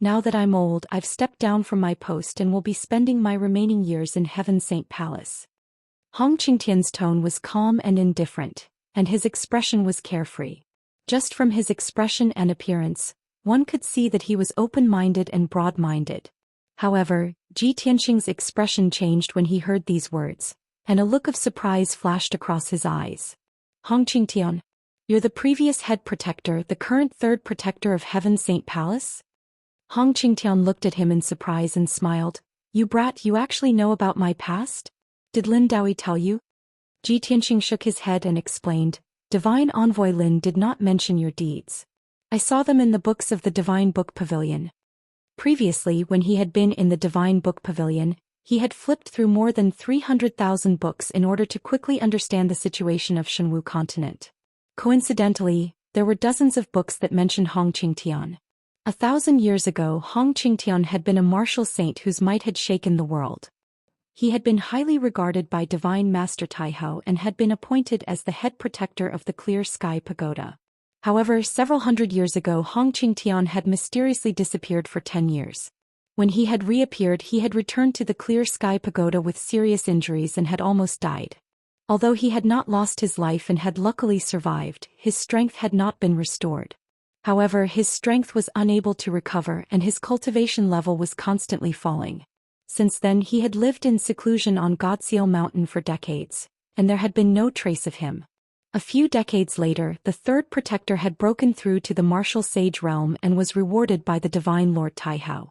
Now that I'm old, I've stepped down from my post and will be spending my remaining years in Heaven's Saint Palace. Hong Qingtian's tone was calm and indifferent, and his expression was carefree. Just from his expression and appearance, one could see that he was open-minded and broad-minded. However, Ji Tianxing's expression changed when he heard these words, and a look of surprise flashed across his eyes. Hong Qingtian, you're the previous head protector, the current third protector of Heaven's Saint Palace? Hong Qingtian looked at him in surprise and smiled. You brat, you actually know about my past? Did Lin Daoyi tell you? Ji Tianxing shook his head and explained, Divine Envoy Lin did not mention your deeds. I saw them in the books of the Divine Book Pavilion. Previously, when he had been in the Divine Book Pavilion, he had flipped through more than 300,000 books in order to quickly understand the situation of Shenwu continent. Coincidentally, there were dozens of books that mentioned Hong Qingtian. 1,000 years ago, Hong Qingtian had been a martial saint whose might had shaken the world. He had been highly regarded by Divine Master Taihao and had been appointed as the head protector of the Clear Sky Pagoda. However, several hundred years ago Hong Qingtian had mysteriously disappeared for 10 years. When he had reappeared, he had returned to the Clear Sky Pagoda with serious injuries and had almost died. Although he had not lost his life and had luckily survived, his strength had not been restored. However, his strength was unable to recover and his cultivation level was constantly falling. Since then he had lived in seclusion on Godseal Mountain for decades, and there had been no trace of him. A few decades later, the third protector had broken through to the martial sage realm and was rewarded by the Divine Lord Taihao.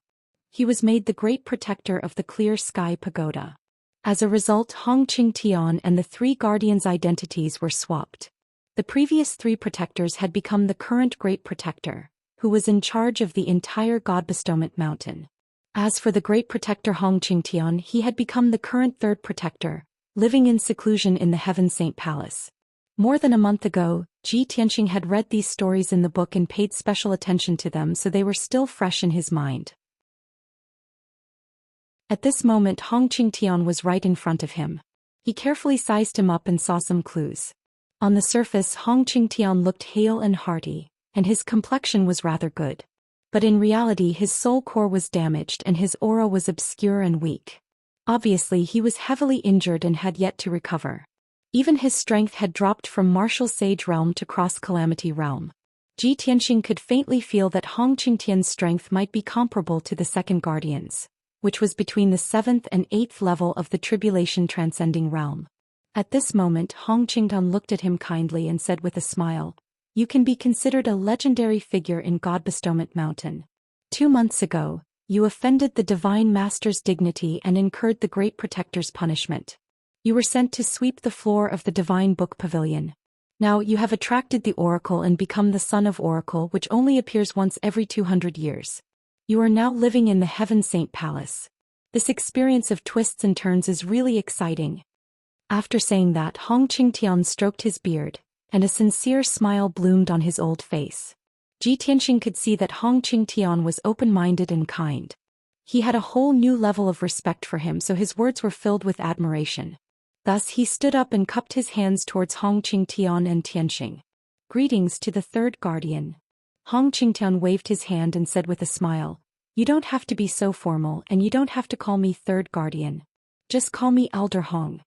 He was made the great protector of the Clear Sky Pagoda. As a result, Hong Qingtian and the three guardians' identities were swapped. The previous three protectors had become the current great protector, who was in charge of the entire God Bestowment Mountain. As for the great protector Hong Qingtian, he had become the current third protector, living in seclusion in the Heaven's Saint Palace. More than a month ago, Ji Tianxing had read these stories in the book and paid special attention to them, so they were still fresh in his mind. At this moment Hong Qingtian was right in front of him. He carefully sized him up and saw some clues. On the surface Hong Qingtian looked hale and hearty, and his complexion was rather good. But in reality his soul core was damaged and his aura was obscure and weak. Obviously he was heavily injured and had yet to recover. Even his strength had dropped from martial sage realm to cross calamity realm. Ji Tianxing could faintly feel that Hong Qingtian's strength might be comparable to the second guardian's, which was between the 7th and 8th level of the tribulation transcending realm. At this moment Hong Qingtian looked at him kindly and said with a smile, You can be considered a legendary figure in God Bestowment Mountain. 2 months ago, you offended the Divine Master's dignity and incurred the Great Protector's punishment. You were sent to sweep the floor of the Divine Book Pavilion. Now you have attracted the Oracle and become the Son of Oracle, which only appears once every 200 years. You are now living in the Heaven Saint Palace. This experience of twists and turns is really exciting. After saying that, Hong Qingtian stroked his beard, and a sincere smile bloomed on his old face. Ji Tianxing could see that Hong Qingtian was open-minded and kind. He had a whole new level of respect for him, so his words were filled with admiration. Thus he stood up and cupped his hands towards Hong Qingtian and Tianxing. Greetings to the third guardian. Hong Qingtian waved his hand and said with a smile, You don't have to be so formal and you don't have to call me third guardian. Just call me Elder Hong.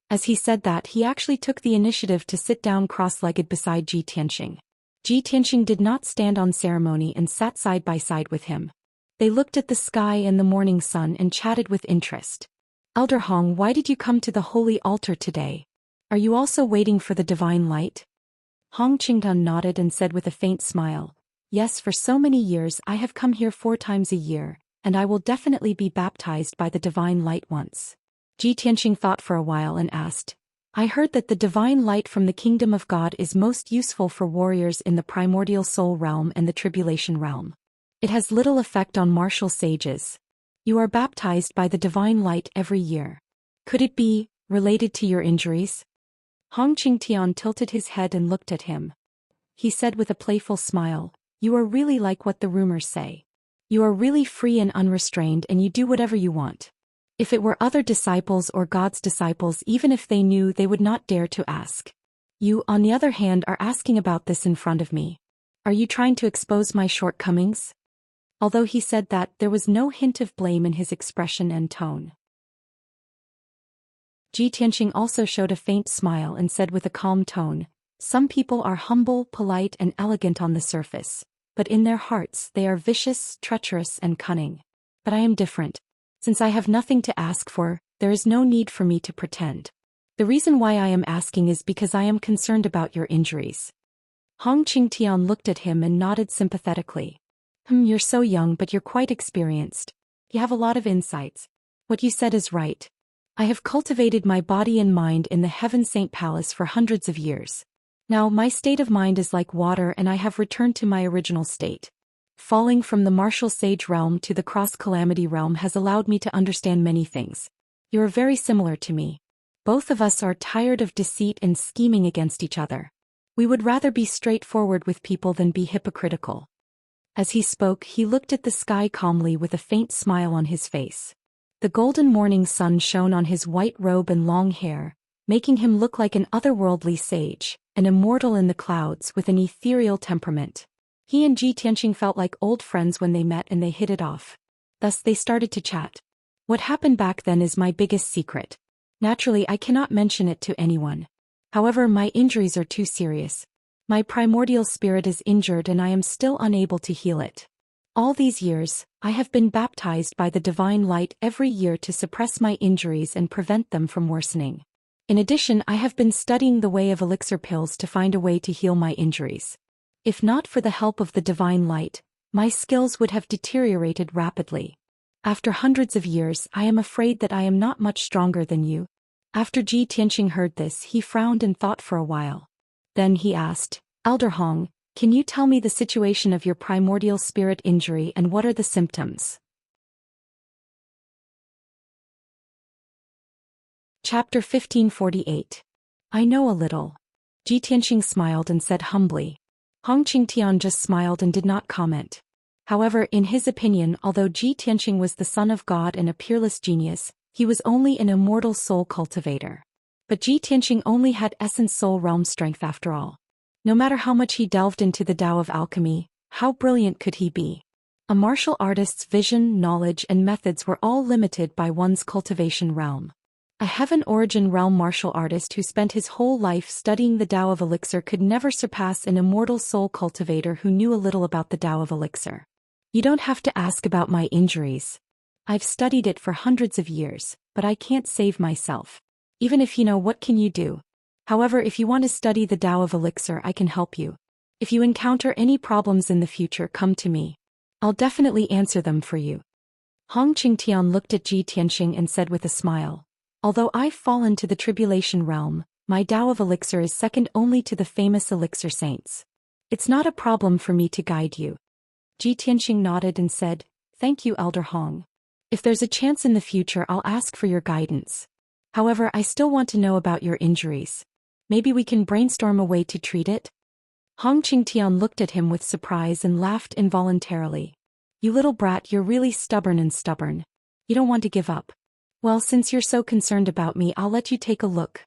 As he said that, he actually took the initiative to sit down cross-legged beside Ji Tianxing. Ji Tianxing did not stand on ceremony and sat side by side with him. They looked at the sky and the morning sun and chatted with interest. Elder Hong, why did you come to the holy altar today? Are you also waiting for the divine light? Hong Qingtian nodded and said with a faint smile, Yes, for so many years I have come here 4 times a year, and I will definitely be baptized by the divine light once. Ji Tianxing thought for a while and asked, I heard that the divine light from the kingdom of God is most useful for warriors in the primordial soul realm and the tribulation realm. It has little effect on martial sages. You are baptized by the divine light every year. Could it be related to your injuries? Hong Qingtian tilted his head and looked at him. He said with a playful smile, You are really like what the rumors say. You are really free and unrestrained and you do whatever you want. If it were other disciples or God's disciples, even if they knew, they would not dare to ask. You, on the other hand, are asking about this in front of me. Are you trying to expose my shortcomings? Although he said that, there was no hint of blame in his expression and tone. Ji Tianxing also showed a faint smile and said with a calm tone, "Some people are humble, polite and elegant on the surface, but in their hearts they are vicious, treacherous and cunning. But I am different. Since I have nothing to ask for, there is no need for me to pretend. The reason why I am asking is because I am concerned about your injuries." Hong Qingtian looked at him and nodded sympathetically. You're so young but you're quite experienced. You have a lot of insights. What you said is right. I have cultivated my body and mind in the Heaven Saint Palace for hundreds of years. Now my state of mind is like water and I have returned to my original state. Falling from the martial sage realm to the cross-calamity realm has allowed me to understand many things. You are very similar to me. Both of us are tired of deceit and scheming against each other. We would rather be straightforward with people than be hypocritical. As he spoke, he looked at the sky calmly with a faint smile on his face. The golden morning sun shone on his white robe and long hair, making him look like an otherworldly sage, an immortal in the clouds with an ethereal temperament. He and Ji Tianxing felt like old friends when they met and they hit it off. Thus they started to chat. What happened back then is my biggest secret. Naturally, I cannot mention it to anyone. However, my injuries are too serious. My primordial spirit is injured and I am still unable to heal it. All these years, I have been baptized by the divine light every year to suppress my injuries and prevent them from worsening. In addition, I have been studying the way of elixir pills to find a way to heal my injuries. If not for the help of the divine light, my skills would have deteriorated rapidly. After hundreds of years, I am afraid that I am not much stronger than you. After Ji Tianxing heard this, he frowned and thought for a while. Then he asked, "Elder Hong, can you tell me the situation of your primordial spirit injury and what are the symptoms?" Chapter 1548. I know a little. Ji Tianxing smiled and said humbly. Hong Qingtian just smiled and did not comment. However, in his opinion, although Ji Tianxing was the son of God and a peerless genius, he was only an immortal soul cultivator. But Ji Tianxing only had essence soul realm strength after all. No matter how much he delved into the Tao of alchemy, how brilliant could he be? A martial artist's vision, knowledge and methods were all limited by one's cultivation realm. A heaven origin realm martial artist who spent his whole life studying the Tao of elixir could never surpass an immortal soul cultivator who knew a little about the Tao of elixir. You don't have to ask about my injuries. I've studied it for hundreds of years, but I can't save myself. Even if you know, what can you do? However, if you want to study the Tao of elixir, I can help you. If you encounter any problems in the future, come to me. I'll definitely answer them for you. Hong Qingtian looked at Ji Tianxing and said with a smile, "Although I've fallen to the tribulation realm, my Tao of elixir is second only to the famous elixir saints. It's not a problem for me to guide you." Ji Tianxing nodded and said, "Thank you, Elder Hong. If there's a chance in the future, I'll ask for your guidance. However, I still want to know about your injuries. Maybe we can brainstorm a way to treat it?" Hong Qingtian looked at him with surprise and laughed involuntarily. "You little brat, you're really stubborn. You don't want to give up. Well, since you're so concerned about me, I'll let you take a look."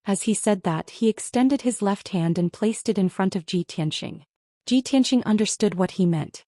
As he said that, he extended his left hand and placed it in front of Ji Tianxing. Ji Tianxing understood what he meant.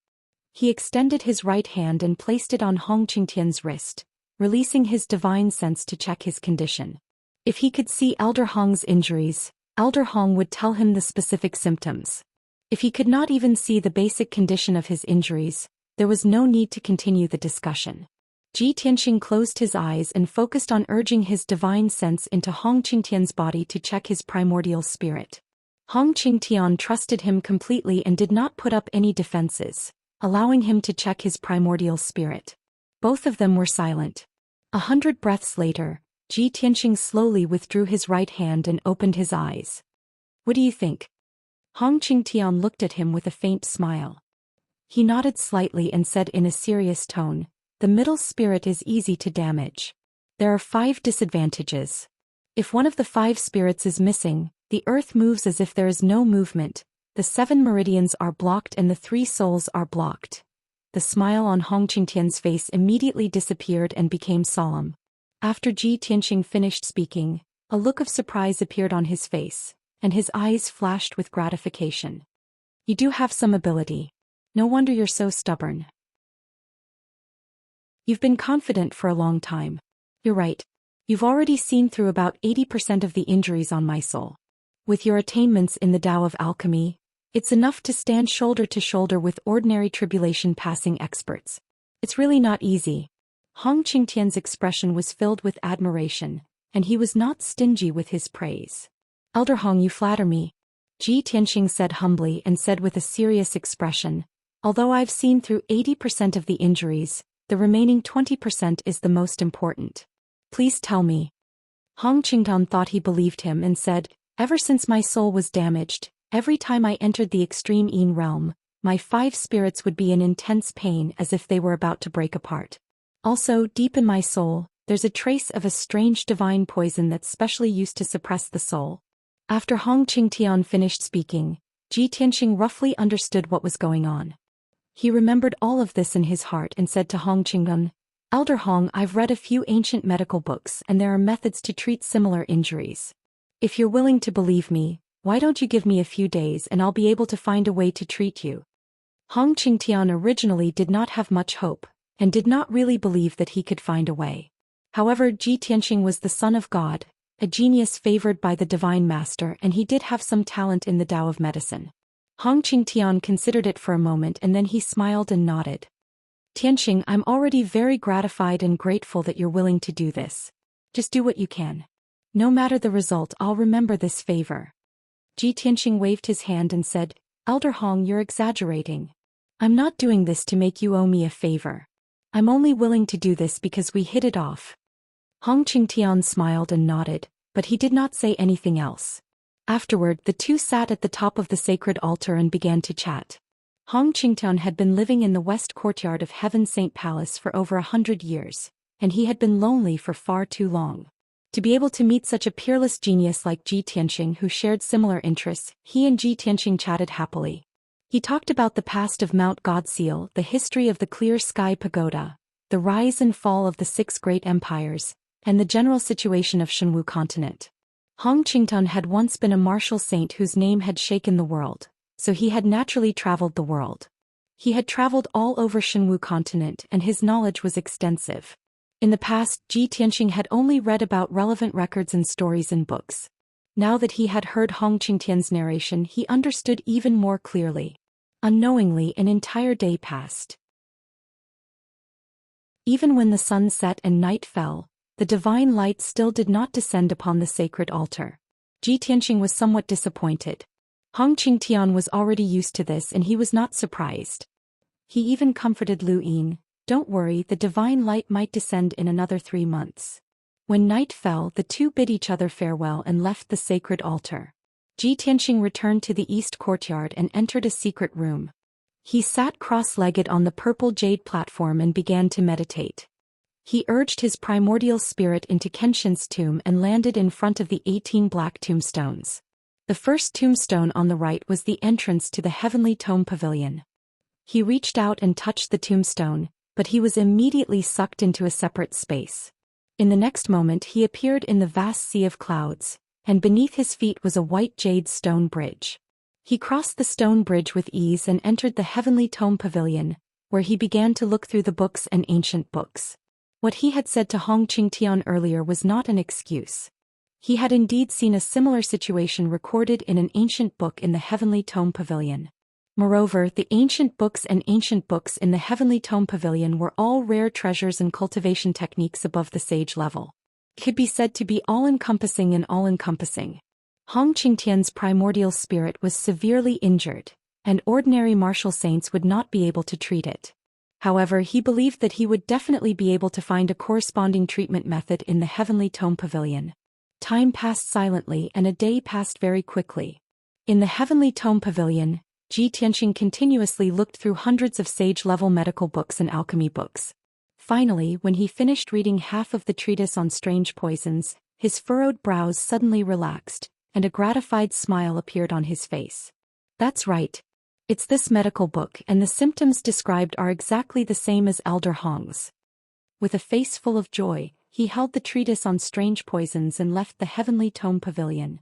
He extended his right hand and placed it on Hong Qingtian's wrist, releasing his divine sense to check his condition. If he could see Elder Hong's injuries, Elder Hong would tell him the specific symptoms. If he could not even see the basic condition of his injuries, there was no need to continue the discussion. Ji Tianxing closed his eyes and focused on urging his divine sense into Hong Qingtian's body to check his primordial spirit. Hong Qingtian trusted him completely and did not put up any defenses, allowing him to check his primordial spirit. Both of them were silent. 100 breaths later, Ji Tianxing slowly withdrew his right hand and opened his eyes. "What do you think?" Hong Qingtian looked at him with a faint smile. He nodded slightly and said in a serious tone, "The middle spirit is easy to damage. There are 5 disadvantages. If one of the 5 spirits is missing, the earth moves as if there is no movement, the 7 meridians are blocked and the 3 souls are blocked." The smile on Hong Qingtian's face immediately disappeared and became solemn. After Ji Tianxing finished speaking, a look of surprise appeared on his face, and his eyes flashed with gratification. "You do have some ability. No wonder you're so stubborn." You've been confident for a long time. You're right. You've already seen through about 80% of the injuries on my soul. With your attainments in the Tao of alchemy, it's enough to stand shoulder to shoulder with ordinary tribulation-passing experts. It's really not easy. Hong Qingtian's expression was filled with admiration, and he was not stingy with his praise. Elder Hong, you flatter me. Ji Tianxing said humbly and said with a serious expression, although I've seen through 80% of the injuries, the remaining 20% is the most important. Please tell me. Hong Qingtian thought he believed him and said, ever since my soul was damaged, every time I entered the extreme Yin realm, my 5 spirits would be in intense pain as if they were about to break apart. Also, deep in my soul, there's a trace of a strange divine poison that's specially used to suppress the soul. After Hong Qingtian finished speaking, Ji Tianxing roughly understood what was going on. He remembered all of this in his heart and said to Hong Qingtian, Elder Hong, I've read a few ancient medical books and there are methods to treat similar injuries. If you're willing to believe me, why don't you give me a few days and I'll be able to find a way to treat you? Hong Qingtian originally did not have much hope, and did not really believe that he could find a way. However, Ji Tianxing was the son of God, a genius favored by the divine master, and he did have some talent in the Tao of medicine. Hong Qingtian considered it for a moment and then he smiled and nodded. Tianxing, I'm already very gratified and grateful that you're willing to do this. Just do what you can. No matter the result, I'll remember this favor. Ji Tianxing waved his hand and said, Elder Hong, you're exaggerating. I'm not doing this to make you owe me a favor. I'm only willing to do this because we hit it off. Hong Qingtian smiled and nodded, but he did not say anything else. Afterward, the two sat at the top of the sacred altar and began to chat. Hong Qingtian had been living in the west courtyard of Heaven Saint Palace for over 100 years, and he had been lonely for far too long. To be able to meet such a peerless genius like Ji Tianxing who shared similar interests, he and Ji Tianxing chatted happily. He talked about the past of Mount Godseal, the history of the Clear Sky Pagoda, the rise and fall of the 6 great empires, and the general situation of Shenwu continent. Hong Qingtian had once been a martial saint whose name had shaken the world, so he had naturally traveled the world. He had traveled all over Shenwu continent and his knowledge was extensive. In the past, Ji Tianxing had only read about relevant records and stories in books. Now that he had heard Hong Qingtian's narration, he understood even more clearly. Unknowingly, an entire day passed. Even when the sun set and night fell, the divine light still did not descend upon the sacred altar. Ji Tianxing was somewhat disappointed. Hong Qingtian was already used to this and he was not surprised. He even comforted Lu Yin, don't worry, the divine light might descend in another 3 months. When night fell, the two bid each other farewell and left the sacred altar. Ji Tianxing returned to the east courtyard and entered a secret room. He sat cross-legged on the purple jade platform and began to meditate. He urged his primordial spirit into Kenshin's tomb and landed in front of the 18 black tombstones. The first tombstone on the right was the entrance to the heavenly tome pavilion. He reached out and touched the tombstone, but he was immediately sucked into a separate space. In the next moment he appeared in the vast sea of clouds, and beneath his feet was a white jade stone bridge. He crossed the stone bridge with ease and entered the heavenly tome pavilion, where he began to look through the books and ancient books. What he had said to Hong Qingtian earlier was not an excuse. He had indeed seen a similar situation recorded in an ancient book in the heavenly tome pavilion. Moreover, the ancient books in the heavenly tome pavilion were all rare treasures and cultivation techniques above the sage level. It could be said to be all-encompassing and all-encompassing. Hong Qingtian's primordial spirit was severely injured, and ordinary martial saints would not be able to treat it. However, he believed that he would definitely be able to find a corresponding treatment method in the heavenly tome pavilion. Time passed silently and a day passed very quickly. In the heavenly tome pavilion, Ji Tianxing continuously looked through hundreds of sage-level medical books and alchemy books. Finally, when he finished reading half of the treatise on strange poisons, his furrowed brows suddenly relaxed, and a gratified smile appeared on his face. That's right. It's this medical book, and the symptoms described are exactly the same as Elder Hong's. With a face full of joy, he held the treatise on strange poisons and left the heavenly tome pavilion.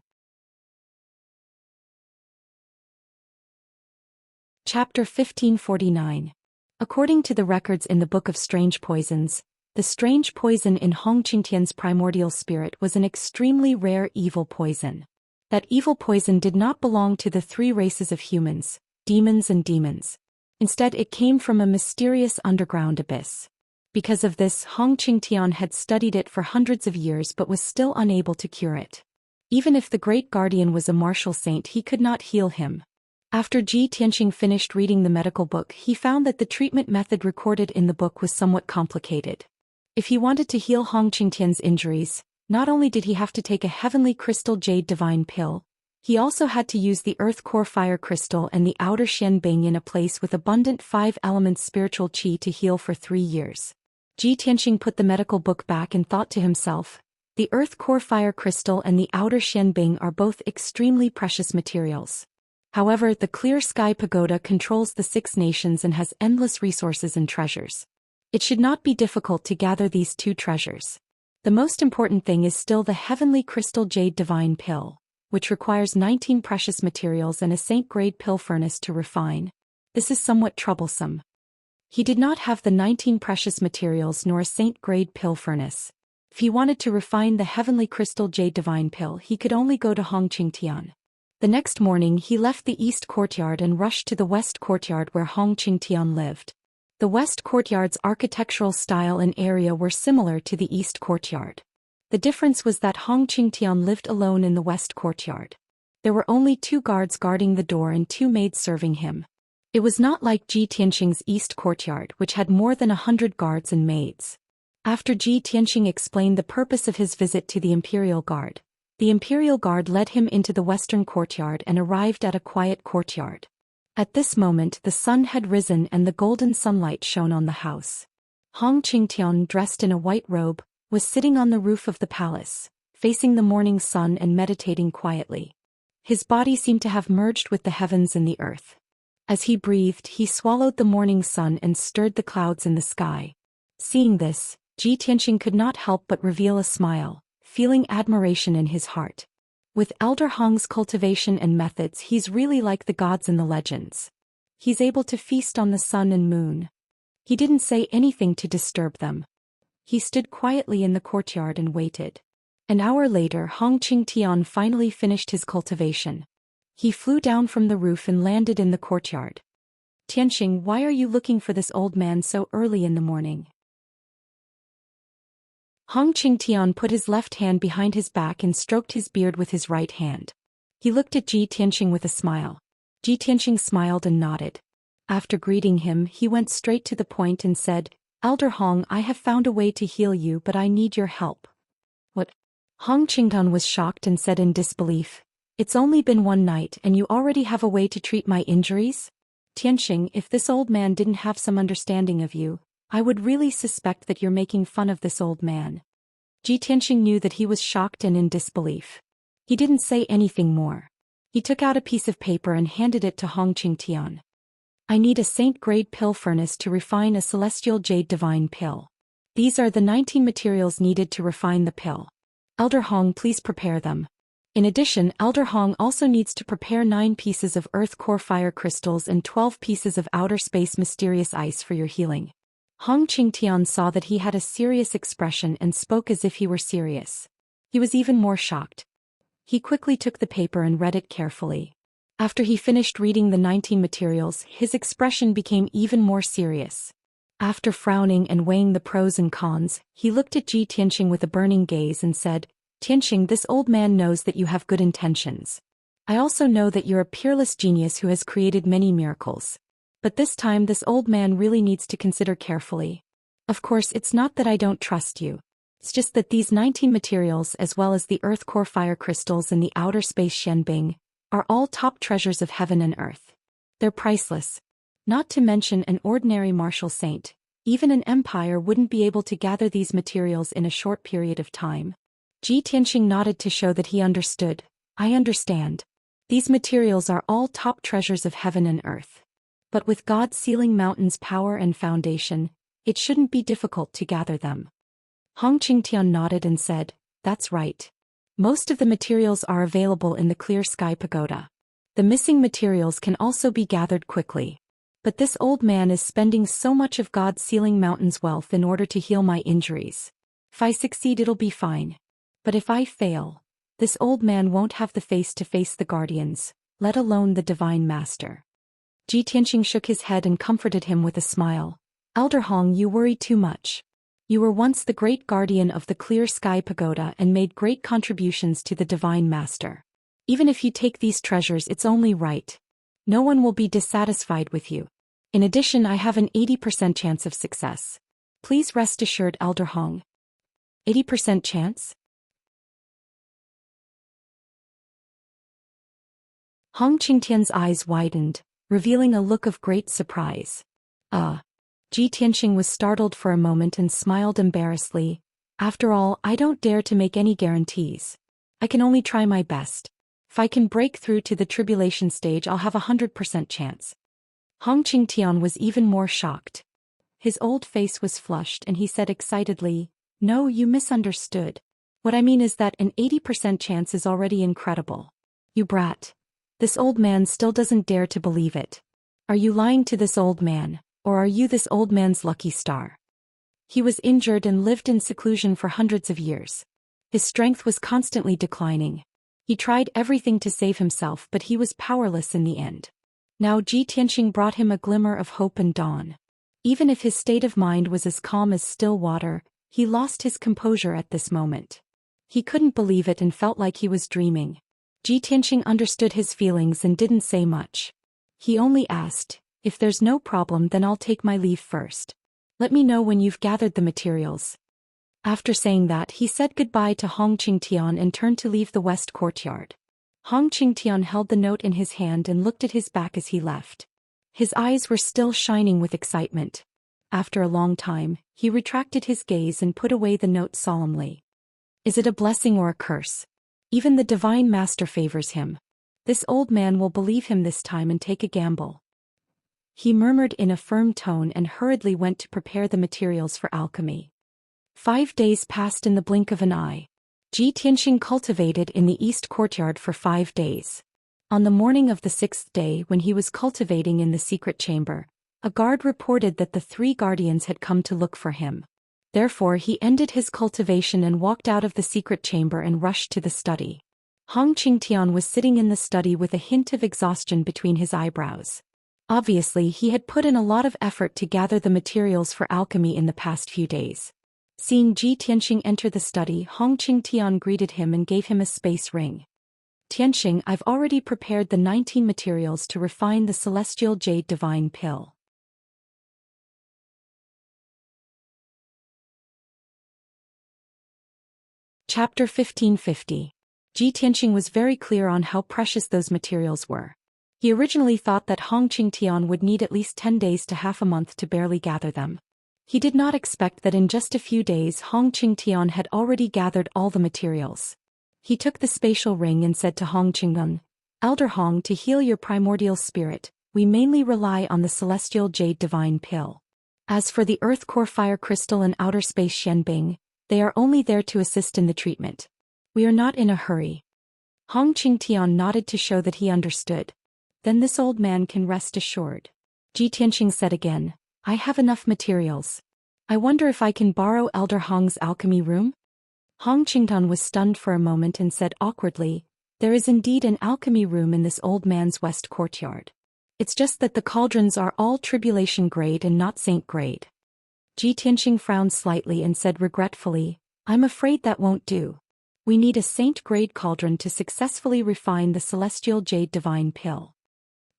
Chapter 1549. According to the records in the Book of Strange Poisons, the strange poison in Hong Qingtian's primordial spirit was an extremely rare evil poison. That evil poison did not belong to the three races of humans, demons and demons. Instead, it came from a mysterious underground abyss. Because of this, Hong Qingtian had studied it for hundreds of years but was still unable to cure it. Even if the great guardian was a martial saint, he could not heal him. After Ji Tianxing finished reading the medical book, he found that the treatment method recorded in the book was somewhat complicated. If he wanted to heal Hong Qingtian's injuries, not only did he have to take a heavenly crystal jade divine pill, he also had to use the earth core fire crystal and the outer Xianbing in a place with abundant 5 elements spiritual qi to heal for 3 years. Ji Tianxing put the medical book back and thought to himself, the earth core fire crystal and the outer Xianbing are both extremely precious materials. However, the clear sky pagoda controls the 6 nations and has endless resources and treasures. It should not be difficult to gather these 2 treasures. The most important thing is still the heavenly crystal jade divine pill, which requires 19 precious materials and a saint-grade pill furnace to refine. This is somewhat troublesome. He did not have the 19 precious materials nor a saint-grade pill furnace. If he wanted to refine the heavenly crystal jade divine pill, he could only go to Hong Qingtian. The next morning he left the east courtyard and rushed to the west courtyard where Hong Qingtian lived. The west courtyard's architectural style and area were similar to the east courtyard. The difference was that Hong Qingtian lived alone in the west courtyard. There were only 2 guards guarding the door and 2 maids serving him. It was not like Ji Tianxing's east courtyard, which had more than 100 guards and maids. After Ji Tianxing explained the purpose of his visit to the Imperial Guard, the Imperial Guard led him into the western courtyard and arrived at a quiet courtyard. At this moment the sun had risen and the golden sunlight shone on the house. Hong Qingtian, dressed in a white robe, was sitting on the roof of the palace, facing the morning sun and meditating quietly. His body seemed to have merged with the heavens and the earth. As he breathed, he swallowed the morning sun and stirred the clouds in the sky. Seeing this, Ji Tianxing could not help but reveal a smile, feeling admiration in his heart. With Elder Hong's cultivation and methods, he's really like the gods in the legends. He's able to feast on the sun and moon. He didn't say anything to disturb them. He stood quietly in the courtyard and waited. An hour later, Hong Qingtian finally finished his cultivation. He flew down from the roof and landed in the courtyard. Tianxing, why are you looking for this old man so early in the morning? Hong Qingtian put his left hand behind his back and stroked his beard with his right hand. He looked at Ji Tianxing with a smile. Ji Tianxing smiled and nodded. After greeting him, he went straight to the point and said, Elder Hong, I have found a way to heal you, but I need your help. What? Hong Qingtian was shocked and said in disbelief, It's only been 1 night and you already have a way to treat my injuries? Tianxing, if this old man didn't have some understanding of you, I would really suspect that you're making fun of this old man. Ji Tianxing knew that he was shocked and in disbelief. He didn't say anything more. He took out a piece of paper and handed it to Hong Qingtian. I need a saint-grade pill furnace to refine a celestial jade divine pill. These are the 19 materials needed to refine the pill. Elder Hong, please prepare them. In addition, Elder Hong also needs to prepare 9 pieces of earth core fire crystals and 12 pieces of outer space mysterious ice for your healing. Hong Qingtian saw that he had a serious expression and spoke as if he were serious. He was even more shocked. He quickly took the paper and read it carefully. After he finished reading the 19 materials, his expression became even more serious. After frowning and weighing the pros and cons, he looked at Ji Tianxing with a burning gaze and said, Tianxing, this old man knows that you have good intentions. I also know that you're a peerless genius who has created many miracles. But this time this old man really needs to consider carefully. Of course, it's not that I don't trust you. It's just that these 19 materials, as well as the earth core fire crystals and the outer space Xianbing, are all top treasures of heaven and earth. They're priceless. Not to mention an ordinary martial saint, even an empire wouldn't be able to gather these materials in a short period of time. Ji Tianxing nodded to show that he understood. I understand. These materials are all top treasures of heaven and earth. But with God sealing mountains' power and foundation, it shouldn't be difficult to gather them. Hong Qingtian nodded and said, That's right. Most of the materials are available in the clear sky pagoda. The missing materials can also be gathered quickly. But this old man is spending so much of God's Sealing Mountain's wealth in order to heal my injuries. If I succeed, it'll be fine. But if I fail, this old man won't have the face to face the guardians, let alone the divine master. Ji Tianxing shook his head and comforted him with a smile. Elder Hong, you worry too much. You were once the great guardian of the Clear Sky Pagoda and made great contributions to the divine master. Even if you take these treasures, it's only right. No one will be dissatisfied with you. In addition, I have an 80% chance of success. Please rest assured, Elder Hong. 80% chance? Hong Qingtian's eyes widened, revealing a look of great surprise. Ji Tianxing was startled for a moment and smiled embarrassedly. After all, I don't dare to make any guarantees. I can only try my best. If I can break through to the tribulation stage, I'll have 100% chance. Hong Qingtian was even more shocked. His old face was flushed and he said excitedly, "No, you misunderstood. What I mean is that an 80% chance is already incredible." You brat. This old man still doesn't dare to believe it. Are you lying to this old man, or are you this old man's lucky star? He was injured and lived in seclusion for hundreds of years. His strength was constantly declining. He tried everything to save himself, but he was powerless in the end. Now Ji Tianxing brought him a glimmer of hope and dawn. Even if his state of mind was as calm as still water, he lost his composure at this moment. He couldn't believe it and felt like he was dreaming. Ji Tianxing understood his feelings and didn't say much. He only asked, "If there's no problem, then I'll take my leave first. Let me know when you've gathered the materials." After saying that, he said goodbye to Hong Qingtian and turned to leave the west courtyard. Hong Qingtian held the note in his hand and looked at his back as he left. His eyes were still shining with excitement. After a long time, he retracted his gaze and put away the note solemnly. Is it a blessing or a curse? Even the divine master favors him. This old man will believe him this time and take a gamble. He murmured in a firm tone and hurriedly went to prepare the materials for alchemy. 5 days passed in the blink of an eye. Ji Tianxing cultivated in the east courtyard for 5 days. On the morning of the 6th day, when he was cultivating in the secret chamber, a guard reported that the 3 guardians had come to look for him. Therefore he ended his cultivation and walked out of the secret chamber and rushed to the study. Hong Qingtian was sitting in the study with a hint of exhaustion between his eyebrows. Obviously, he had put in a lot of effort to gather the materials for alchemy in the past few days. Seeing Ji Tianxing enter the study, Hong Qingtian greeted him and gave him a space ring. "Tianxing, I've already prepared the 19 materials to refine the celestial jade divine pill." Chapter 1550. Ji Tianxing was very clear on how precious those materials were. He originally thought that Hong Qingtian would need at least 10 days to half a month to barely gather them. He did not expect that in just a few days Hong Qingtian had already gathered all the materials. He took the spatial ring and said to Hong Qingtian, "Elder Hong, to heal your primordial spirit, we mainly rely on the celestial jade divine pill. As for the earth core fire crystal and outer space Shenbing, they are only there to assist in the treatment. We are not in a hurry." Hong Qingtian nodded to show that he understood. "Then this old man can rest assured." Ji Tianxing said again, "I have enough materials. I wonder if I can borrow Elder Hong's alchemy room?" Hong Qingtian was stunned for a moment and said awkwardly, "There is indeed an alchemy room in this old man's west courtyard. It's just that the cauldrons are all tribulation grade and not saint grade." Ji Tianxing frowned slightly and said regretfully, "I'm afraid that won't do. We need a saint-grade cauldron to successfully refine the celestial jade divine pill."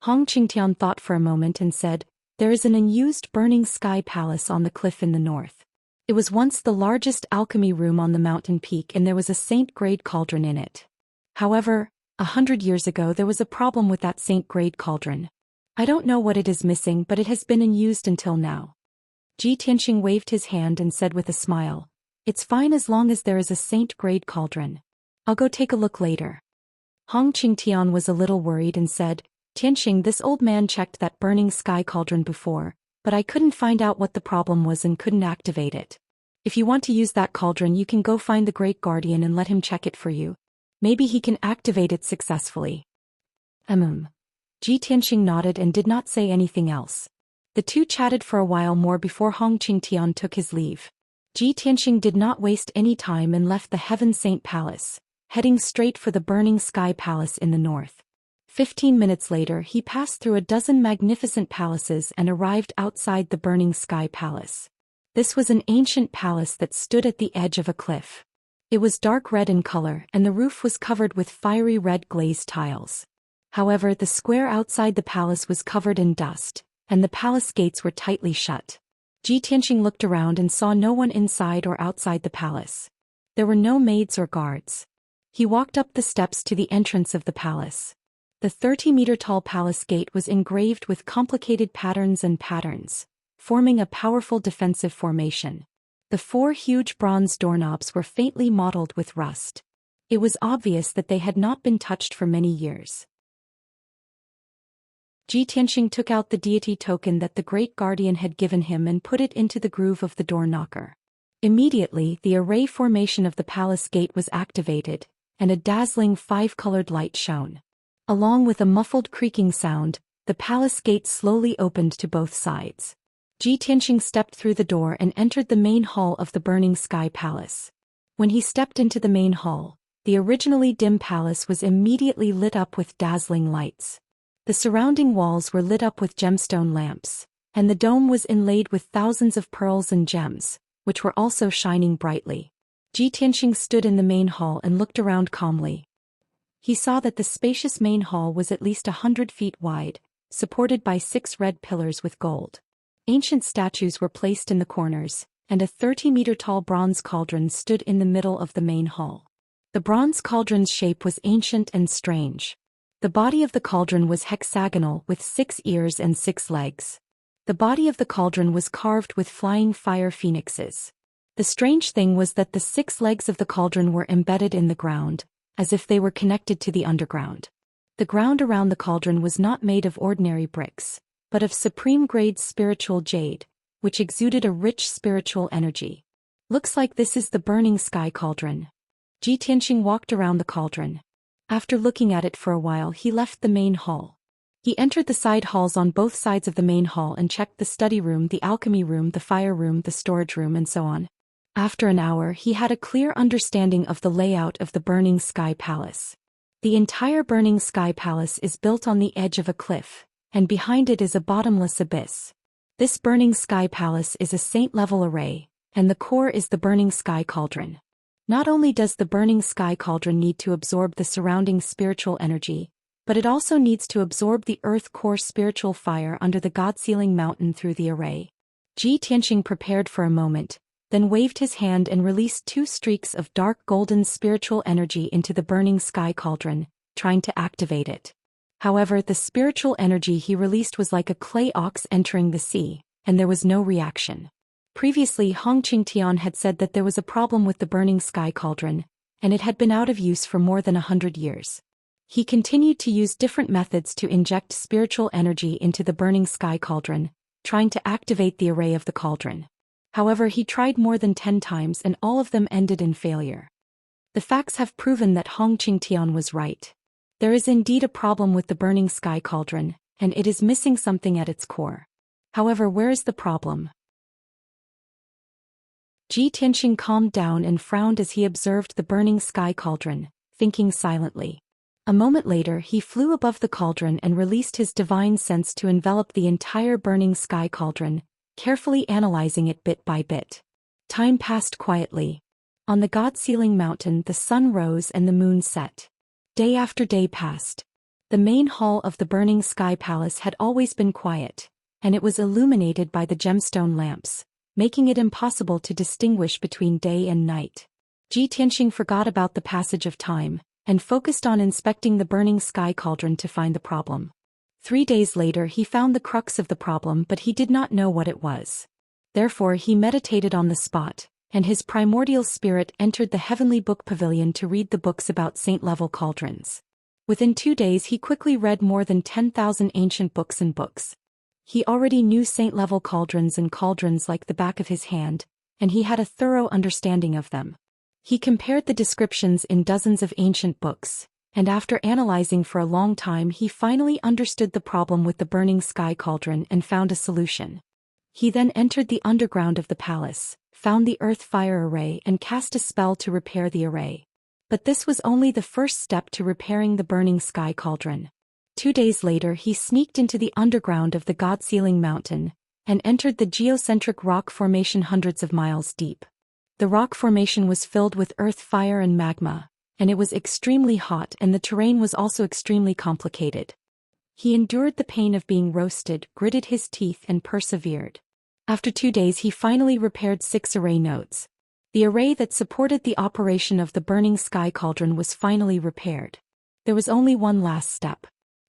Hong Qingtian thought for a moment and said, "There is an unused burning sky palace on the cliff in the north. It was once the largest alchemy room on the mountain peak and there was a saint-grade cauldron in it. However, 100 years ago there was a problem with that saint-grade cauldron. I don't know what it is missing, but it has been unused until now." Ji Tianxing waved his hand and said with a smile, "It's fine as long as there is a saint-grade cauldron. I'll go take a look later." Hong Qingtian was a little worried and said, "Tianxing, this old man checked that burning sky cauldron before, but I couldn't find out what the problem was and couldn't activate it. If you want to use that cauldron, you can go find the Great Guardian and let him check it for you. Maybe he can activate it successfully." Ji Tianxing nodded and did not say anything else. The two chatted for a while more before Hong Qingtian took his leave. Ji Tianxing did not waste any time and left the Heaven Saint Palace, heading straight for the Burning Sky Palace in the north. 15 minutes later he passed through a dozen magnificent palaces and arrived outside the Burning Sky Palace. This was an ancient palace that stood at the edge of a cliff. It was dark red in color and the roof was covered with fiery red glazed tiles. However, the square outside the palace was covered in dust, and the palace gates were tightly shut. Ji Tianxing looked around and saw no one inside or outside the palace. There were no maids or guards. He walked up the steps to the entrance of the palace. The 30-meter-tall palace gate was engraved with complicated patterns, forming a powerful defensive formation. The 4 huge bronze doorknobs were faintly mottled with rust. It was obvious that they had not been touched for many years. Ji Tianxing took out the deity token that the Great Guardian had given him and put it into the groove of the door knocker. Immediately, the array formation of the palace gate was activated, and a dazzling 5-colored light shone. Along with a muffled creaking sound, the palace gate slowly opened to both sides. Ji Tianxing stepped through the door and entered the main hall of the Burning Sky Palace. When he stepped into the main hall, the originally dim palace was immediately lit up with dazzling lights. The surrounding walls were lit up with gemstone lamps, and the dome was inlaid with thousands of pearls and gems, which were also shining brightly. Ji Tianxing stood in the main hall and looked around calmly. He saw that the spacious main hall was at least 100 feet wide, supported by 6 red pillars with gold. Ancient statues were placed in the corners, and a 30-meter-tall bronze cauldron stood in the middle of the main hall. The bronze cauldron's shape was ancient and strange. The body of the cauldron was hexagonal with 6 ears and 6 legs. The body of the cauldron was carved with flying fire phoenixes. The strange thing was that the 6 legs of the cauldron were embedded in the ground, as if they were connected to the underground. The ground around the cauldron was not made of ordinary bricks, but of supreme-grade spiritual jade, which exuded a rich spiritual energy. Looks like this is the Burning Sky Cauldron. Ji Tianxing walked around the cauldron. After looking at it for a while he left the main hall. He entered the side halls on both sides of the main hall and checked the study room, the alchemy room, the fire room, the storage room, and so on. After an hour he had a clear understanding of the layout of the Burning Sky Palace. The entire Burning Sky Palace is built on the edge of a cliff, and behind it is a bottomless abyss. This Burning Sky Palace is a saint-level array, and the core is the Burning Sky Cauldron. Not only does the Burning Sky Cauldron need to absorb the surrounding spiritual energy, but it also needs to absorb the earth core spiritual fire under the God-sealing mountain through the array. Ji Tianxing prepared for a moment, then waved his hand and released 2 streaks of dark golden spiritual energy into the Burning Sky Cauldron, trying to activate it. However, the spiritual energy he released was like a clay ox entering the sea, and there was no reaction. Previously Hong Qingtian had said that there was a problem with the Burning Sky Cauldron, and it had been out of use for more than 100 years. He continued to use different methods to inject spiritual energy into the Burning Sky Cauldron, trying to activate the array of the cauldron. However, he tried more than 10 times and all of them ended in failure. The facts have proven that Hong Qingtian was right. There is indeed a problem with the Burning Sky Cauldron, and it is missing something at its core. However, where is the problem? Ji Tianxing calmed down and frowned as he observed the Burning Sky Cauldron, thinking silently. A moment later he flew above the cauldron and released his divine sense to envelop the entire Burning Sky Cauldron, carefully analyzing it bit by bit. Time passed quietly. On the God-sealing mountain the sun rose and the moon set. Day after day passed. The main hall of the Burning Sky Palace had always been quiet, and it was illuminated by the gemstone lamps, making it impossible to distinguish between day and night. Ji Tianxing forgot about the passage of time, and focused on inspecting the Burning Sky Cauldron to find the problem. 3 days later he found the crux of the problem, but he did not know what it was. Therefore he meditated on the spot, and his primordial spirit entered the heavenly book pavilion to read the books about saint-level cauldrons. Within 2 days he quickly read more than 10,000 ancient books and books. He already knew saint-level cauldrons and cauldrons like the back of his hand, and he had a thorough understanding of them. He compared the descriptions in dozens of ancient books, and after analyzing for a long time he finally understood the problem with the burning sky cauldron and found a solution. He then entered the underground of the palace, found the earth fire array and cast a spell to repair the array. But this was only the first step to repairing the burning sky cauldron. 2 days later he sneaked into the underground of the God-Sealing Mountain, and entered the geocentric rock formation hundreds of miles deep. The rock formation was filled with earth fire and magma, and it was extremely hot and the terrain was also extremely complicated. He endured the pain of being roasted, gritted his teeth and persevered. After 2 days he finally repaired 6 array nodes. The array that supported the operation of the burning sky cauldron was finally repaired. There was only one last step.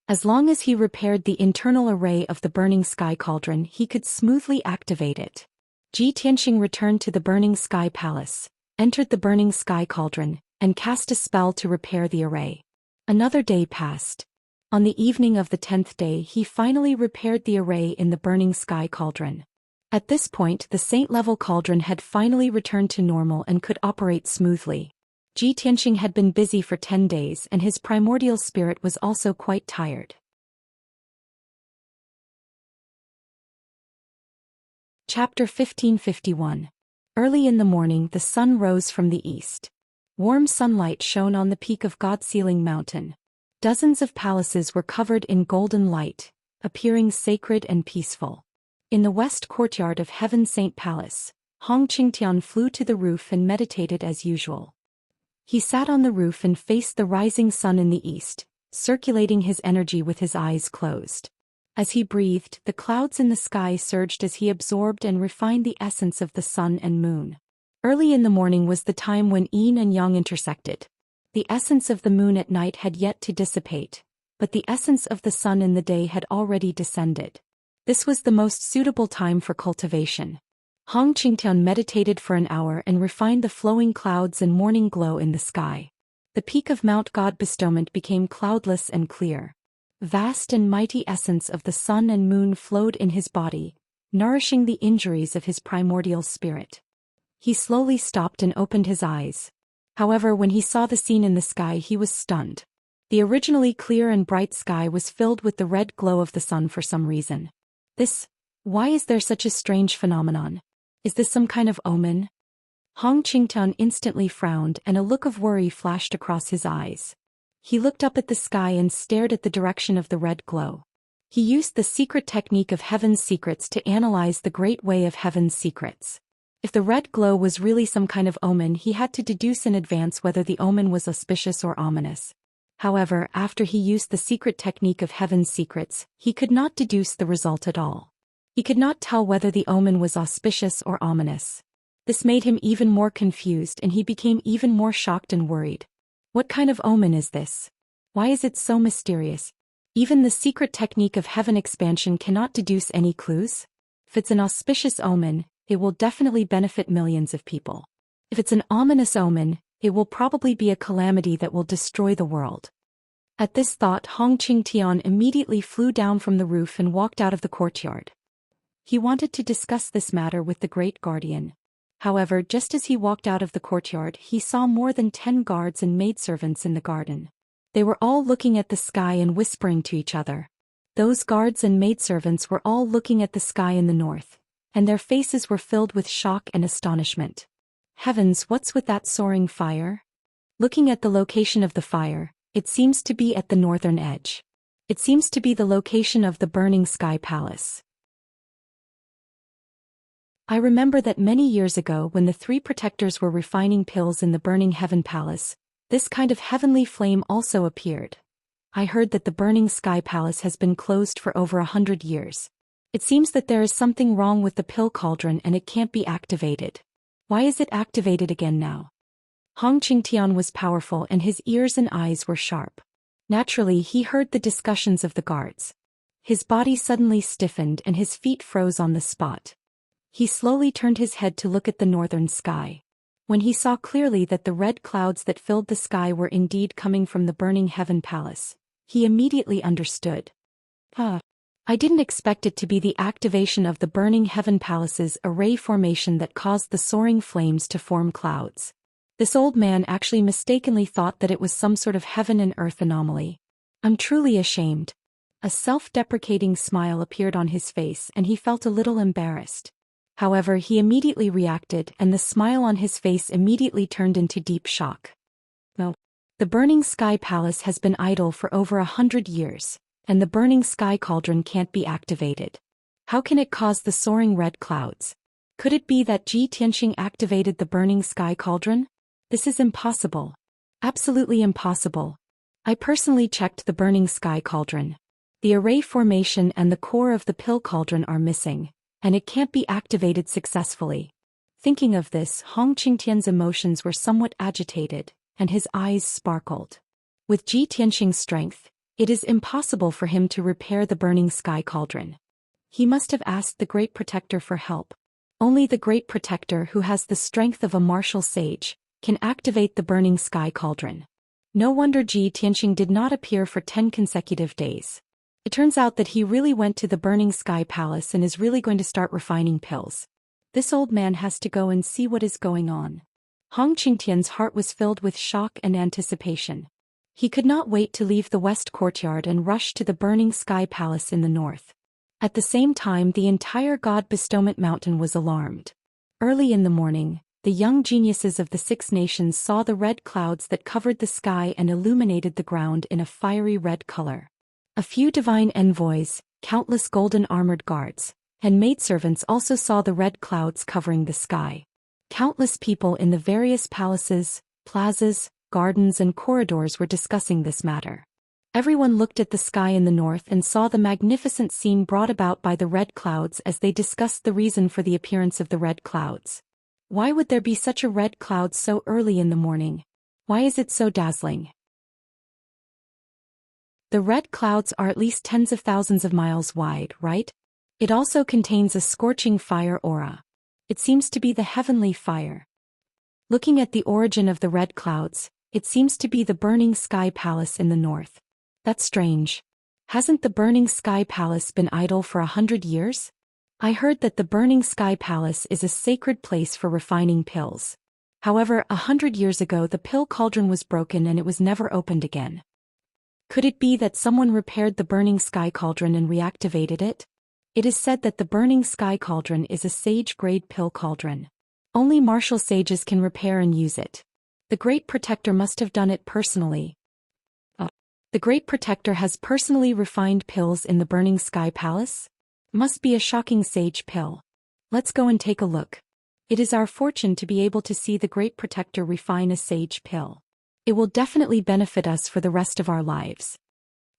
As long as he repaired the internal array of the burning sky cauldron he could smoothly activate it. Ji Tianxing returned to the burning sky palace, entered the burning sky cauldron, and cast a spell to repair the array. Another day passed. On the evening of the 10th day he finally repaired the array in the burning sky cauldron. At this point the saint-level cauldron had finally returned to normal and could operate smoothly. Ji Tianxing had been busy for 10 days and his primordial spirit was also quite tired. Chapter 1551. Early in the morning the sun rose from the east. Warm sunlight shone on the peak of God-Sealing Mountain. Dozens of palaces were covered in golden light, appearing sacred and peaceful. In the west courtyard of Heaven Saint Palace, Hong Qingtian flew to the roof and meditated as usual. He sat on the roof and faced the rising sun in the east, circulating his energy with his eyes closed. As he breathed, the clouds in the sky surged as he absorbed and refined the essence of the sun and moon. Early in the morning was the time when yin and yang intersected. The essence of the moon at night had yet to dissipate, but the essence of the sun in the day had already descended. This was the most suitable time for cultivation. Hong Qingtian meditated for an hour and refined the flowing clouds and morning glow in the sky. The peak of Mount God Bestowment became cloudless and clear. Vast and mighty essence of the sun and moon flowed in his body, nourishing the injuries of his primordial spirit. He slowly stopped and opened his eyes. However, when he saw the scene in the sky he was stunned. The originally clear and bright sky was filled with the red glow of the sun for some reason. Why is there such a strange phenomenon? Is this some kind of omen? Hong Qingtian instantly frowned and a look of worry flashed across his eyes. He looked up at the sky and stared at the direction of the red glow. He used the secret technique of Heaven's Secrets to analyze the great way of Heaven's Secrets. If the red glow was really some kind of omen he had to deduce in advance whether the omen was auspicious or ominous. However, after he used the secret technique of Heaven's Secrets, he could not deduce the result at all. He could not tell whether the omen was auspicious or ominous. This made him even more confused and he became even more shocked and worried. What kind of omen is this? Why is it so mysterious? Even the secret technique of Heaven Expansion cannot deduce any clues? If it's an auspicious omen, it will definitely benefit millions of people. If it's an ominous omen, it will probably be a calamity that will destroy the world. At this thought Hong Qingtian immediately flew down from the roof and walked out of the courtyard. He wanted to discuss this matter with the great guardian. However, just as he walked out of the courtyard he saw more than 10 guards and maidservants in the garden. They were all looking at the sky and whispering to each other. Those guards and maidservants were all looking at the sky in the north, and their faces were filled with shock and astonishment. Heavens, what's with that soaring fire? Looking at the location of the fire, it seems to be at the northern edge. It seems to be the location of the burning sky palace. I remember that many years ago when the 3 protectors were refining pills in the burning heaven palace, this kind of heavenly flame also appeared. I heard that the burning sky palace has been closed for over 100 years. It seems that there is something wrong with the pill cauldron and it can't be activated. Why is it activated again now? Hong Qingtian was powerful and his ears and eyes were sharp. Naturally, he heard the discussions of the guards. His body suddenly stiffened and his feet froze on the spot. He slowly turned his head to look at the northern sky. When he saw clearly that the red clouds that filled the sky were indeed coming from the burning heaven palace, he immediately understood. I didn't expect it to be the activation of the burning heaven palace's array formation that caused the soaring flames to form clouds. This old man actually mistakenly thought that it was some sort of heaven and earth anomaly. I'm truly ashamed. A self-deprecating smile appeared on his face and he felt a little embarrassed. However, he immediately reacted and the smile on his face immediately turned into deep shock. No. The Burning Sky Palace has been idle for over 100 years, and the Burning Sky Cauldron can't be activated. How can it cause the soaring red clouds? Could it be that Ji Tianxing activated the Burning Sky Cauldron? This is impossible. Absolutely impossible. I personally checked the Burning Sky Cauldron. The array formation and the core of the pill cauldron are missing, and it can't be activated successfully. Thinking of this, Hong Qingtian's emotions were somewhat agitated, and his eyes sparkled. With Ji Tianxing's strength, it is impossible for him to repair the Burning Sky Cauldron. He must have asked the Great Protector for help. Only the Great Protector, who has the strength of a martial sage, can activate the Burning Sky Cauldron. No wonder Ji Tianxing did not appear for 10 consecutive days. It turns out that he really went to the Burning Sky Palace and is really going to start refining pills. This old man has to go and see what is going on. Hong Qingtian's heart was filled with shock and anticipation. He could not wait to leave the west courtyard and rush to the Burning Sky Palace in the north. At the same time, the entire God Bestowment Mountain was alarmed. Early in the morning, the young geniuses of the 6 nations saw the red clouds that covered the sky and illuminated the ground in a fiery red color. A few divine envoys, countless golden armored guards, and maidservants also saw the red clouds covering the sky. Countless people in the various palaces, plazas, gardens and corridors were discussing this matter. Everyone looked at the sky in the north and saw the magnificent scene brought about by the red clouds as they discussed the reason for the appearance of the red clouds. Why would there be such a red cloud so early in the morning? Why is it so dazzling? The red clouds are at least tens of thousands of miles wide, right? It also contains a scorching fire aura. It seems to be the heavenly fire. Looking at the origin of the red clouds, it seems to be the Burning Sky Palace in the north. That's strange. Hasn't the Burning Sky Palace been idle for 100 years? I heard that the Burning Sky Palace is a sacred place for refining pills. However, 100 years ago the pill cauldron was broken and it was never opened again. Could it be that someone repaired the Burning Sky Cauldron and reactivated it? It is said that the Burning Sky Cauldron is a sage-grade pill cauldron. Only martial sages can repair and use it. The Great Protector must have done it personally. The Great Protector has personally refined pills in the Burning Sky Palace? Must be a shocking sage pill. Let's go and take a look. It is our fortune to be able to see the Great Protector refine a sage pill. It will definitely benefit us for the rest of our lives.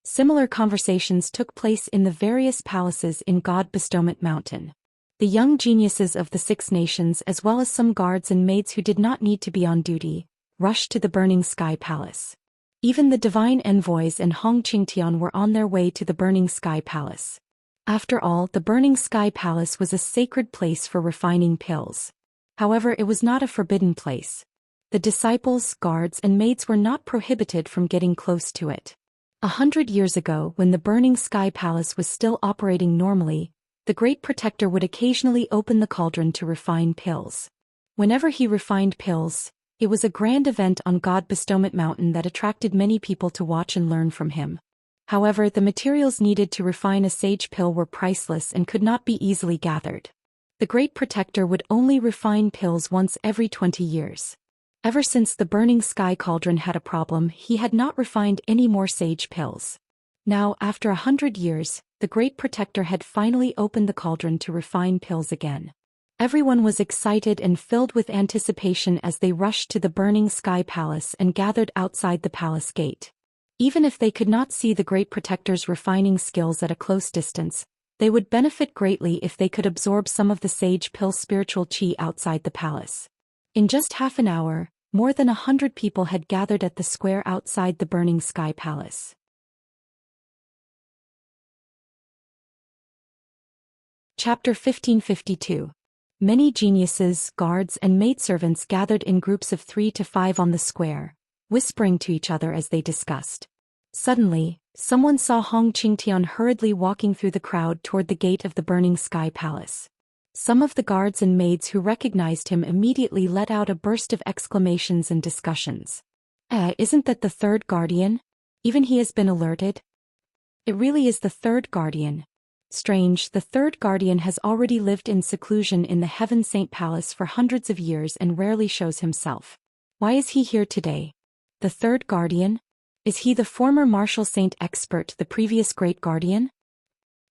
Similar conversations took place in the various palaces in God Bestowment Mountain. The young geniuses of the 6 nations as well as some guards and maids who did not need to be on duty, rushed to the Burning Sky Palace. Even the divine envoys and Hong Qingtian were on their way to the Burning Sky Palace. After all, the Burning Sky Palace was a sacred place for refining pills. However, it was not a forbidden place. The disciples, guards and maids were not prohibited from getting close to it. 100 years ago, when the Burning Sky Palace was still operating normally, the Great Protector would occasionally open the cauldron to refine pills. Whenever he refined pills, it was a grand event on God Bestowment Mountain that attracted many people to watch and learn from him. However, the materials needed to refine a sage pill were priceless and could not be easily gathered. The Great Protector would only refine pills once every 20 years. Ever since the Burning Sky Cauldron had a problem, he had not refined any more sage pills. Now, after 100 years, the Great Protector had finally opened the cauldron to refine pills again. Everyone was excited and filled with anticipation as they rushed to the Burning Sky Palace and gathered outside the palace gate. Even if they could not see the Great Protector's refining skills at a close distance, they would benefit greatly if they could absorb some of the sage pill spiritual qi outside the palace. In just half an hour, more than 100 people had gathered at the square outside the Burning Sky Palace. Chapter 1552. Many geniuses, guards and maidservants gathered in groups of 3 to 5 on the square, whispering to each other as they discussed. Suddenly, someone saw Hong Qingtian hurriedly walking through the crowd toward the gate of the Burning Sky Palace. Some of the guards and maids who recognized him immediately let out a burst of exclamations and discussions. Isn't that the third guardian? Even he has been alerted? It really is the third guardian. Strange, the third guardian has already lived in seclusion in the Heaven Saint Palace for hundreds of years and rarely shows himself. Why is he here today? The third guardian? Is he the former martial saint expert, the previous great guardian?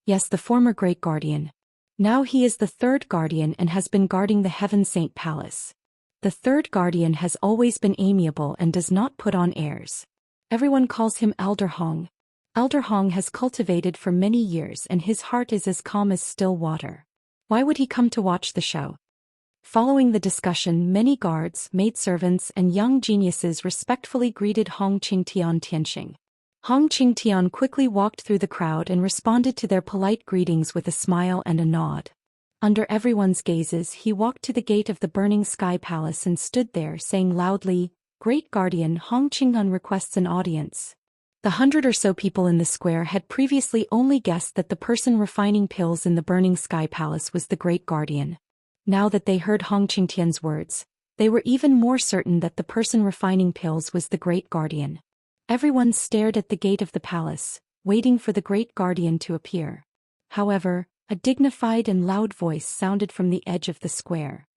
Yes, the former great guardian. Now he is the third guardian and has been guarding the Heaven Saint Palace. The third guardian has always been amiable and does not put on airs. Everyone calls him Elder Hong. Elder Hong has cultivated for many years and his heart is as calm as still water. Why would he come to watch the show? Following the discussion, many guards, maidservants, and young geniuses respectfully greeted Hong Qingtian Tianxing. Hong Qingtian quickly walked through the crowd and responded to their polite greetings with a smile and a nod. Under everyone's gazes, he walked to the gate of the Burning Sky Palace and stood there saying loudly, "Great Guardian Hong Qing'an requests an audience." The 100 or so people in the square had previously only guessed that the person refining pills in the Burning Sky Palace was the Great Guardian. Now that they heard Hong Qingtian's words, they were even more certain that the person refining pills was the Great Guardian. Everyone stared at the gate of the palace, waiting for the Great Guardian to appear. However, a dignified and loud voice sounded from the edge of the square.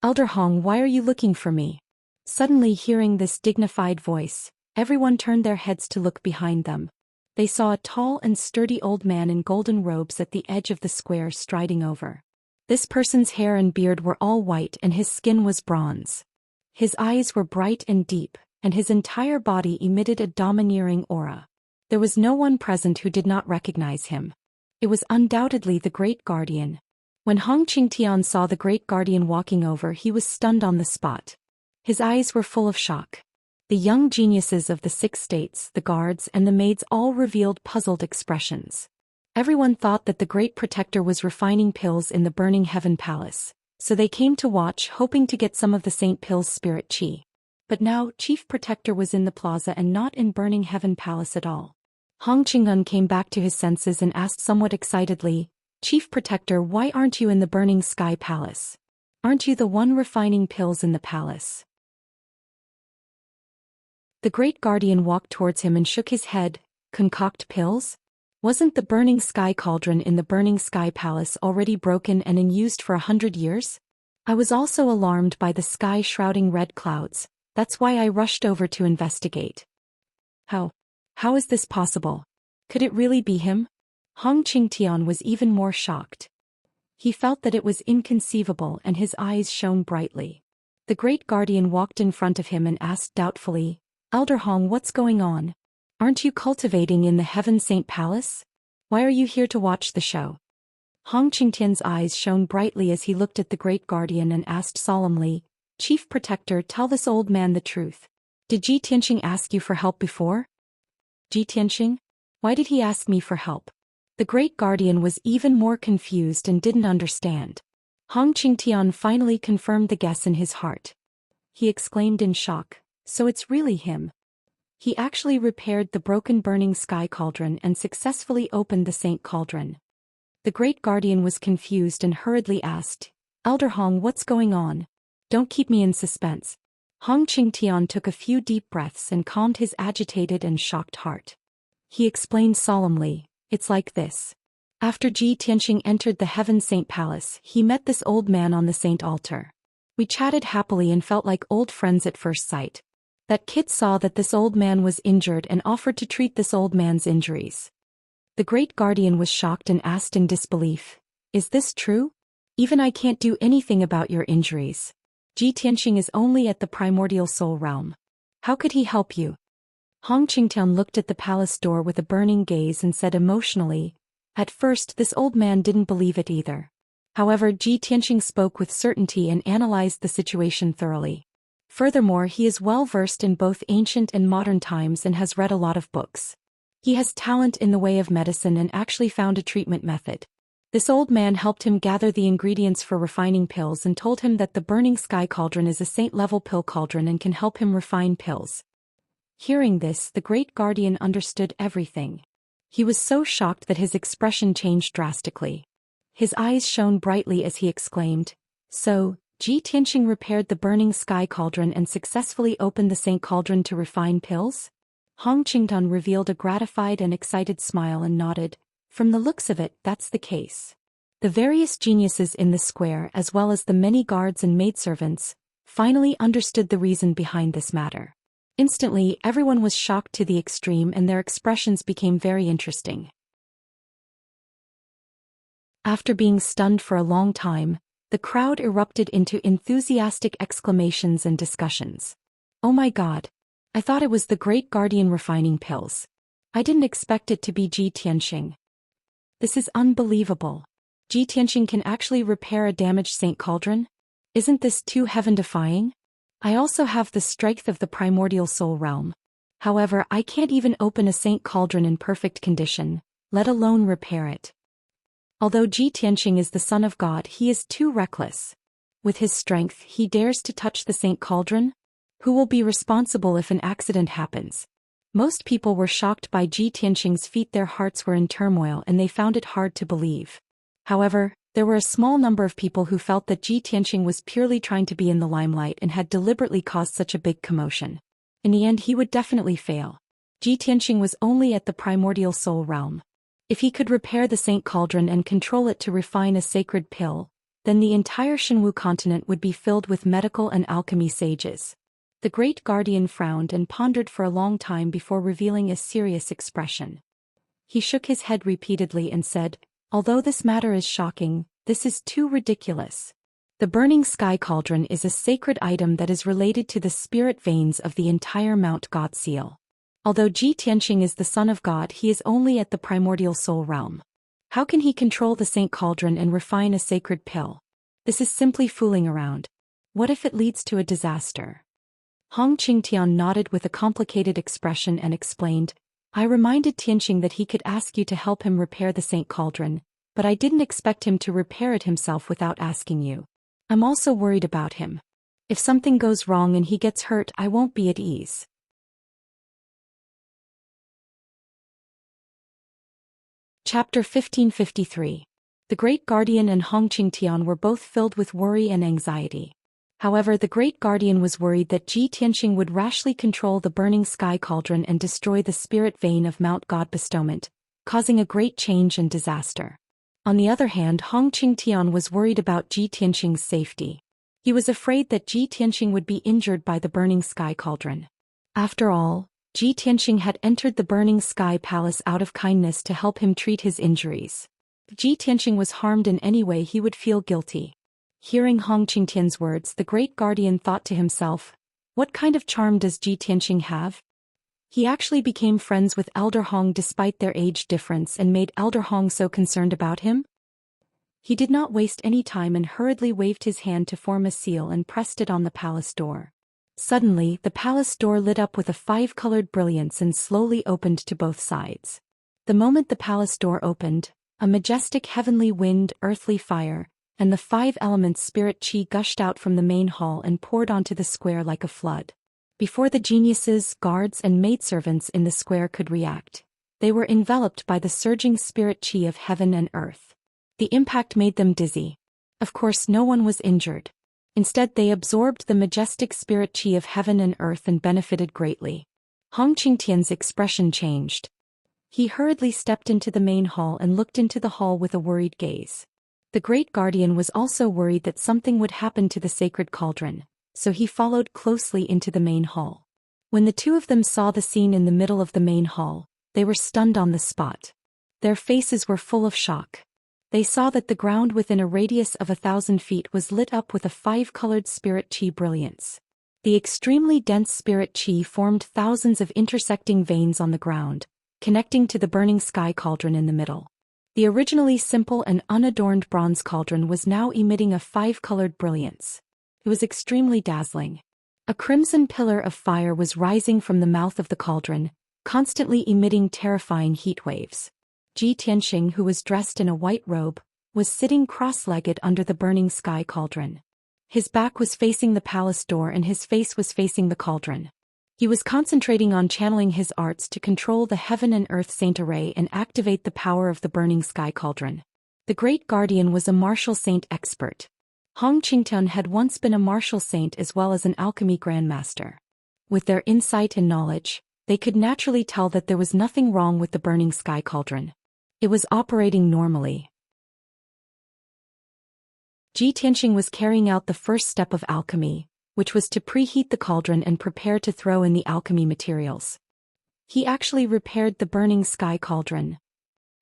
"Elder Hong, why are you looking for me?" Suddenly hearing this dignified voice, everyone turned their heads to look behind them. They saw a tall and sturdy old man in golden robes at the edge of the square striding over. This person's hair and beard were all white and his skin was bronze. His eyes were bright and deep, and his entire body emitted a domineering aura. There was no one present who did not recognize him. It was undoubtedly the Great Guardian. When Hong Qingtian saw the Great Guardian walking over, he was stunned on the spot. His eyes were full of shock. The young geniuses of the 6 states, the guards, and the maids all revealed puzzled expressions. Everyone thought that the Great Protector was refining pills in the Burning Heaven Palace, so they came to watch, hoping to get some of the Saint Pill's spirit chi. But now, Chief Protector was in the plaza and not in Burning Heaven Palace at all. Hong Qing'an came back to his senses and asked somewhat excitedly, "Chief Protector, why aren't you in the Burning Sky Palace? Aren't you the one refining pills in the palace?" The Great Guardian walked towards him and shook his head. "Concoct pills? Wasn't the Burning Sky Cauldron in the Burning Sky Palace already broken and unused for 100 years? I was also alarmed by the sky shrouding red clouds. That's why I rushed over to investigate." How is this possible? Could it really be him? Hong Qingtian was even more shocked. He felt that it was inconceivable and his eyes shone brightly. The Great Guardian walked in front of him and asked doubtfully, "Elder Hong, what's going on? Aren't you cultivating in the Heaven Saint Palace? Why are you here to watch the show?" Hong Qingtian's eyes shone brightly as he looked at the Great Guardian and asked solemnly, "Chief Protector, tell this old man the truth. Did Ji Tianxing ask you for help before?" "Ji Tianxing? Why did he ask me for help?" The Great Guardian was even more confused and didn't understand. Hong Qingtian finally confirmed the guess in his heart. He exclaimed in shock, "So it's really him." He actually repaired the broken Burning Sky Cauldron and successfully opened the Saint Cauldron. The Great Guardian was confused and hurriedly asked, "Elder Hong, what's going on? Don't keep me in suspense." Hong Qingtian took a few deep breaths and calmed his agitated and shocked heart. He explained solemnly, "It's like this. After Ji Tianxing entered the Heaven Saint Palace, he met this old man on the Saint Altar. We chatted happily and felt like old friends at first sight. That kid saw that this old man was injured and offered to treat this old man's injuries." The Great Guardian was shocked and asked in disbelief, "Is this true? Even I can't do anything about your injuries. Ji Tianxing is only at the primordial soul realm. How could he help you?" Hong Qingtian looked at the palace door with a burning gaze and said emotionally, "At first this old man didn't believe it either. However, Ji Tianxing spoke with certainty and analyzed the situation thoroughly. Furthermore, he is well versed in both ancient and modern times and has read a lot of books. He has talent in the way of medicine and actually found a treatment method. This old man helped him gather the ingredients for refining pills and told him that the Burning Sky Cauldron is a saint-level pill cauldron and can help him refine pills." Hearing this, the Great Guardian understood everything. He was so shocked that his expression changed drastically. His eyes shone brightly as he exclaimed, "So, Ji Tianxing repaired the burning sky cauldron and successfully opened the Saint Cauldron to refine pills?" Hong Qingtan revealed a gratified and excited smile and nodded. "From the looks of it, that's the case." The various geniuses in the square as well as the many guards and maidservants finally understood the reason behind this matter. Instantly, everyone was shocked to the extreme and their expressions became very interesting. After being stunned for a long time, the crowd erupted into enthusiastic exclamations and discussions. "Oh my God! I thought it was the Great Guardian refining pills. I didn't expect it to be Ji Tianxing. This is unbelievable. Ji Tianxing can actually repair a damaged Saint Cauldron? Isn't this too heaven-defying? I also have the strength of the primordial soul realm. However, I can't even open a Saint Cauldron in perfect condition, let alone repair it. Although Ji Tianxing is the son of God, he is too reckless. With his strength, he dares to touch the Saint Cauldron? Who will be responsible if an accident happens?" Most people were shocked by Ji Tianxing's feat. Their hearts were in turmoil and they found it hard to believe. However, there were a small number of people who felt that Ji Tianxing was purely trying to be in the limelight and had deliberately caused such a big commotion. In the end, he would definitely fail. Ji Tianxing was only at the primordial soul realm. If he could repair the Saint Cauldron and control it to refine a sacred pill, then the entire Shenwu continent would be filled with medical and alchemy sages. The Great Guardian frowned and pondered for a long time before revealing a serious expression. He shook his head repeatedly and said, "Although this matter is shocking, this is too ridiculous. The burning sky cauldron is a sacred item that is related to the spirit veins of the entire Mount God seal. Although Ji Tianxing is the son of God, he is only at the primordial soul realm. How can he control the Saint Cauldron and refine a sacred pill? This is simply fooling around. What if it leads to a disaster?" Hong Qingtian nodded with a complicated expression and explained, "I reminded Tianxing that he could ask you to help him repair the Saint Cauldron, but I didn't expect him to repair it himself without asking you. I'm also worried about him. If something goes wrong and he gets hurt, I won't be at ease." Chapter 1553. The Great Guardian and Hong Qingtian were both filled with worry and anxiety. However, the Great Guardian was worried that Ji Tianxing would rashly control the burning sky cauldron and destroy the spirit vein of Mount God bestowment, causing a great change and disaster. On the other hand, Hong Qingtian was worried about Ji Tianxing's safety. He was afraid that Ji Tianxing would be injured by the burning sky cauldron. After all, Ji Tianxing had entered the burning sky palace out of kindness to help him treat his injuries. If Ji Tianxing was harmed in any way, he would feel guilty. Hearing Hong Qingtian's words, the Great Guardian thought to himself, "What kind of charm does Ji Tianxing have? He actually became friends with Elder Hong despite their age difference and made Elder Hong so concerned about him?" He did not waste any time and hurriedly waved his hand to form a seal and pressed it on the palace door. Suddenly, the palace door lit up with a five-colored brilliance and slowly opened to both sides. The moment the palace door opened, a majestic heavenly wind, earthly fire, and the five elements spirit chi gushed out from the main hall and poured onto the square like a flood. Before the geniuses, guards, and maidservants in the square could react, they were enveloped by the surging spirit chi of heaven and earth. The impact made them dizzy. Of course, no one was injured. Instead, they absorbed the majestic spirit chi of heaven and earth and benefited greatly. Hong Qingtian's expression changed. He hurriedly stepped into the main hall and looked into the hall with a worried gaze. The Great Guardian was also worried that something would happen to the sacred cauldron, so he followed closely into the main hall. When the two of them saw the scene in the middle of the main hall, they were stunned on the spot. Their faces were full of shock. They saw that the ground within a radius of 1,000 feet was lit up with a five-colored spirit chi brilliance. The extremely dense spirit chi formed thousands of intersecting veins on the ground, connecting to the burning sky cauldron in the middle. The originally simple and unadorned bronze cauldron was now emitting a five-colored brilliance. It was extremely dazzling. A crimson pillar of fire was rising from the mouth of the cauldron, constantly emitting terrifying heat waves. Ji Tianxing, who was dressed in a white robe, was sitting cross-legged under the burning sky cauldron. His back was facing the palace door and his face was facing the cauldron. He was concentrating on channeling his arts to control the heaven and earth saint array and activate the power of the burning sky cauldron. The great guardian was a martial saint expert. Hong Qingtian had once been a martial saint as well as an alchemy grandmaster. With their insight and knowledge, they could naturally tell that there was nothing wrong with the burning sky cauldron. It was operating normally. Ji Tianxing was carrying out the first step of alchemy, which was to preheat the cauldron and prepare to throw in the alchemy materials. He actually repaired the burning sky cauldron.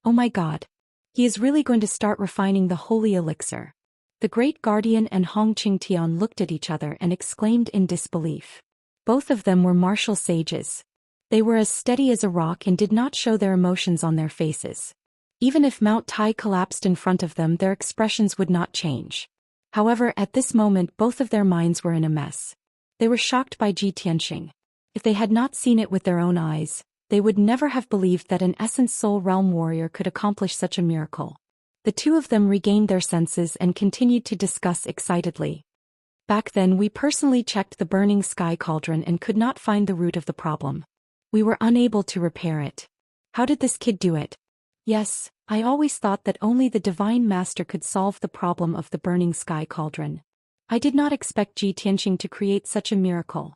Oh my God! He is really going to start refining the holy elixir. The great guardian and Hong Qingtian looked at each other and exclaimed in disbelief. Both of them were martial sages. They were as steady as a rock and did not show their emotions on their faces. Even if Mount Tai collapsed in front of them, their expressions would not change. However, at this moment both of their minds were in a mess. They were shocked by Ji Tianxing. If they had not seen it with their own eyes, they would never have believed that an Essence Soul Realm warrior could accomplish such a miracle. The two of them regained their senses and continued to discuss excitedly. Back then we personally checked the burning sky cauldron and could not find the root of the problem. We were unable to repair it. How did this kid do it? Yes, I always thought that only the Divine Master could solve the problem of the burning sky cauldron. I did not expect Ji Tianxing to create such a miracle.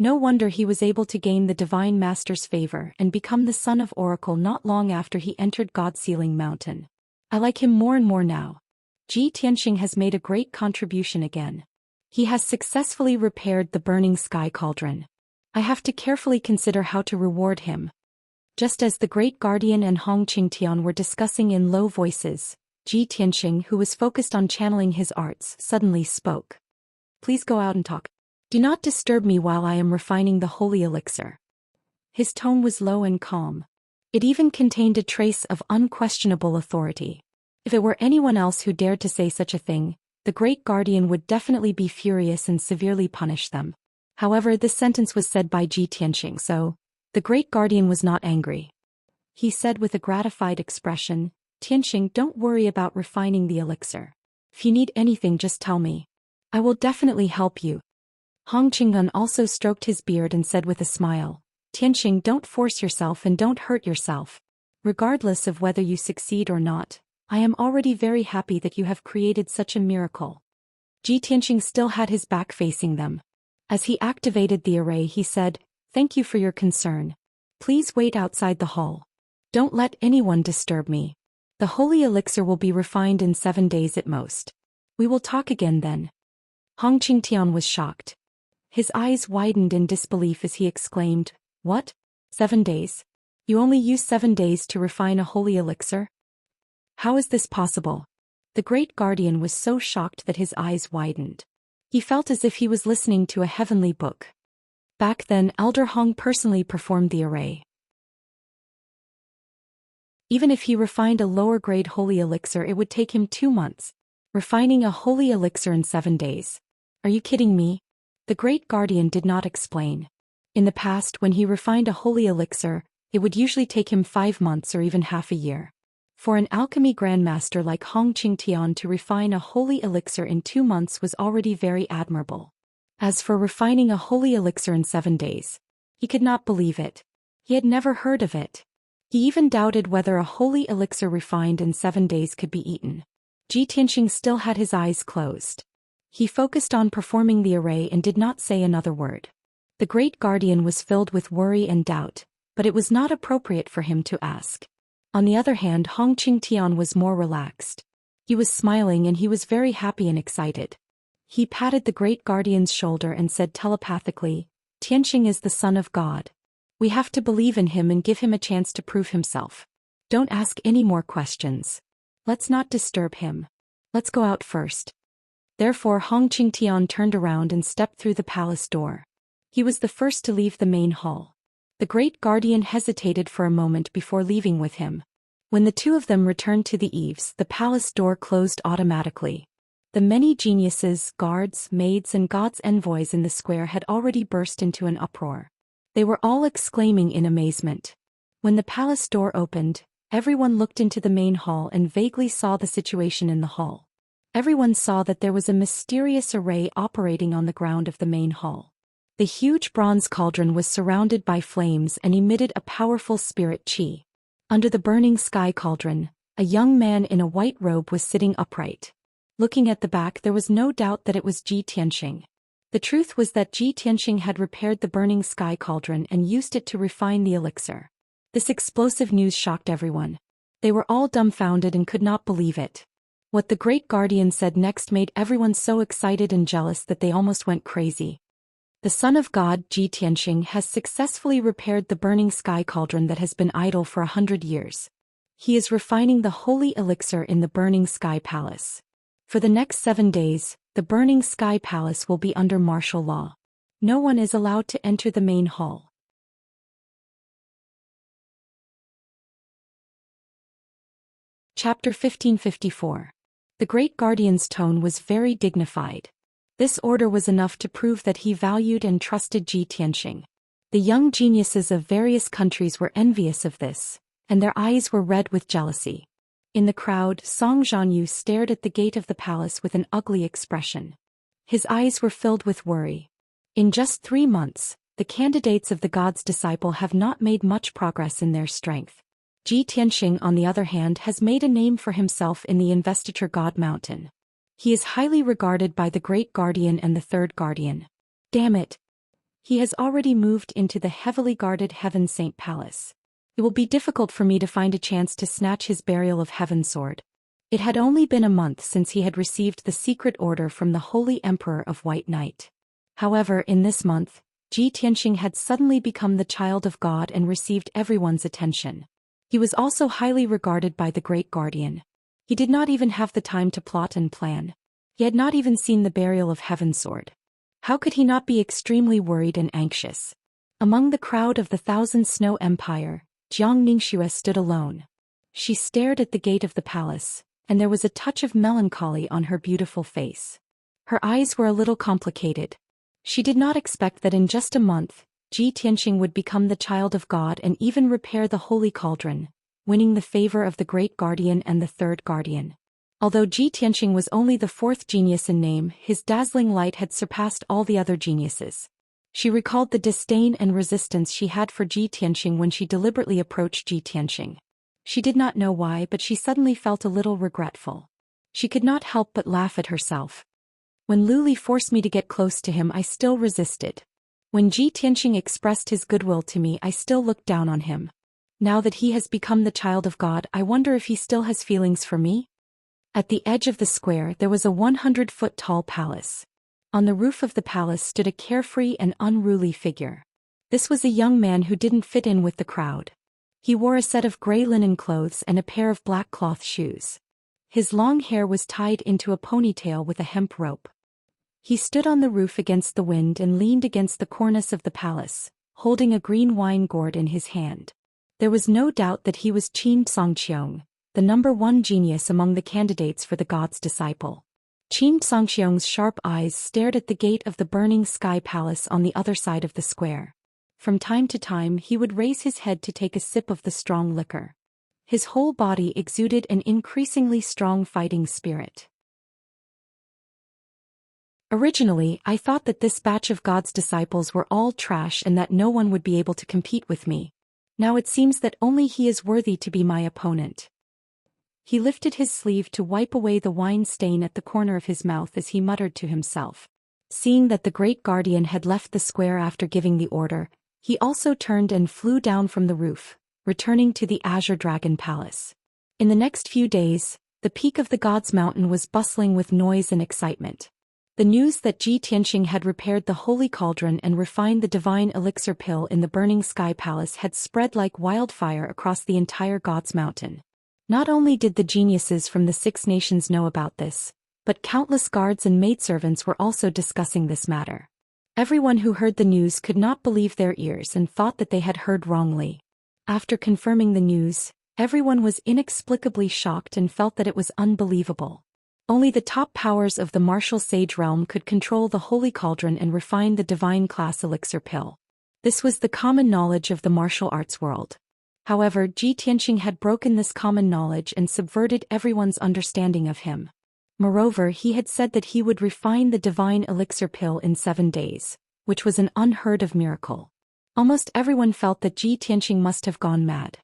No wonder he was able to gain the Divine Master's favor and become the son of Oracle not long after he entered God-Sealing Mountain. I like him more and more now. Ji Tianxing has made a great contribution again. He has successfully repaired the burning sky cauldron. I have to carefully consider how to reward him. Just as the great guardian and Hong Qingtian were discussing in low voices, Ji Tianxing, who was focused on channeling his arts, suddenly spoke. Please go out and talk. Do not disturb me while I am refining the holy elixir. His tone was low and calm. It even contained a trace of unquestionable authority. If it were anyone else who dared to say such a thing, the great guardian would definitely be furious and severely punish them. However, this sentence was said by Ji Tianxing, so the great guardian was not angry. He said with a gratified expression, Tianxing, don't worry about refining the elixir. If you need anything, just tell me. I will definitely help you. Hong Qingtian also stroked his beard and said with a smile, Tianxing, don't force yourself and don't hurt yourself. Regardless of whether you succeed or not, I am already very happy that you have created such a miracle. Ji Tianxing still had his back facing them. As he activated the array, he said, Thank you for your concern. Please wait outside the hall. Don't let anyone disturb me. The holy elixir will be refined in 7 days at most. We will talk again then. Hong Qingtian was shocked. His eyes widened in disbelief as he exclaimed, What? 7 days? You only use 7 days to refine a holy elixir? How is this possible? The great guardian was so shocked that his eyes widened. He felt as if he was listening to a heavenly book. Back then, Elder Hong personally performed the array. Even if he refined a lower-grade holy elixir, it would take him 2 months. Refining a holy elixir in 7 days. Are you kidding me? The great guardian did not explain. In the past, when he refined a holy elixir, it would usually take him 5 months or even half a year. For an alchemy grandmaster like Hong Qingtian to refine a holy elixir in 2 months was already very admirable. As for refining a holy elixir in 7 days, he could not believe it. He had never heard of it. He even doubted whether a holy elixir refined in 7 days could be eaten. Ji Tianxing still had his eyes closed. He focused on performing the array and did not say another word. The great guardian was filled with worry and doubt, but it was not appropriate for him to ask. On the other hand, Hong Qingtian was more relaxed. He was smiling and he was very happy and excited. He patted the great guardian's shoulder and said telepathically, Tianxing is the son of God. We have to believe in him and give him a chance to prove himself. Don't ask any more questions. Let's not disturb him. Let's go out first. Therefore Hong Qingtian turned around and stepped through the palace door. He was the first to leave the main hall. The great guardian hesitated for a moment before leaving with him. When the two of them returned to the eaves, the palace door closed automatically. The many geniuses, guards, maids and God's envoys in the square had already burst into an uproar. They were all exclaiming in amazement. When the palace door opened, everyone looked into the main hall and vaguely saw the situation in the hall. Everyone saw that there was a mysterious array operating on the ground of the main hall. The huge bronze cauldron was surrounded by flames and emitted a powerful spirit qi. Under the burning sky cauldron, A young man in a white robe was sitting upright. Looking at the back, there was no doubt that it was Ji Tianxing. The truth was that Ji Tianxing had repaired the burning sky cauldron and used it to refine the elixir. This explosive news shocked everyone. They were all dumbfounded and could not believe it. What the great guardian said next made everyone so excited and jealous that they almost went crazy. The son of God, Ji Tianxing, has successfully repaired the burning sky cauldron that has been idle for 100 years. He is refining the holy elixir in the burning sky palace. For the next 7 days, the burning sky palace will be under martial law. No one is allowed to enter the main hall. Chapter 1554. The great guardian's tone was very dignified. This order was enough to prove that he valued and trusted Ji Tianxing. The young geniuses of various countries were envious of this, and their eyes were red with jealousy. In the crowd, Song Zhanyu stared at the gate of the palace with an ugly expression. His eyes were filled with worry. In just 3 months, the candidates of the god's disciple have not made much progress in their strength. Ji Tianxing, on the other hand, has made a name for himself in the investiture god mountain. He is highly regarded by the great guardian and the third guardian. Damn it! He has already moved into the heavily guarded Heaven Saint Palace. It will be difficult for me to find a chance to snatch his burial of heaven sword. It had only been a month since he had received the secret order from the Holy Emperor of White Knight. However, in this month, Ji Tianxing had suddenly become the child of God and received everyone's attention. He was also highly regarded by the great guardian. He did not even have the time to plot and plan. He had not even seen the burial of heaven sword. How could he not be extremely worried and anxious? Among the crowd of the Thousand Snow Empire, Jiang Ningxue stood alone. She stared at the gate of the palace, and there was a touch of melancholy on her beautiful face. Her eyes were a little complicated. She did not expect that in just a month, Ji Tianxing would become the child of God and even repair the holy cauldron, winning the favor of the great guardian and the third guardian. Although Ji Tianxing was only the 4th genius in name, his dazzling light had surpassed all the other geniuses. She recalled the disdain and resistance she had for Ji Tianxing when she deliberately approached Ji Tianxing. She did not know why, but she suddenly felt a little regretful. She could not help but laugh at herself. When Luli forced me to get close to him, I still resisted. When Ji Tianxing expressed his goodwill to me, I still looked down on him. Now that he has become the child of God, I wonder if he still has feelings for me? At the edge of the square, there was a 100-foot-tall palace. On the roof of the palace stood a carefree and unruly figure. This was a young man who didn't fit in with the crowd. He wore a set of gray linen clothes and a pair of black cloth shoes. His long hair was tied into a ponytail with a hemp rope. He stood on the roof against the wind and leaned against the cornice of the palace, holding a green wine gourd in his hand. There was no doubt that he was Qin Songqiong, the #1 genius among the candidates for the god's disciple. Qin Songqiong's sharp eyes stared at the gate of the burning sky palace on the other side of the square. From time to time he would raise his head to take a sip of the strong liquor. His whole body exuded an increasingly strong fighting spirit. Originally, I thought that this batch of God's disciples were all trash and that no one would be able to compete with me. Now it seems that only he is worthy to be my opponent. He lifted his sleeve to wipe away the wine stain at the corner of his mouth as he muttered to himself. Seeing that the great guardian had left the square after giving the order, he also turned and flew down from the roof, returning to the Azure Dragon Palace. In the next few days, the peak of the God's Mountain was bustling with noise and excitement. The news that Ji Tianxing had repaired the holy cauldron and refined the divine elixir pill in the burning sky palace had spread like wildfire across the entire God's Mountain. Not only did the geniuses from the 6 nations know about this, but countless guards and maidservants were also discussing this matter. Everyone who heard the news could not believe their ears and thought that they had heard wrongly. After confirming the news, everyone was inexplicably shocked and felt that it was unbelievable. Only the top powers of the martial sage realm could control the holy cauldron and refine the divine class elixir pill. This was the common knowledge of the martial arts world. However, Ji Tianxing had broken this common knowledge and subverted everyone's understanding of him. Moreover, he had said that he would refine the divine elixir pill in 7 days, which was an unheard of miracle. Almost everyone felt that Ji Tianxing must have gone mad.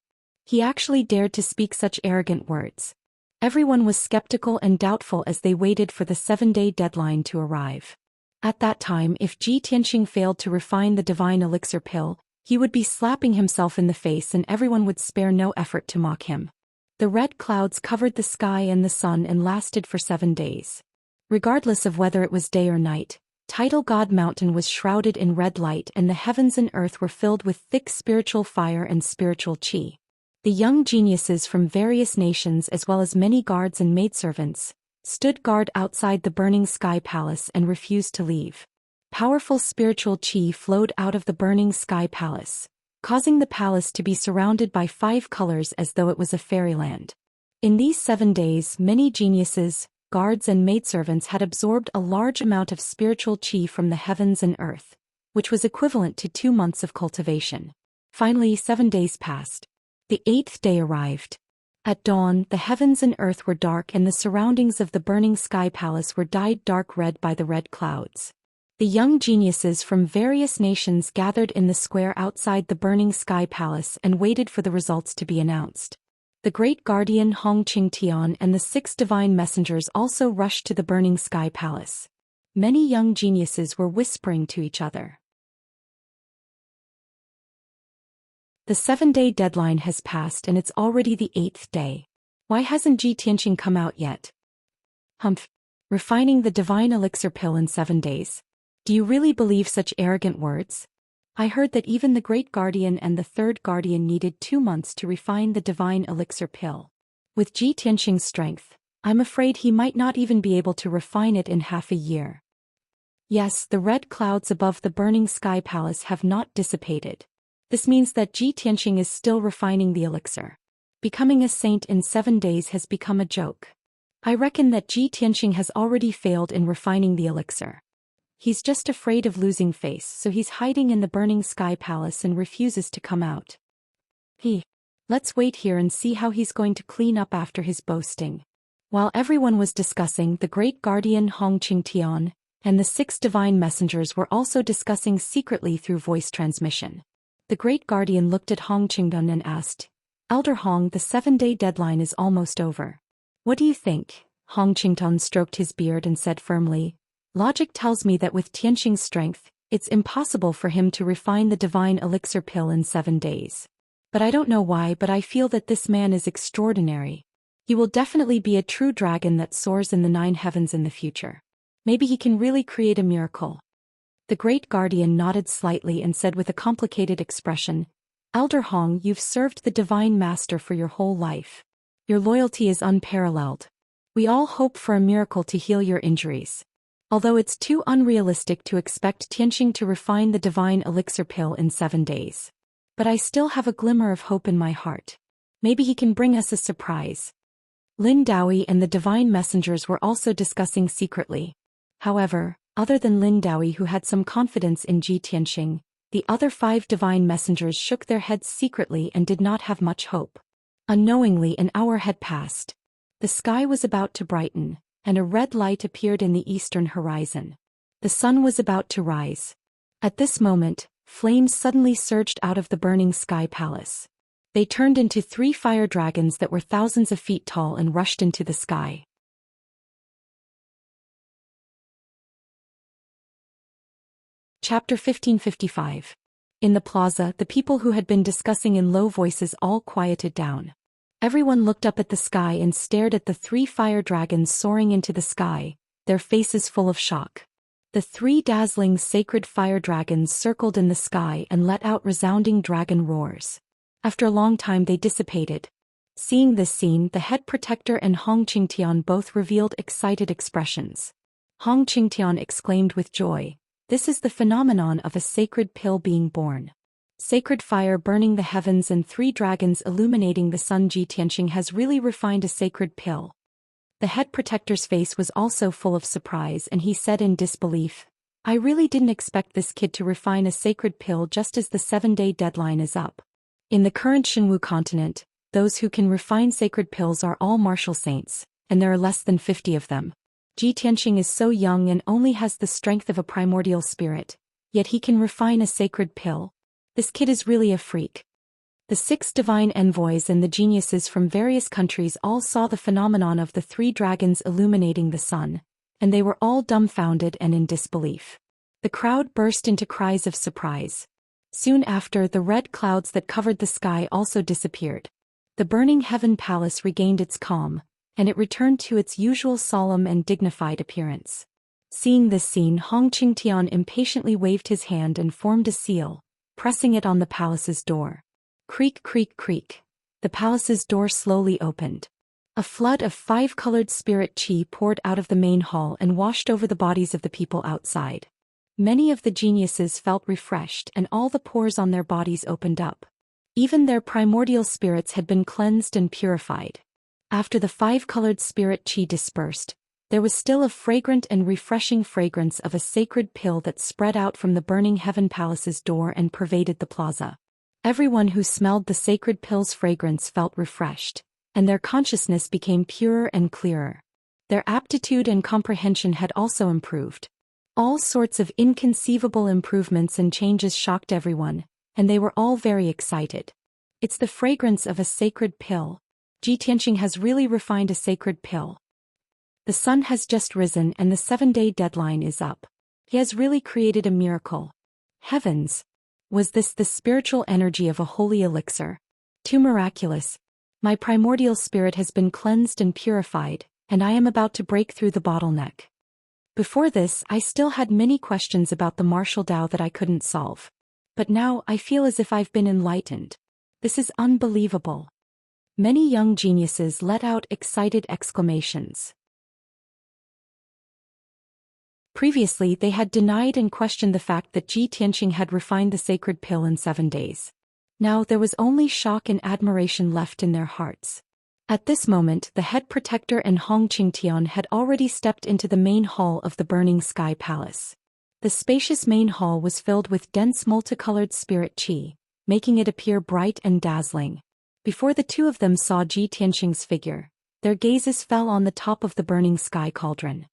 He actually dared to speak such arrogant words. Everyone was skeptical and doubtful as they waited for the 7-day deadline to arrive. At that time, if Ji Tianxing failed to refine the divine elixir pill, he would be slapping himself in the face and everyone would spare no effort to mock him. The red clouds covered the sky and the sun and lasted for 7 days. Regardless of whether it was day or night, Tidal God Mountain was shrouded in red light and the heavens and earth were filled with thick spiritual fire and spiritual qi. The young geniuses from various nations as well as many guards and maidservants stood guard outside the burning sky palace and refused to leave. Powerful spiritual qi flowed out of the burning sky palace, causing the palace to be surrounded by 5 colors as though it was a fairyland. In these 7 days, many geniuses, guards and maidservants had absorbed a large amount of spiritual qi from the heavens and earth, which was equivalent to 2 months of cultivation. Finally, 7 days passed. The 8th day arrived. At dawn, the heavens and earth were dark and the surroundings of the burning sky palace were dyed dark red by the red clouds. The young geniuses from various nations gathered in the square outside the burning sky palace and waited for the results to be announced. The great guardian Hong Qingtian and the 6 divine messengers also rushed to the burning sky palace. Many young geniuses were whispering to each other. The 7-day deadline has passed and it's already the 8th day. Why hasn't Ji Tianxing come out yet? Humph. Refining the divine elixir pill in 7 days. Do you really believe such arrogant words? I heard that even the great guardian and the 3rd guardian needed 2 months to refine the divine elixir pill. With Ji Tianxing's strength, I'm afraid he might not even be able to refine it in half a year. Yes, the red clouds above the burning sky palace have not dissipated. This means that Ji Tianxing is still refining the elixir. Becoming a saint in 7 days has become a joke. I reckon that Ji Tianxing has already failed in refining the elixir. He's just afraid of losing face, so he's hiding in the burning sky palace and refuses to come out. Let's wait here and see how he's going to clean up after his boasting. While everyone was discussing, the great guardian Hong Qingtian and the 6 divine messengers were also discussing secretly through voice transmission. The great guardian looked at Hong Qingdun and asked, "Elder Hong, the 7-day deadline is almost over. What do you think?" Hong Qingdun stroked his beard and said firmly, "Logic tells me that with Tianxing's strength, it's impossible for him to refine the divine elixir pill in 7 days. But I don't know why, but I feel that this man is extraordinary. He will definitely be a true dragon that soars in the 9 heavens in the future. Maybe he can really create a miracle." The great guardian nodded slightly and said with a complicated expression, "Elder Hong, you've served the divine master for your whole life. Your loyalty is unparalleled. We all hope for a miracle to heal your injuries. Although it's too unrealistic to expect Tianxing to refine the divine elixir pill in 7 days. But I still have a glimmer of hope in my heart. Maybe he can bring us a surprise." Lin Daoyi and the divine messengers were also discussing secretly. However, other than Lin Daoyi, who had some confidence in Ji Tianxing, the other 5 divine messengers shook their heads secretly and did not have much hope. Unknowingly, an hour had passed. The sky was about to brighten, and a red light appeared in the eastern horizon. The sun was about to rise. At this moment, flames suddenly surged out of the burning sky palace. They turned into 3 fire dragons that were thousands of feet tall and rushed into the sky. Chapter 1555. In the plaza, the people who had been discussing in low voices all quieted down. Everyone looked up at the sky and stared at the 3 fire dragons soaring into the sky, their faces full of shock. The 3 dazzling sacred fire dragons circled in the sky and let out resounding dragon roars. After a long time they dissipated. Seeing this scene, the head protector and Hong Qingtian both revealed excited expressions. Hong Qingtian exclaimed with joy, "This is the phenomenon of a sacred pill being born. Sacred fire burning the heavens and 3 dragons illuminating the sun. Ji Tianxing has really refined a sacred pill." The head protector's face was also full of surprise and he said in disbelief, "I really didn't expect this kid to refine a sacred pill just as the 7-day deadline is up. In the current Shenwu continent, those who can refine sacred pills are all martial saints, and there are less than 50 of them. Ji Tianxing is so young and only has the strength of a primordial spirit, yet he can refine a sacred pill. This kid is really a freak." The 6 divine envoys and the geniuses from various countries all saw the phenomenon of the 3 dragons illuminating the sun, and they were all dumbfounded and in disbelief. The crowd burst into cries of surprise. Soon after, the red clouds that covered the sky also disappeared. The burning heaven palace regained its calm, and it returned to its usual solemn and dignified appearance. Seeing this scene, Hong Qingtian impatiently waved his hand and formed a seal, pressing it on the palace's door. Creak, creak, creak. The palace's door slowly opened. A flood of 5-colored spirit qi poured out of the main hall and washed over the bodies of the people outside. Many of the geniuses felt refreshed and all the pores on their bodies opened up. Even their primordial spirits had been cleansed and purified. After the 5-colored spirit qi dispersed, there was still a fragrant and refreshing fragrance of a sacred pill that spread out from the burning heaven palace's door and pervaded the plaza. Everyone who smelled the sacred pill's fragrance felt refreshed, and their consciousness became purer and clearer. Their aptitude and comprehension had also improved. All sorts of inconceivable improvements and changes shocked everyone, and they were all very excited. It's the fragrance of a sacred pill. Jitianxing has really refined a sacred pill. The sun has just risen and the 7-day deadline is up. He has really created a miracle. Heavens! Was this the spiritual energy of a holy elixir? Too miraculous. My primordial spirit has been cleansed and purified, and I am about to break through the bottleneck. Before this, I still had many questions about the martial Tao that I couldn't solve. But now I feel as if I've been enlightened. This is unbelievable. Many young geniuses let out excited exclamations. Previously, they had denied and questioned the fact that Jitianxing had refined the sacred pill in 7 days. Now there was only shock and admiration left in their hearts. At this moment, the head protector and Hong Qingtian had already stepped into the main hall of the Burning Sky Palace. The spacious main hall was filled with dense multicolored spirit qi, making it appear bright and dazzling. Before the 2 of them saw Jitianxing's figure, their gazes fell on the top of the burning sky cauldron.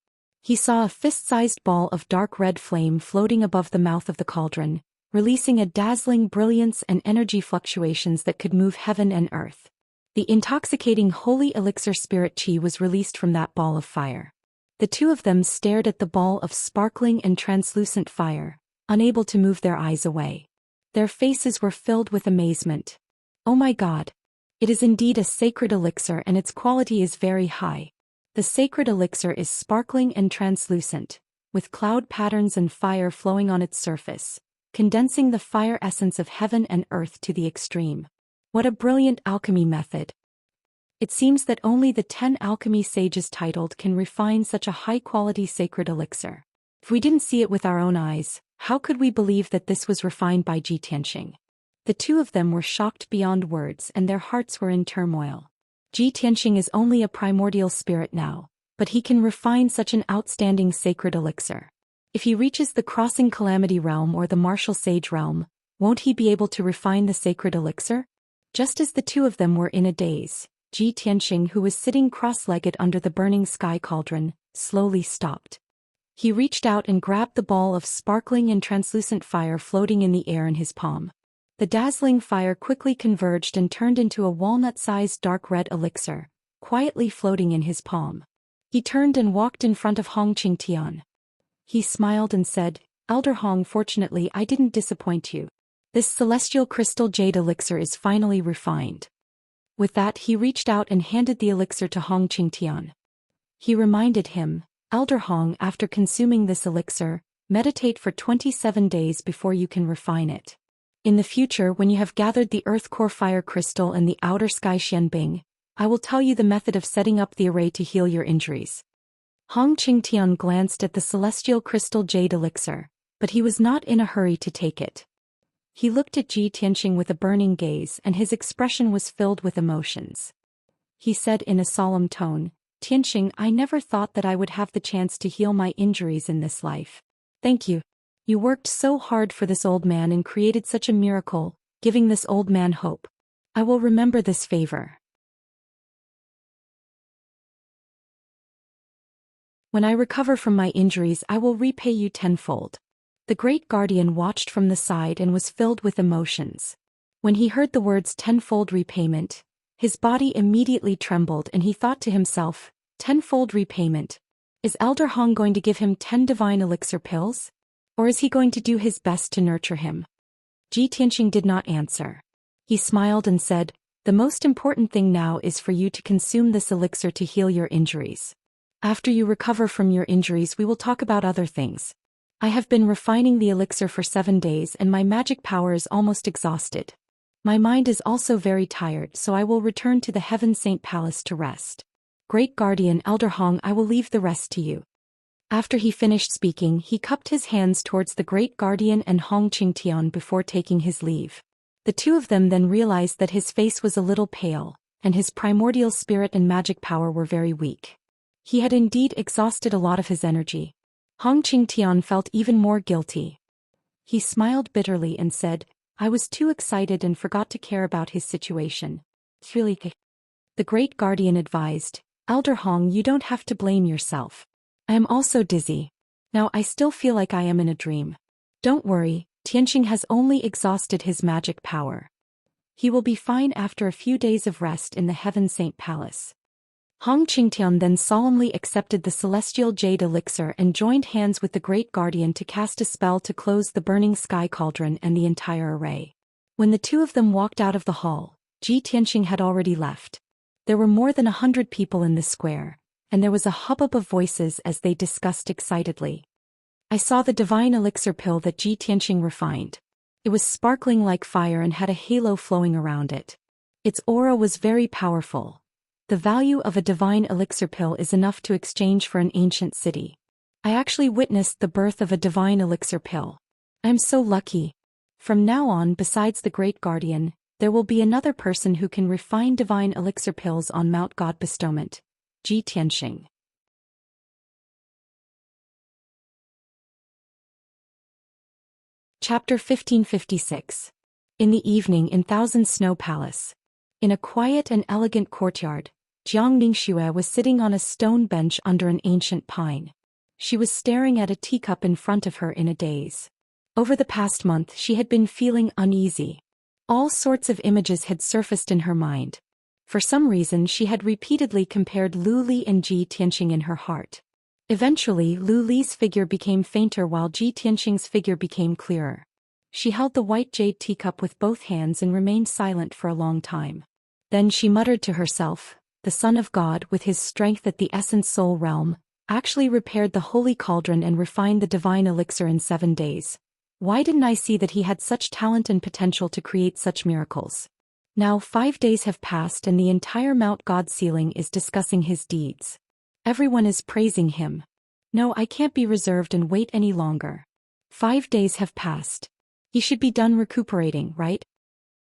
He saw a fist-sized ball of dark red flame floating above the mouth of the cauldron, releasing a dazzling brilliance and energy fluctuations that could move heaven and earth. The intoxicating holy elixir spirit qi was released from that ball of fire. The 2 of them stared at the ball of sparkling and translucent fire, unable to move their eyes away. Their faces were filled with amazement. Oh my God! It is indeed a sacred elixir and its quality is very high. The sacred elixir is sparkling and translucent, with cloud patterns and fire flowing on its surface, condensing the fire essence of heaven and earth to the extreme. What a brilliant alchemy method! It seems that only the 10 alchemy sages titled can refine such a high-quality sacred elixir. If we didn't see it with our own eyes, how could we believe that this was refined by Jitianxing? The 2 of them were shocked beyond words and their hearts were in turmoil. Jitianxing is only a primordial spirit now, but he can refine such an outstanding sacred elixir. If he reaches the crossing calamity realm or the martial sage realm, won't he be able to refine the sacred elixir? Just as the 2 of them were in a daze, Jitianxing, who was sitting cross-legged under the burning sky cauldron, slowly stopped. He reached out and grabbed the ball of sparkling and translucent fire floating in the air in his palm. The dazzling fire quickly converged and turned into a walnut-sized dark red elixir, quietly floating in his palm. He turned and walked in front of Hong Qingtian. He smiled and said, "Elder Hong, fortunately I didn't disappoint you. This celestial crystal jade elixir is finally refined." With that, he reached out and handed the elixir to Hong Qingtian. He reminded him, "Elder Hong, after consuming this elixir, meditate for 27 days before you can refine it. In the future, when you have gathered the earth core fire crystal and the outer sky xianbing, I will tell you the method of setting up the array to heal your injuries." Hong Qingtian glanced at the celestial crystal jade elixir, but he was not in a hurry to take it. He looked at Jitianxing with a burning gaze and his expression was filled with emotions. He said in a solemn tone, "Tianxing, I never thought that I would have the chance to heal my injuries in this life. Thank you. You worked so hard for this old man and created such a miracle, giving this old man hope. I will remember this favor. When I recover from my injuries, I will repay you tenfold." The great guardian watched from the side and was filled with emotions. When he heard the words tenfold repayment, his body immediately trembled and he thought to himself, tenfold repayment. Is Elder Hong going to give him 10 divine elixir pills? Or is he going to do his best to nurture him? Ji Tianxing did not answer. He smiled and said, the most important thing now is for you to consume this elixir to heal your injuries. After you recover from your injuries we will talk about other things. I have been refining the elixir for 7 days and my magic power is almost exhausted. My mind is also very tired, so I will return to the Heaven Saint Palace to rest. Great Guardian Elder Hong, I will leave the rest to you. After he finished speaking, he cupped his hands towards the Great Guardian and Hong Qingtian before taking his leave. The two of them then realized that his face was a little pale, and his primordial spirit and magic power were very weak. He had indeed exhausted a lot of his energy. Hong Qingtian felt even more guilty. He smiled bitterly and said, I was too excited and forgot to care about his situation. The Great Guardian advised, Elder Hong, you don't have to blame yourself. I am also dizzy. Now I still feel like I am in a dream. Don't worry, Tianxing has only exhausted his magic power. He will be fine after a few days of rest in the Heaven Saint Palace. Hong Qingtian then solemnly accepted the celestial jade elixir and joined hands with the Great Guardian to cast a spell to close the burning sky cauldron and the entire array. When the two of them walked out of the hall, Ji Tianxing had already left. There were more than 100 people in the square, and there was a hubbub of voices as they discussed excitedly. I saw the divine elixir pill that Ji Tianxing refined. It was sparkling like fire and had a halo flowing around it. Its aura was very powerful. The value of a divine elixir pill is enough to exchange for an ancient city. I actually witnessed the birth of a divine elixir pill. I am so lucky. From now on, besides the Great Guardian, there will be another person who can refine divine elixir pills on Mount God Bestowment. Ji Tianxing. Chapter 1556. In the evening in Thousand Snow Palace. In a quiet and elegant courtyard, Jiang Ningxue was sitting on a stone bench under an ancient pine. She was staring at a teacup in front of her in a daze. Over the past month she had been feeling uneasy. All sorts of images had surfaced in her mind. For some reason she had repeatedly compared Lu Li and Ji Tianxing in her heart. Eventually Lu Li's figure became fainter while Ji Tianxing's figure became clearer. She held the white jade teacup with both hands and remained silent for a long time. Then she muttered to herself, the Son of God with his strength at the Essence Soul realm, actually repaired the holy cauldron and refined the divine elixir in 7 days. Why didn't I see that he had such talent and potential to create such miracles? Now 5 days have passed and the entire Mount God ceiling is discussing his deeds. Everyone is praising him. No, I can't be reserved and wait any longer. 5 days have passed. He should be done recuperating, right?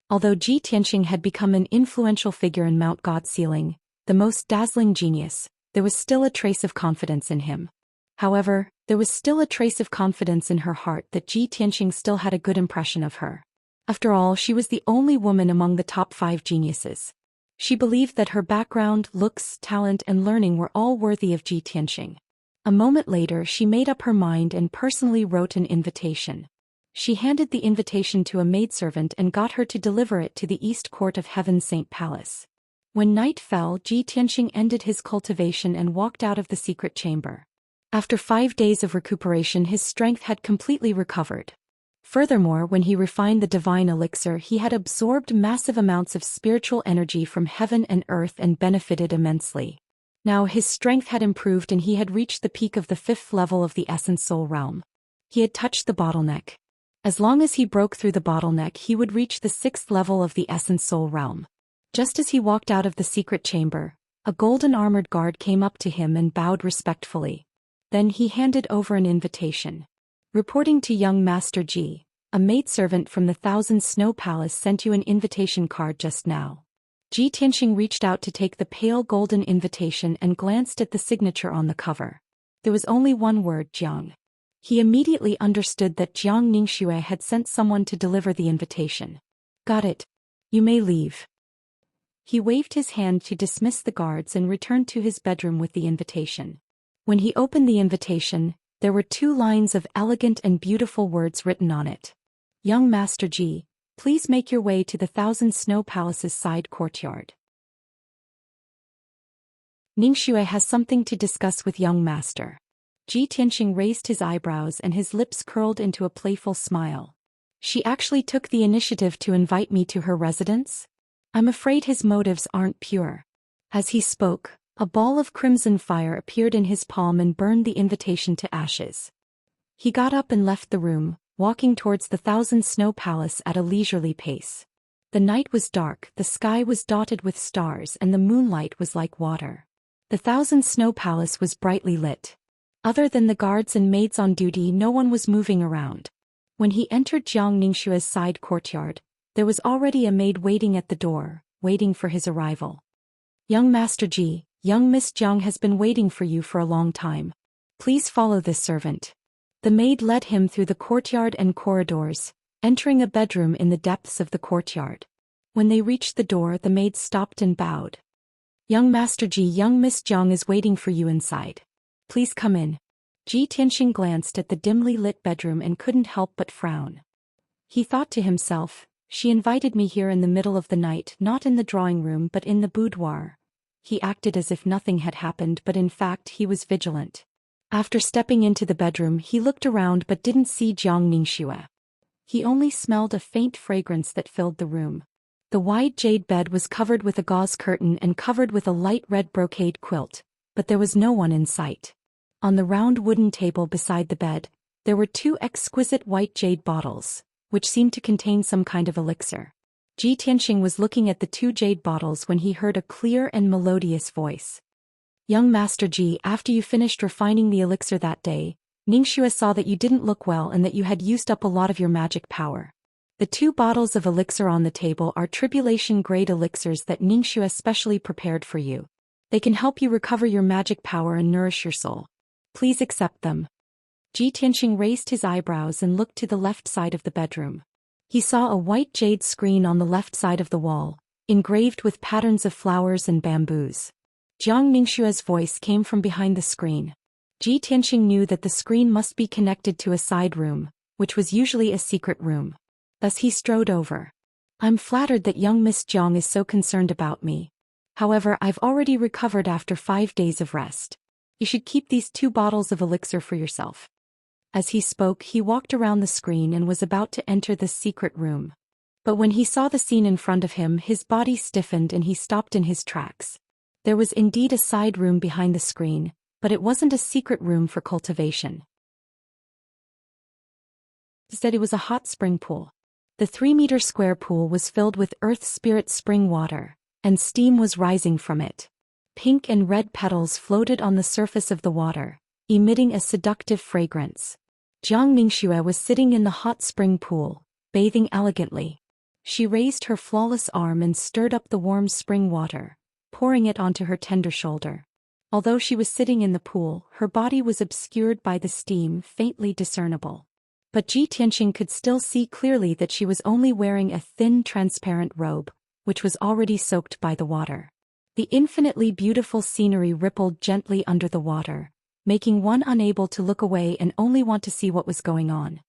Although Ji Tianxing had become an influential figure in Mount God ceiling, the most dazzling genius, there was still a trace of confidence in him. However, there was still a trace of confidence in her heart that Ji Tianxing still had a good impression of her. After all, she was the only woman among the top 5 geniuses. She believed that her background, looks, talent and learning were all worthy of Ji Tianxing. A moment later she made up her mind and personally wrote an invitation. She handed the invitation to a maidservant and got her to deliver it to the East Court of Heaven Saint Palace. When night fell, Ji Tianxing ended his cultivation and walked out of the secret chamber. After 5 days of recuperation his strength had completely recovered. Furthermore, when he refined the divine elixir he had absorbed massive amounts of spiritual energy from heaven and earth and benefited immensely. Now his strength had improved and he had reached the peak of the 5th level of the Essence Soul realm. He had touched the bottleneck. As long as he broke through the bottleneck he would reach the 6th level of the Essence Soul realm. Just as he walked out of the secret chamber, a golden armored guard came up to him and bowed respectfully. Then he handed over an invitation. Reporting to young Master Ji, a maidservant from the Thousand Snow Palace sent you an invitation card just now. Ji Tianxing reached out to take the pale golden invitation and glanced at the signature on the cover. There was only one word, Jiang. He immediately understood that Jiang Ningxue had sent someone to deliver the invitation. Got it. You may leave. He waved his hand to dismiss the guards and returned to his bedroom with the invitation. When he opened the invitation, there were 2 lines of elegant and beautiful words written on it. Young Master Ji, Please make your way to the Thousand Snow Palace's side courtyard. Ningxue has something to discuss with young master. Ji Tianxing raised his eyebrows and his lips curled into a playful smile. She actually took the initiative to invite me to her residence? I'm afraid his motives aren't pure. As he spoke, a ball of crimson fire appeared in his palm and burned the invitation to ashes. He got up and left the room, walking towards the Thousand Snow Palace at a leisurely pace. The night was dark, the sky was dotted with stars, and the moonlight was like water. The Thousand Snow Palace was brightly lit. Other than the guards and maids on duty, no one was moving around. When he entered Jiang Ningxue's side courtyard, there was already a maid waiting at the door, waiting for his arrival. Young Master Ji, young Miss Jiang has been waiting for you for a long time. Please follow this servant. The maid led him through the courtyard and corridors, entering a bedroom in the depths of the courtyard. When they reached the door, the maid stopped and bowed. Young Master Ji, young Miss Jiang is waiting for you inside. Please come in. Ji Tianxing glanced at the dimly lit bedroom and couldn't help but frown. He thought to himself, she invited me here in the middle of the night, not in the drawing room but in the boudoir. He acted as if nothing had happened, but in fact he was vigilant. After stepping into the bedroom, he looked around but didn't see Jiang Ningxue. He only smelled a faint fragrance that filled the room. The wide jade bed was covered with a gauze curtain and covered with a light red brocade quilt, but there was no one in sight. On the round wooden table beside the bed, there were two exquisite white jade bottles, which seemed to contain some kind of elixir. Ji Tianxing was looking at the two jade bottles when he heard a clear and melodious voice. Young Master Ji, after you finished refining the elixir that day, Ningxue saw that you didn't look well and that you had used up a lot of your magic power. The two bottles of elixir on the table are tribulation-grade elixirs that Ningxue specially prepared for you. They can help you recover your magic power and nourish your soul. Please accept them. Ji Tianxing raised his eyebrows and looked to the left side of the bedroom. He saw a white jade screen on the left side of the wall, engraved with patterns of flowers and bamboos. Jiang Ningxue's voice came from behind the screen. Ji Tianxing knew that the screen must be connected to a side room, which was usually a secret room. Thus he strode over. I'm flattered that young Miss Jiang is so concerned about me. However, I've already recovered after 5 days of rest. You should keep these 2 bottles of elixir for yourself. As he spoke, he walked around the screen and was about to enter the secret room. But when he saw the scene in front of him, his body stiffened and he stopped in his tracks. There was indeed a side room behind the screen, but it wasn't a secret room for cultivation. Instead, it was a hot spring pool. The 3-meter square pool was filled with Earth Spirit spring water, and steam was rising from it. Pink and red petals floated on the surface of the water, emitting a seductive fragrance. Jiang Ningxue was sitting in the hot spring pool, bathing elegantly. She raised her flawless arm and stirred up the warm spring water, pouring it onto her tender shoulder. Although she was sitting in the pool, her body was obscured by the steam, faintly discernible. But Ji Tianxing could still see clearly that she was only wearing a thin, transparent robe, which was already soaked by the water. The infinitely beautiful scenery rippled gently under the water, making one unable to look away and only want to see what was going on.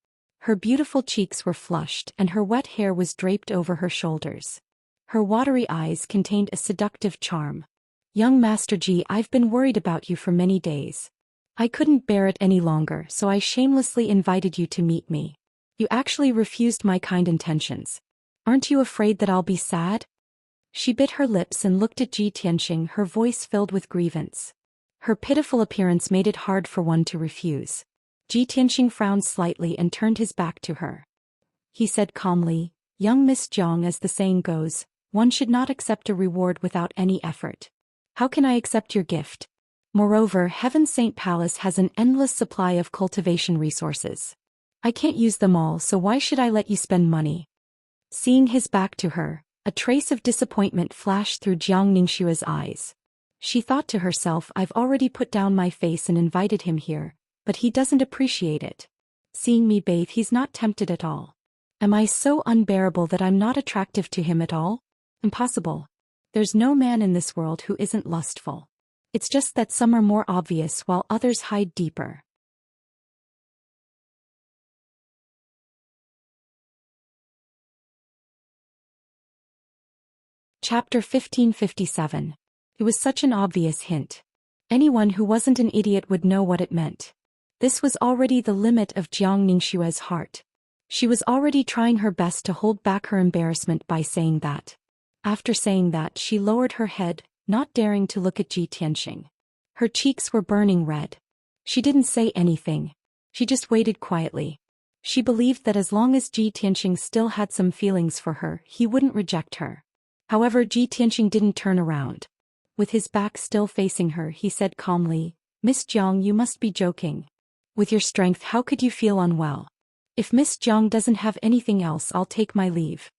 Her beautiful cheeks were flushed and her wet hair was draped over her shoulders. Her watery eyes contained a seductive charm. Young Master Ji, I've been worried about you for many days. I couldn't bear it any longer, so I shamelessly invited you to meet me. You actually refused my kind intentions. Aren't you afraid that I'll be sad? She bit her lips and looked at Ji Tianxing, her voice filled with grievance. Her pitiful appearance made it hard for one to refuse. Ji Tianxing frowned slightly and turned his back to her. He said calmly, Young Miss Jiang, as the saying goes, one should not accept a reward without any effort. How can I accept your gift? Moreover, Heaven Saint Palace has an endless supply of cultivation resources. I can't use them all, so why should I let you spend money? Seeing his back to her, a trace of disappointment flashed through Jiang Ningxue's eyes. She thought to herself, I've already put down my face and invited him here, but he doesn't appreciate it. Seeing me bathe, he's not tempted at all. Am I so unbearable that I'm not attractive to him at all? Impossible. There's no man in this world who isn't lustful. It's just that some are more obvious while others hide deeper. Chapter 1557. It was such an obvious hint. Anyone who wasn't an idiot would know what it meant. This was already the limit of Jiang Ningxue's heart. She was already trying her best to hold back her embarrassment by saying that. After saying that, she lowered her head, not daring to look at Ji Tianxing. Her cheeks were burning red. She didn't say anything. She just waited quietly. She believed that as long as Ji Tianxing still had some feelings for her, he wouldn't reject her. However, Ji Tianxing didn't turn around. With his back still facing her, he said calmly, "Miss Jiang, you must be joking. With your strength, how could you feel unwell? If Miss Jiang doesn't have anything else, I'll take my leave."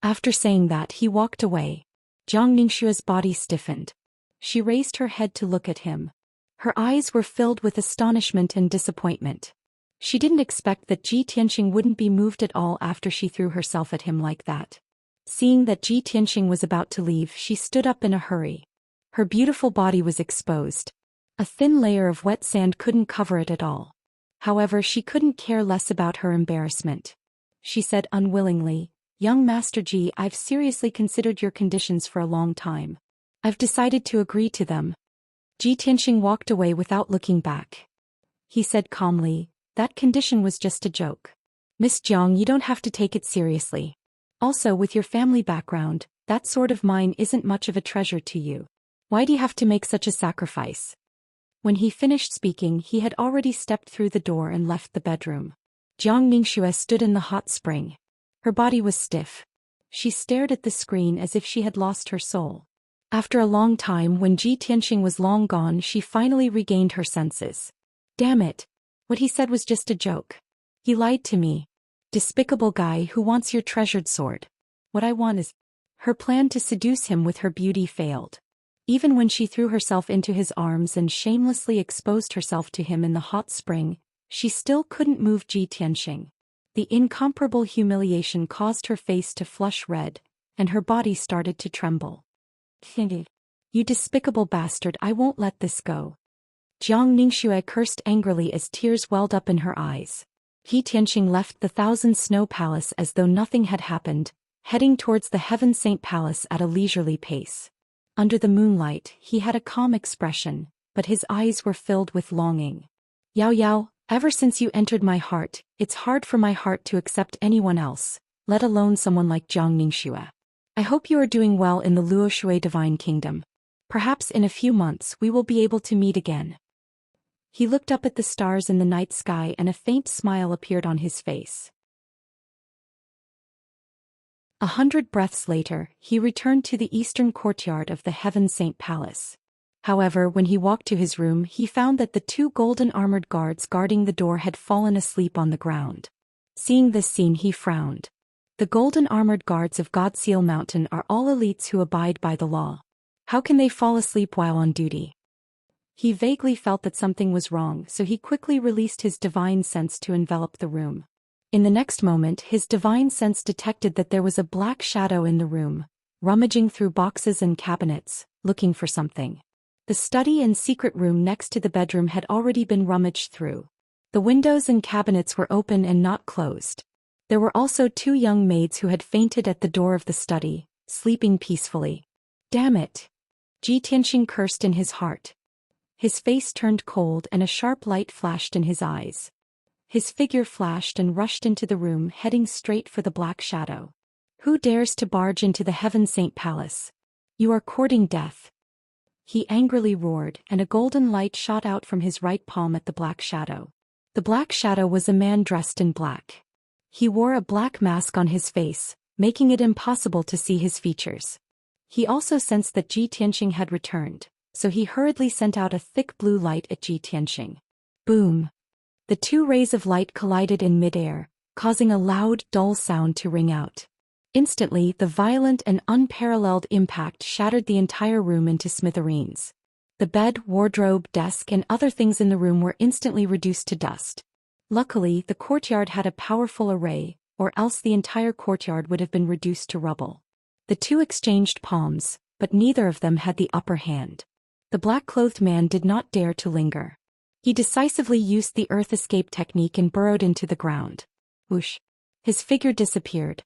After saying that, he walked away. Jiang Ningxue's body stiffened. She raised her head to look at him. Her eyes were filled with astonishment and disappointment. She didn't expect that Ji Tianxing wouldn't be moved at all after she threw herself at him like that. Seeing that Ji Tianxing was about to leave, she stood up in a hurry. Her beautiful body was exposed. A thin layer of wet sand couldn't cover it at all. However, she couldn't care less about her embarrassment. She said unwillingly, "Young Master Ji, I've seriously considered your conditions for a long time. I've decided to agree to them." Ji Tianxing walked away without looking back. He said calmly, "That condition was just a joke. Miss Jiang, you don't have to take it seriously. Also, with your family background, that sword of mine isn't much of a treasure to you. Why do you have to make such a sacrifice?" When he finished speaking, he had already stepped through the door and left the bedroom. Jiang Ningxue stood in the hot spring. Her body was stiff. She stared at the screen as if she had lost her soul. After a long time, when Ji Tianxing was long gone, she finally regained her senses. "Damn it. What he said was just a joke. He lied to me. Despicable guy who wants your treasured sword. What I want is..." Her plan to seduce him with her beauty failed. Even when she threw herself into his arms and shamelessly exposed herself to him in the hot spring, she still couldn't move Ji Tianxing. The incomparable humiliation caused her face to flush red, and her body started to tremble. "You despicable bastard, I won't let this go." Jiang Ningxue cursed angrily as tears welled up in her eyes. Ji Tianxing left the Thousand Snow Palace as though nothing had happened, heading towards the Heaven Saint Palace at a leisurely pace. Under the moonlight, he had a calm expression, but his eyes were filled with longing. "Yao Yao, ever since you entered my heart, it's hard for my heart to accept anyone else, let alone someone like Jiang Ningxue. I hope you are doing well in the Luoshui Divine Kingdom. Perhaps in a few months we will be able to meet again." He looked up at the stars in the night sky and a faint smile appeared on his face. 100 breaths later, he returned to the eastern courtyard of the Heaven Saint Palace. However, when he walked to his room, he found that the 2 golden armored guards guarding the door had fallen asleep on the ground. Seeing this scene, he frowned. The golden armored guards of Godseal Mountain are all elites who abide by the law. How can they fall asleep while on duty? He vaguely felt that something was wrong, so he quickly released his divine sense to envelop the room. In the next moment, his divine sense detected that there was a black shadow in the room, rummaging through boxes and cabinets, looking for something. The study and secret room next to the bedroom had already been rummaged through. The windows and cabinets were open and not closed. There were also 2 young maids who had fainted at the door of the study, sleeping peacefully. "Damn it!" Ji Tianxing cursed in his heart. His face turned cold and a sharp light flashed in his eyes. His figure flashed and rushed into the room, heading straight for the black shadow. "Who dares to barge into the Heaven Saint Palace? You are courting death." He angrily roared, and a golden light shot out from his right palm at the black shadow. The black shadow was a man dressed in black. He wore a black mask on his face, making it impossible to see his features. He also sensed that Ji Tianxing had returned, so he hurriedly sent out a thick blue light at Ji Tianxing. Boom! The 2 rays of light collided in midair, causing a loud, dull sound to ring out. Instantly, the violent and unparalleled impact shattered the entire room into smithereens. The bed, wardrobe, desk, and other things in the room were instantly reduced to dust. Luckily, the courtyard had a powerful array, or else the entire courtyard would have been reduced to rubble. The 2 exchanged palms, but neither of them had the upper hand. The black-clothed man did not dare to linger. He decisively used the earth escape technique and burrowed into the ground. Whoosh! His figure disappeared.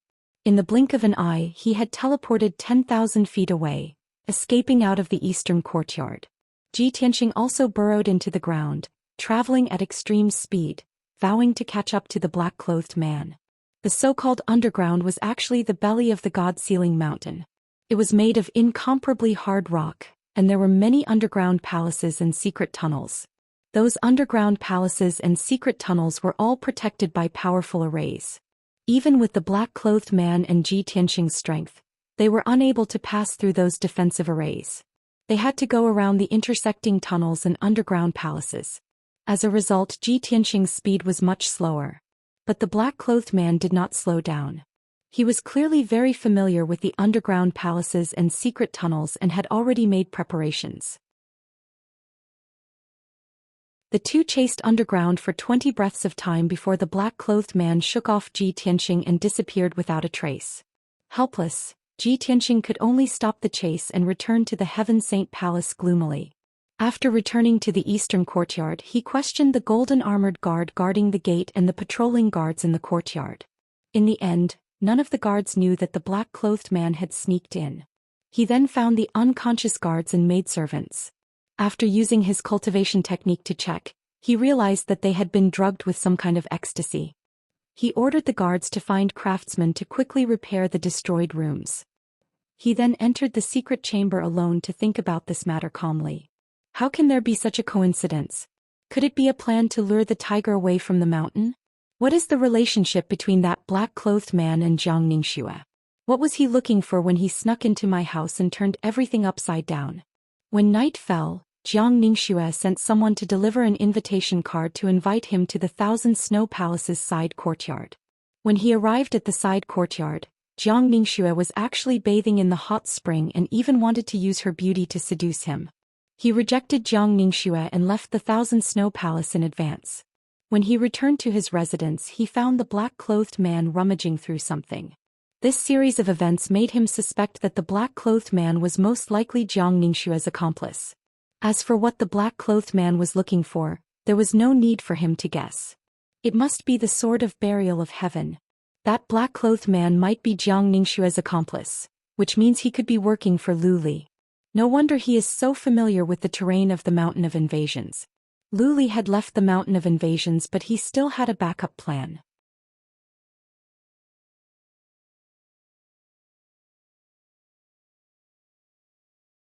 In the blink of an eye, he had teleported 10,000 feet away, escaping out of the eastern courtyard. Ji Tianxing also burrowed into the ground, traveling at extreme speed, vowing to catch up to the black-clothed man. The so-called underground was actually the belly of the God-Sealing Mountain. It was made of incomparably hard rock, and there were many underground palaces and secret tunnels. Those underground palaces and secret tunnels were all protected by powerful arrays. Even with the black-clothed man and Ji Tianxing's strength, they were unable to pass through those defensive arrays. They had to go around the intersecting tunnels and underground palaces. As a result, Ji Tianxing's speed was much slower. But the black-clothed man did not slow down. He was clearly very familiar with the underground palaces and secret tunnels and had already made preparations. The two chased underground for 20 breaths of time before the black-clothed man shook off Ji Tianxing and disappeared without a trace. Helpless, Ji Tianxing could only stop the chase and return to the Heaven Saint Palace gloomily. After returning to the eastern courtyard, he questioned the golden-armored guard guarding the gate and the patrolling guards in the courtyard. In the end, none of the guards knew that the black-clothed man had sneaked in. He then found the unconscious guards and maidservants. After using his cultivation technique to check, he realized that they had been drugged with some kind of ecstasy. He ordered the guards to find craftsmen to quickly repair the destroyed rooms. He then entered the secret chamber alone to think about this matter calmly. How can there be such a coincidence? Could it be a plan to lure the tiger away from the mountain? What is the relationship between that black-clothed man and Jiang Ningxue? What was he looking for when he snuck into my house and turned everything upside down? When night fell, Jiang Ningxue sent someone to deliver an invitation card to invite him to the Thousand Snow Palace's side courtyard. When he arrived at the side courtyard, Jiang Ningxue was actually bathing in the hot spring and even wanted to use her beauty to seduce him. He rejected Jiang Ningxue and left the Thousand Snow Palace in advance. When he returned to his residence, he found the black-clothed man rummaging through something. This series of events made him suspect that the black-clothed man was most likely Jiang Ningxue's accomplice. As for what the black-clothed man was looking for, there was no need for him to guess. It must be the Sword of Burial of Heaven. That black-clothed man might be Jiang Ningxue's accomplice, which means he could be working for Lu Li. No wonder he is so familiar with the terrain of the Mountain of Invasions. Lu Li had left the Mountain of Invasions, but he still had a backup plan.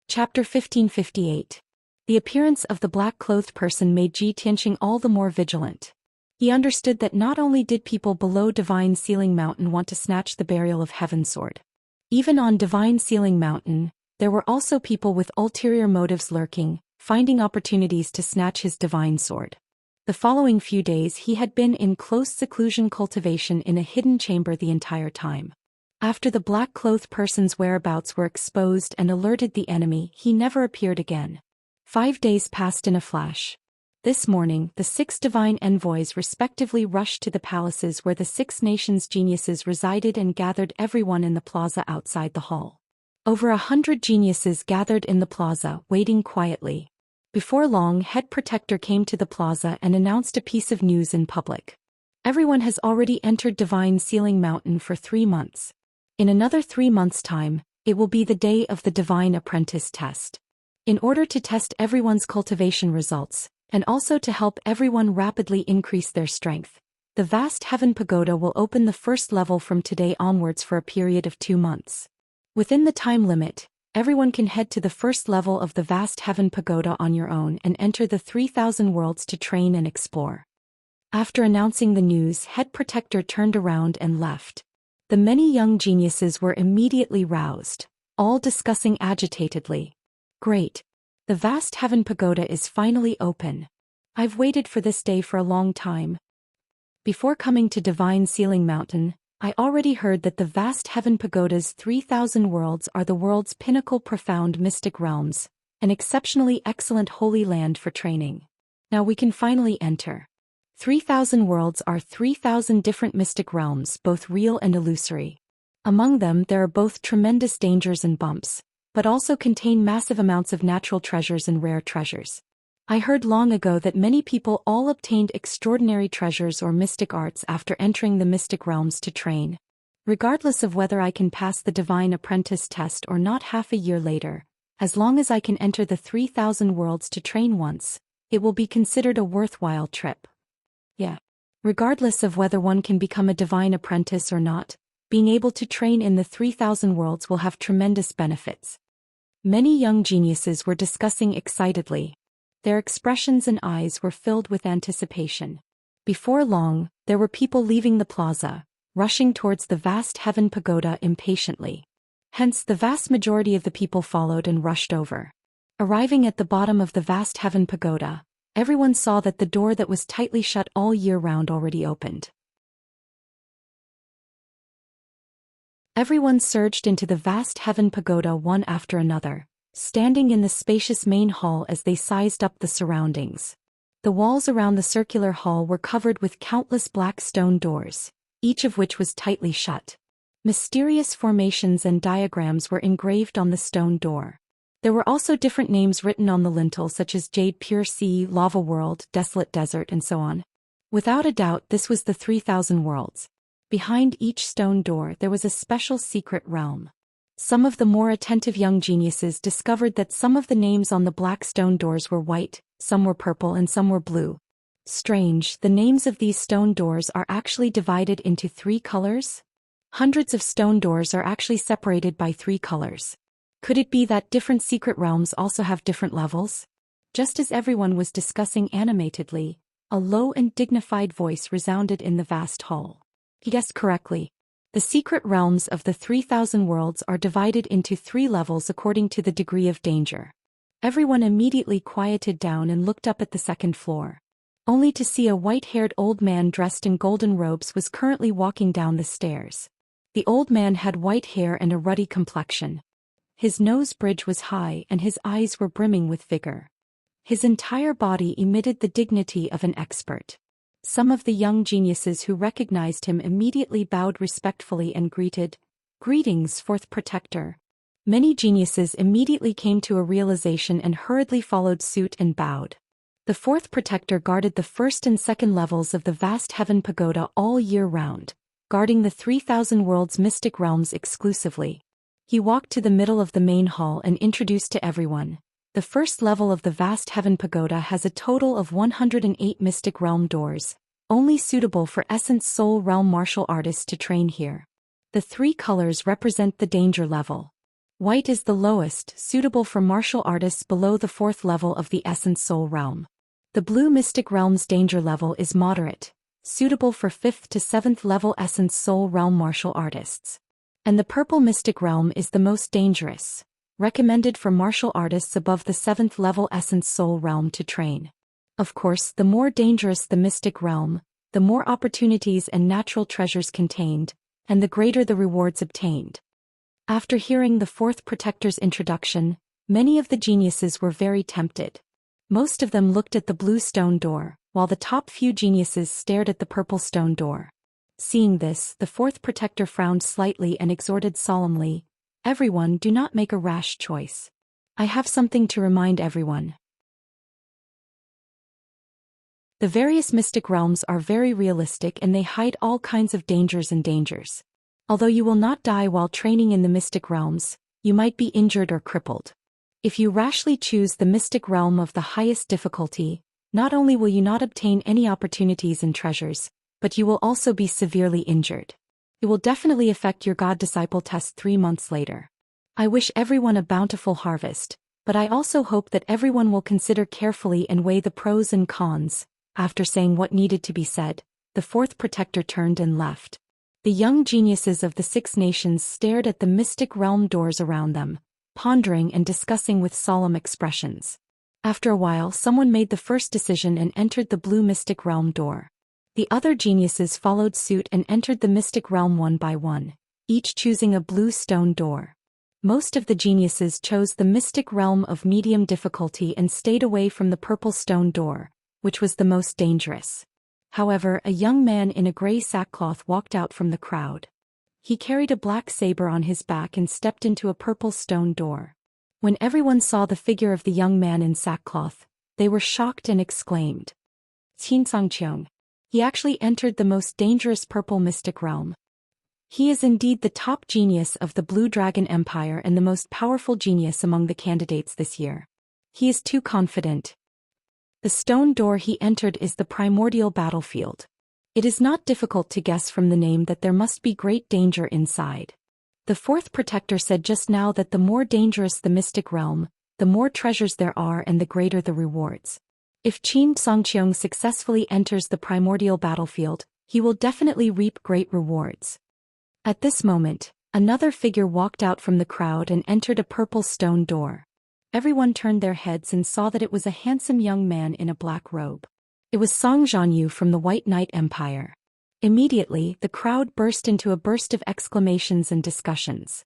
Chapter 1558. The appearance of the black-clothed person made Ji Tianxing all the more vigilant. He understood that not only did people below Divine Sealing Mountain want to snatch the Burial of Heaven sword. Even on Divine Sealing Mountain, there were also people with ulterior motives lurking, finding opportunities to snatch his divine sword. The following few days he had been in close seclusion cultivation in a hidden chamber the entire time. After the black-clothed person's whereabouts were exposed and alerted the enemy, he never appeared again. 5 days passed in a flash. This morning, the 6 divine envoys respectively rushed to the palaces where the 6 nations' geniuses resided and gathered everyone in the plaza outside the hall. Over 100 geniuses gathered in the plaza, waiting quietly. Before long, Head Protector came to the plaza and announced a piece of news in public. Everyone has already entered Divine Sealing Mountain for 3 months. In another 3 months' time, it will be the day of the Divine Apprentice test. In order to test everyone's cultivation results, and also to help everyone rapidly increase their strength, the vast Heaven Pagoda will open the first level from today onwards for a period of 2 months. Within the time limit, everyone can head to the first level of the vast Heaven Pagoda on your own and enter the 3,000 worlds to train and explore. After announcing the news, Head Protector turned around and left. The many young geniuses were immediately roused, all discussing agitatedly. Great. The vast Heaven Pagoda is finally open. I've waited for this day for a long time. Before coming to Divine Sealing Mountain, I already heard that the vast Heaven Pagoda's 3,000 worlds are the world's pinnacle profound mystic realms, an exceptionally excellent holy land for training. Now we can finally enter. 3,000 worlds are 3,000 different mystic realms, both real and illusory. Among them there are both tremendous dangers and bumps, but also contain massive amounts of natural treasures and rare treasures. I heard long ago that many people all obtained extraordinary treasures or mystic arts after entering the mystic realms to train. Regardless of whether I can pass the Divine Apprentice test or not half a year later, as long as I can enter the 3,000 worlds to train once, it will be considered a worthwhile trip. Yeah. Regardless of whether one can become a Divine Apprentice or not, being able to train in the 3,000 worlds will have tremendous benefits. Many young geniuses were discussing excitedly. Their expressions and eyes were filled with anticipation. Before long, there were people leaving the plaza, rushing towards the vast heaven pagoda impatiently. Hence the vast majority of the people followed and rushed over. Arriving at the bottom of the vast heaven pagoda, everyone saw that the door that was tightly shut all year round already opened. Everyone surged into the vast heaven pagoda one after another, standing in the spacious main hall as they sized up the surroundings. The walls around the circular hall were covered with countless black stone doors, each of which was tightly shut. Mysterious formations and diagrams were engraved on the stone door. There were also different names written on the lintel such as Jade Pure Sea, Lava World, Desolate Desert, and so on. Without a doubt, this was the 3,000 worlds. Behind each stone door there was a special secret realm. Some of the more attentive young geniuses discovered that some of the names on the black stone doors were white, some were purple, and some were blue. Strange, the names of these stone doors are actually divided into 3 colors? Hundreds of stone doors are actually separated by 3 colors. Could it be that different secret realms also have different levels? Just as everyone was discussing animatedly, a low and dignified voice resounded in the vast hall. He guessed correctly. The secret realms of the 3,000 worlds are divided into 3 levels according to the degree of danger. Everyone immediately quieted down and looked up at the 2nd floor. Only to see a white-haired old man dressed in golden robes was currently walking down the stairs. The old man had white hair and a ruddy complexion. His nose bridge was high and his eyes were brimming with vigor. His entire body emitted the dignity of an expert. Some of the young geniuses who recognized him immediately bowed respectfully and greeted, "Greetings, 4th Protector." Many geniuses immediately came to a realization and hurriedly followed suit and bowed. The 4th Protector guarded the 1st and 2nd levels of the vast heaven pagoda all year round, guarding the 3,000 worlds mystic realms exclusively. He walked to the middle of the main hall and introduced to everyone. The 1st level of the vast heaven pagoda has a total of 108 mystic realm doors, only suitable for Essence Soul Realm martial artists to train here. The 3 colors represent the danger level. White is the lowest, suitable for martial artists below the 4th level of the Essence Soul Realm. The blue mystic realm's danger level is moderate, suitable for 5th to 7th level Essence Soul Realm martial artists. And the purple mystic realm is the most dangerous, recommended for martial artists above the 7th level Essence Soul Realm to train. Of course, the more dangerous the mystic realm, the more opportunities and natural treasures contained, and the greater the rewards obtained. After hearing the 4th Protector's introduction, many of the geniuses were very tempted. Most of them looked at the blue stone door, while the top few geniuses stared at the purple stone door. Seeing this, the 4th Protector frowned slightly and exhorted solemnly, "Everyone, do not make a rash choice. I have something to remind everyone. The various mystic realms are very realistic and they hide all kinds of dangers and dangers. Although you will not die while training in the mystic realms, you might be injured or crippled. If you rashly choose the mystic realm of the highest difficulty, not only will you not obtain any opportunities and treasures, but you will also be severely injured. It will definitely affect your God-disciple test 3 months later. I wish everyone a bountiful harvest, but I also hope that everyone will consider carefully and weigh the pros and cons." After saying what needed to be said, the 4th Protector turned and left. The young geniuses of the 6 nations stared at the mystic realm doors around them, pondering and discussing with solemn expressions. After a while, someone made the first decision and entered the blue mystic realm door. The other geniuses followed suit and entered the mystic realm one by one, each choosing a blue stone door. Most of the geniuses chose the mystic realm of medium difficulty and stayed away from the purple stone door, which was the most dangerous. However, a young man in a gray sackcloth walked out from the crowd. He carried a black saber on his back and stepped into a purple stone door. When everyone saw the figure of the young man in sackcloth, they were shocked and exclaimed, "Xianxia! He actually entered the most dangerous purple mystic realm." He is indeed the top genius of the Blue Dragon Empire and the most powerful genius among the candidates this year. He is too confident. The stone door he entered is the primordial battlefield. It is not difficult to guess from the name that there must be great danger inside. The fourth protector said just now that the more dangerous the mystic realm, the more treasures there are and the greater the rewards. If Xianxia successfully enters the primordial battlefield, he will definitely reap great rewards. At this moment, another figure walked out from the crowd and entered a purple stone door. Everyone turned their heads and saw that it was a handsome young man in a black robe. It was Xianxia from the White Knight Empire. Immediately, the crowd burst into a burst of exclamations and discussions.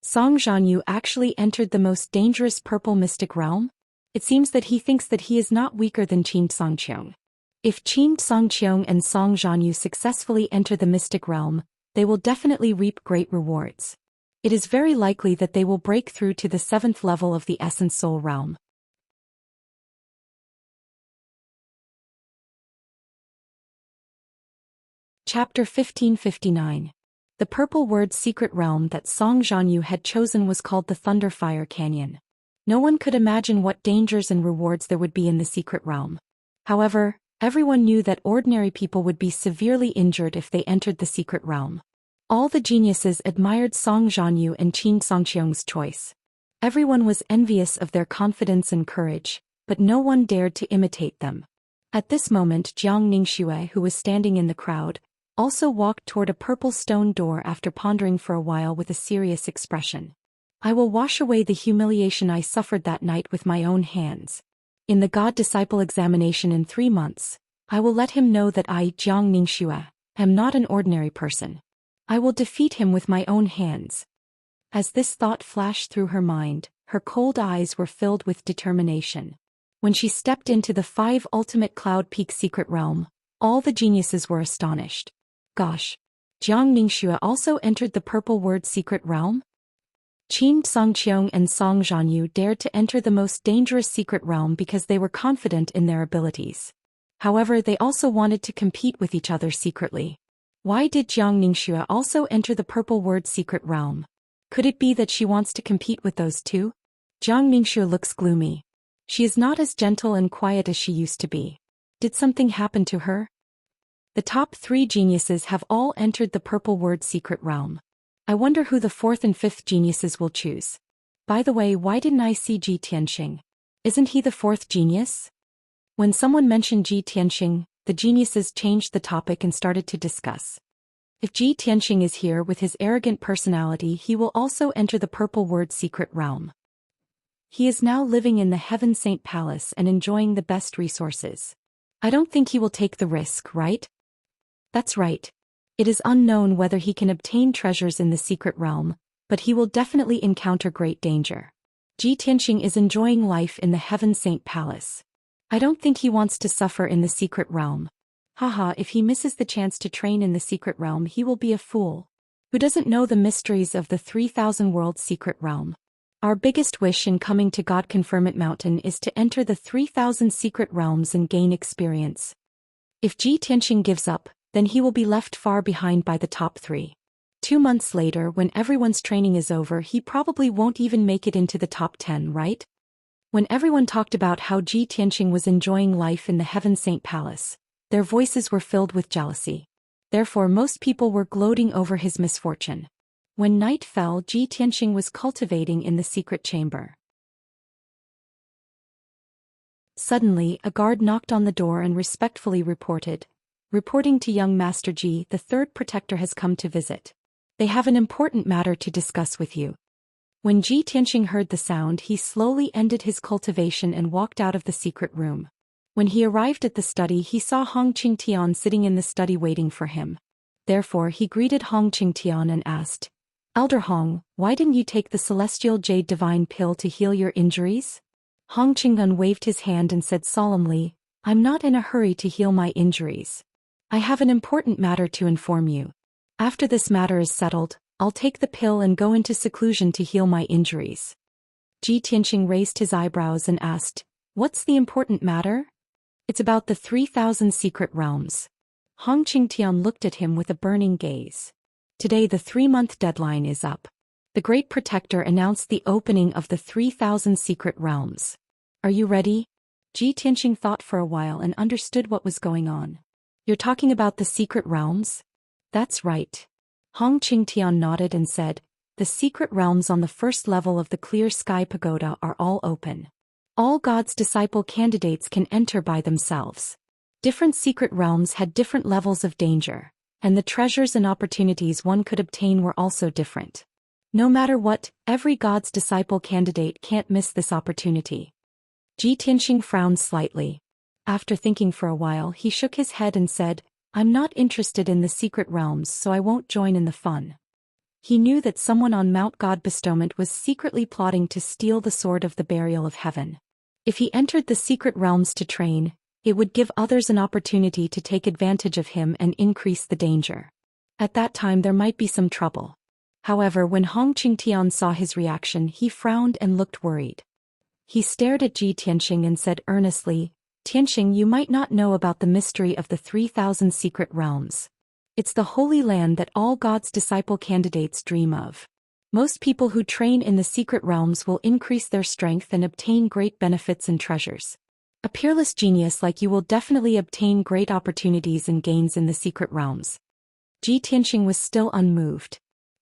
Xianxia actually entered the most dangerous purple mystic realm? It seems that he thinks that he is not weaker than Xianxia. If Xianxia and Xianxia successfully enter the mystic realm, they will definitely reap great rewards. It is very likely that they will break through to the 7th level of the Essence Soul realm. Chapter 1559. The purple word secret realm that Xianxia had chosen was called the Thunderfire Canyon. No one could imagine what dangers and rewards there would be in the secret realm. However, everyone knew that ordinary people would be severely injured if they entered the secret realm. All the geniuses admired Xianxia and Xianxia's choice. Everyone was envious of their confidence and courage, but no one dared to imitate them. At this moment Jiang Ningxue, who was standing in the crowd, also walked toward a purple stone door after pondering for a while with a serious expression. I will wash away the humiliation I suffered that night with my own hands. In the God-disciple examination in 3 months, I will let him know that I, Jiang Ningxue, am not an ordinary person. I will defeat him with my own hands. As this thought flashed through her mind, her cold eyes were filled with determination. When she stepped into the 5 ultimate Cloud Peak secret realm, all the geniuses were astonished. Gosh! Jiang Ningxue also entered the purple word secret realm? Xianxia and Xianxia dared to enter the most dangerous secret realm because they were confident in their abilities. However, they also wanted to compete with each other secretly. Why did Jiang Ningxue also enter the purple word secret realm? Could it be that she wants to compete with those two? Jiang Ningxue looks gloomy. She is not as gentle and quiet as she used to be. Did something happen to her? The top 3 geniuses have all entered the purple word secret realm. I wonder who the 4th and 5th geniuses will choose. By the way, why didn't I see Ji Tianxing? Isn't he the 4th genius? When someone mentioned Ji Tianxing, the geniuses changed the topic and started to discuss. If Ji Tianxing is here with his arrogant personality, he will also enter the purple word secret realm. He is now living in the Heaven Saint Palace and enjoying the best resources. I don't think he will take the risk, right? That's right. It is unknown whether he can obtain treasures in the secret realm, but he will definitely encounter great danger. Ji Tianxing is enjoying life in the Heaven Saint Palace. I don't think he wants to suffer in the secret realm. Haha, if he misses the chance to train in the secret realm, he will be a fool. Who doesn't know the mysteries of the 3,000 world secret realm? Our biggest wish in coming to God Confirmant Mountain is to enter the 3,000 secret realms and gain experience. If Ji Tianxing gives up, then he will be left far behind by the top 3. 2 months later, when everyone's training is over, he probably won't even make it into the top 10, right? When everyone talked about how Ji Tianxing was enjoying life in the Heaven Saint Palace, their voices were filled with jealousy. Therefore, most people were gloating over his misfortune. When night fell, Ji Tianxing was cultivating in the secret chamber. Suddenly, a guard knocked on the door and respectfully reported, "Reporting to young Master Ji, the 3rd protector has come to visit. They have an important matter to discuss with you." When Ji Tianxing heard the sound, he slowly ended his cultivation and walked out of the secret room. When he arrived at the study, he saw Hong Qingtian sitting in the study waiting for him. Therefore, he greeted Hong Qingtian and asked, "Elder Hong, why didn't you take the Celestial Jade Divine Pill to heal your injuries?" Hong Qingtian waved his hand and said solemnly, "I'm not in a hurry to heal my injuries. I have an important matter to inform you. After this matter is settled, I'll take the pill and go into seclusion to heal my injuries." Ji Tianxing raised his eyebrows and asked, "What's the important matter?" "It's about the 3,000 secret realms." Hong Qingtian looked at him with a burning gaze. Today the 3-month deadline is up. The Great Protector announced the opening of the 3,000 secret realms. Are you ready? Ji Tianxing thought for a while and understood what was going on. You're talking about the secret realms? That's right. Hong Qingtian nodded and said, the secret realms on the first level of the Clear Sky Pagoda are all open. All God's disciple candidates can enter by themselves. Different secret realms had different levels of danger, and the treasures and opportunities one could obtain were also different. No matter what, every God's disciple candidate can't miss this opportunity. Ji Tianxing frowned slightly. After thinking for a while, he shook his head and said, I'm not interested in the secret realms, so I won't join in the fun. He knew that someone on Mount God Bestowment was secretly plotting to steal the sword of the burial of heaven. If he entered the secret realms to train, it would give others an opportunity to take advantage of him and increase the danger. At that time there might be some trouble. However, when Hong Qingtian saw his reaction, he frowned and looked worried. He stared at Ji Tianxing and said earnestly, Tianxing, you might not know about the mystery of the 3,000 secret realms. It's the holy land that all God's disciple candidates dream of. Most people who train in the secret realms will increase their strength and obtain great benefits and treasures. A peerless genius like you will definitely obtain great opportunities and gains in the secret realms. Ji Tianxing was still unmoved.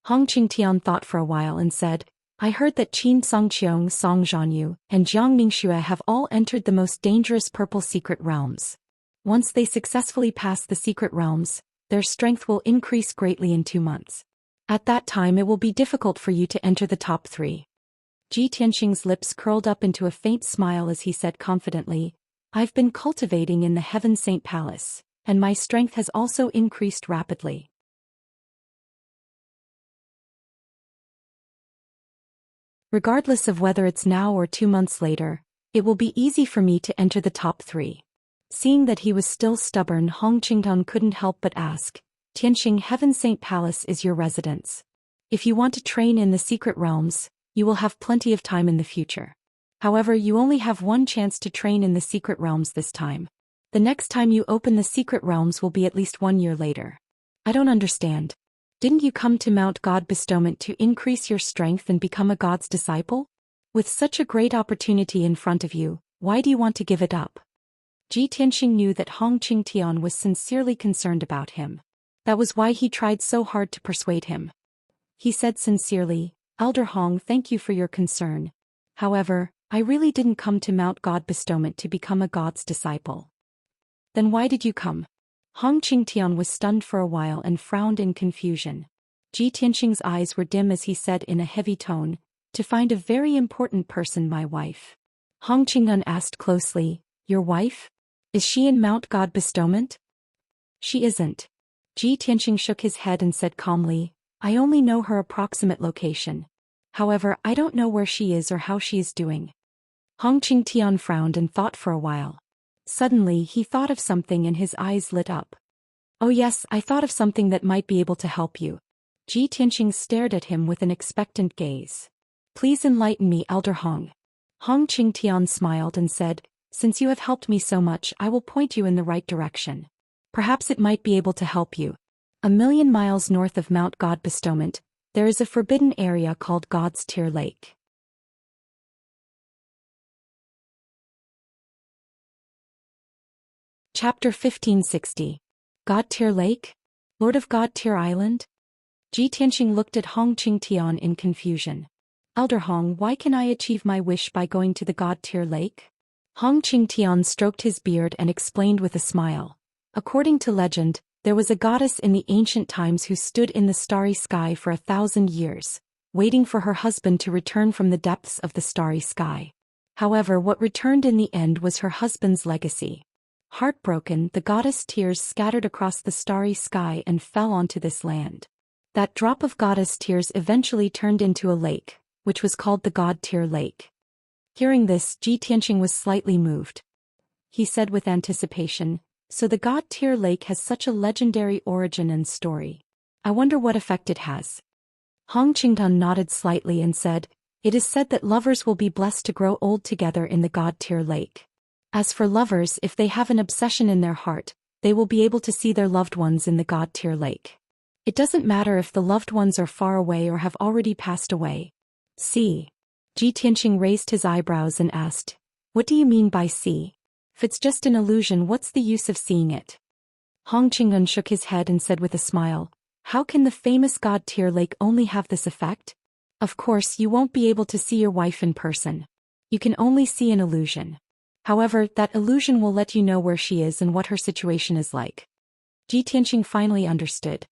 Hong Qingtian thought for a while and said, I heard that Qin Songqiong, Song Zhanyu, and Jiang Mingxue have all entered the most dangerous purple secret realms. Once they successfully pass the secret realms, their strength will increase greatly in 2 months. At that time it will be difficult for you to enter the top 3. Ji Tianxing's lips curled up into a faint smile as he said confidently, I've been cultivating in the Heaven Saint Palace, and my strength has also increased rapidly. Regardless of whether it's now or 2 months later, it will be easy for me to enter the top 3. Seeing that he was still stubborn, Hong Qingtian couldn't help but ask, Tianxing, Heaven Saint Palace is your residence. If you want to train in the secret realms, you will have plenty of time in the future. However, you only have one chance to train in the secret realms this time. The next time you open the secret realms will be at least 1 year later. I don't understand. Didn't you come to Mount God Bestowment to increase your strength and become a God's disciple? With such a great opportunity in front of you, why do you want to give it up? Ji Tianxing knew that Hong Qingtian was sincerely concerned about him. That was why he tried so hard to persuade him. He said sincerely, Elder Hong, thank you for your concern. However, I really didn't come to Mount God Bestowment to become a God's disciple. Then why did you come? Hong Qingtian was stunned for a while and frowned in confusion. Ji Tianxing's eyes were dim as he said in a heavy tone, to find a very important person, my wife. Hong Qingtian asked closely, your wife? Is she in Mount God Bestowment? She isn't. Ji Tianxing shook his head and said calmly, I only know her approximate location. However, I don't know where she is or how she is doing. Hong Qingtian frowned and thought for a while. Suddenly he thought of something and his eyes lit up. Oh yes, I thought of something that might be able to help you. Ji Tianxing stared at him with an expectant gaze. Please enlighten me, Elder Hong. Hong Qingtian smiled and said, since you have helped me so much, I will point you in the right direction. Perhaps it might be able to help you. 1,000,000 miles north of Mount God Bestowment, there is a forbidden area called God's Tear Lake. Chapter 1560. God Tear Lake? Lord of God Tear Island? Ji Tianxing looked at Hong Qingtian in confusion. Elder Hong, why can I achieve my wish by going to the God Tear Lake? Hong Qingtian stroked his beard and explained with a smile. According to legend, there was a goddess in the ancient times who stood in the starry sky for 1,000 years, waiting for her husband to return from the depths of the starry sky. However, what returned in the end was her husband's legacy. Heartbroken, the goddess' tears scattered across the starry sky and fell onto this land. That drop of goddess tears eventually turned into a lake, which was called the God Tear Lake. Hearing this, Ji Tianxing was slightly moved. He said with anticipation, so the God Tear Lake has such a legendary origin and story. I wonder what effect it has. Hong Qingtian nodded slightly and said, it is said that lovers will be blessed to grow old together in the God Tear Lake. As for lovers, if they have an obsession in their heart, they will be able to see their loved ones in the God Tear Lake. It doesn't matter if the loved ones are far away or have already passed away. See? Ji Tianqing raised his eyebrows and asked, "What do you mean by see? If it's just an illusion, what's the use of seeing it?" Hong Qingyun shook his head and said with a smile, "How can the famous god Tier Lake only have this effect? Of course, you won't be able to see your wife in person. You can only see an illusion. However, that illusion will let you know where she is and what her situation is like." Ji Tianqing finally understood.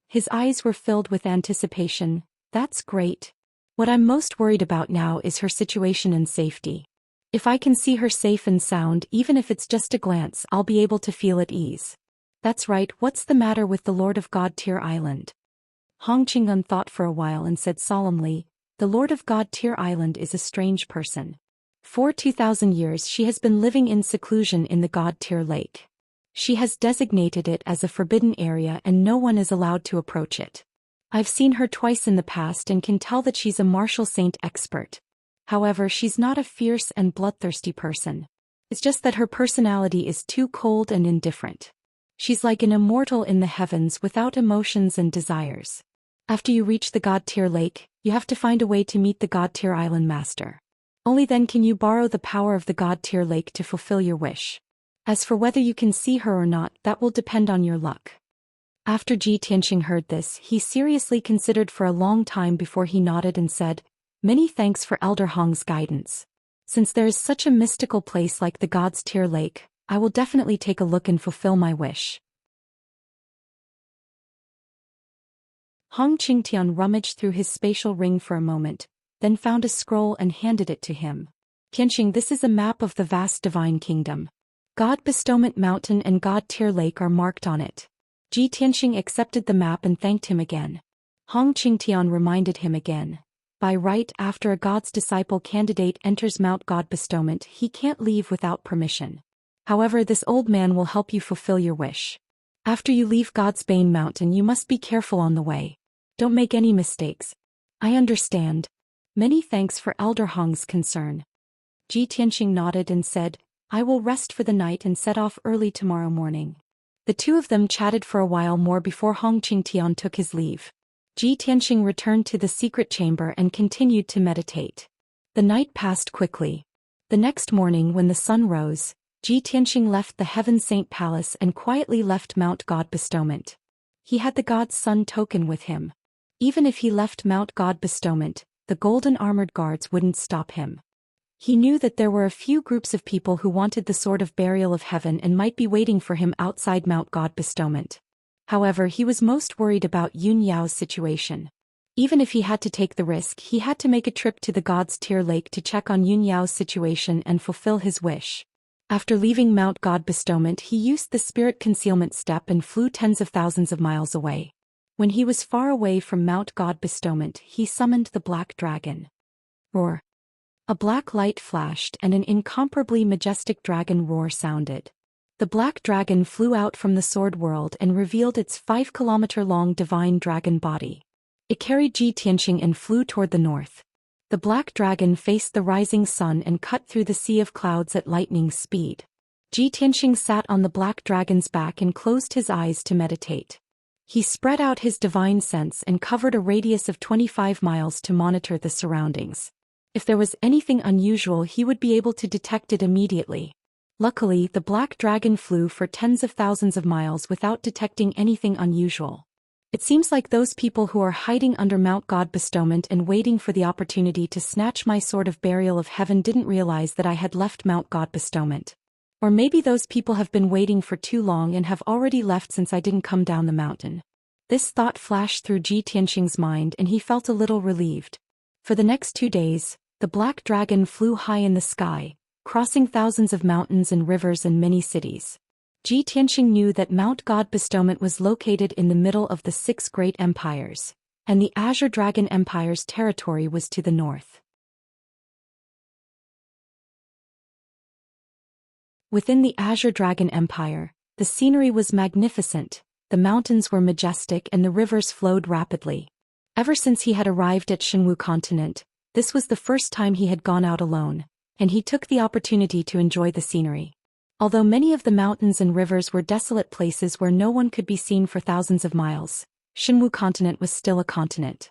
His eyes were filled with anticipation. "That's great. What I'm most worried about now is her situation and safety. If I can see her safe and sound, even if it's just a glance, I'll be able to feel at ease." "That's right, what's the matter with the Lord of God Tier Island?" Hong Qingyun thought for a while and said solemnly, "The Lord of God Tier Island is a strange person. For 2,000 years she has been living in seclusion in the God Tier Lake. She has designated it as a forbidden area and no one is allowed to approach it. I've seen her twice in the past and can tell that she's a martial saint expert. However, she's not a fierce and bloodthirsty person. It's just that her personality is too cold and indifferent. She's like an immortal in the heavens without emotions and desires. After you reach the God Tier Lake, you have to find a way to meet the God Tier Island Master. Only then can you borrow the power of the God Tier Lake to fulfill your wish. As for whether you can see her or not, that will depend on your luck." After Ji Tianqing heard this, he seriously considered for a long time before he nodded and said, "Many thanks for Elder Hong's guidance. Since there is such a mystical place like the God's Tier Lake, I will definitely take a look and fulfill my wish." Hong Qingtian rummaged through his spatial ring for a moment, then found a scroll and handed it to him. "Tianqing, this is a map of the vast divine kingdom. God Bestowment Mountain and God Tier Lake are marked on it." Ji Tianqing accepted the map and thanked him again. Hong Qingtian reminded him again, "By right, after a God's disciple candidate enters Mount God Bestowment, he can't leave without permission. However, this old man will help you fulfill your wish. After you leave God's Bane Mountain, you must be careful on the way. Don't make any mistakes." "I understand. Many thanks for Elder Hong's concern." Ji Tianqing nodded and said, "I will rest for the night and set off early tomorrow morning." The two of them chatted for a while more before Hong Qingtian took his leave. Ji Tianqing returned to the secret chamber and continued to meditate. The night passed quickly. The next morning when the sun rose, Ji Tianqing left the Heaven Saint Palace and quietly left Mount God Bestowment. He had the God's Sun token with him. Even if he left Mount God Bestowment, the golden armored guards wouldn't stop him. He knew that there were a few groups of people who wanted the Sword of Burial of Heaven and might be waiting for him outside Mount God Bestowment. However, he was most worried about Yun Yao's situation. Even if he had to take the risk, he had to make a trip to the God's Tier Lake to check on Yun Yao's situation and fulfill his wish. After leaving Mount God Bestowment, he used the Spirit Concealment Step and flew tens of thousands of miles away. When he was far away from Mount God Bestowment, he summoned the Black Dragon. Roar! A black light flashed and an incomparably majestic dragon roar sounded. The black dragon flew out from the sword world and revealed its 5-kilometer-long divine dragon body. It carried Ji Tianqing and flew toward the north. The black dragon faced the rising sun and cut through the sea of clouds at lightning speed. Ji Tianqing sat on the black dragon's back and closed his eyes to meditate. He spread out his divine sense and covered a radius of 25 miles to monitor the surroundings. If there was anything unusual, he would be able to detect it immediately. Luckily, the black dragon flew for tens of thousands of miles without detecting anything unusual. It seems like those people who are hiding under Mount God Bestowment and waiting for the opportunity to snatch my Sword of Burial of Heaven didn't realize that I had left Mount God Bestowment. Or maybe those people have been waiting for too long and have already left since I didn't come down the mountain. This thought flashed through Ji Tianqing's mind and he felt a little relieved. For the next 2 days, the black dragon flew high in the sky, crossing thousands of mountains and rivers and many cities. Ji Tianqing knew that Mount God Bestowment was located in the middle of the 6 great empires, and the Azure Dragon Empire's territory was to the north. Within the Azure Dragon Empire, the scenery was magnificent, the mountains were majestic and the rivers flowed rapidly. Ever since he had arrived at Shenwu continent, this was the first time he had gone out alone, and he took the opportunity to enjoy the scenery. Although many of the mountains and rivers were desolate places where no one could be seen for thousands of miles, Xinwu continent was still a continent.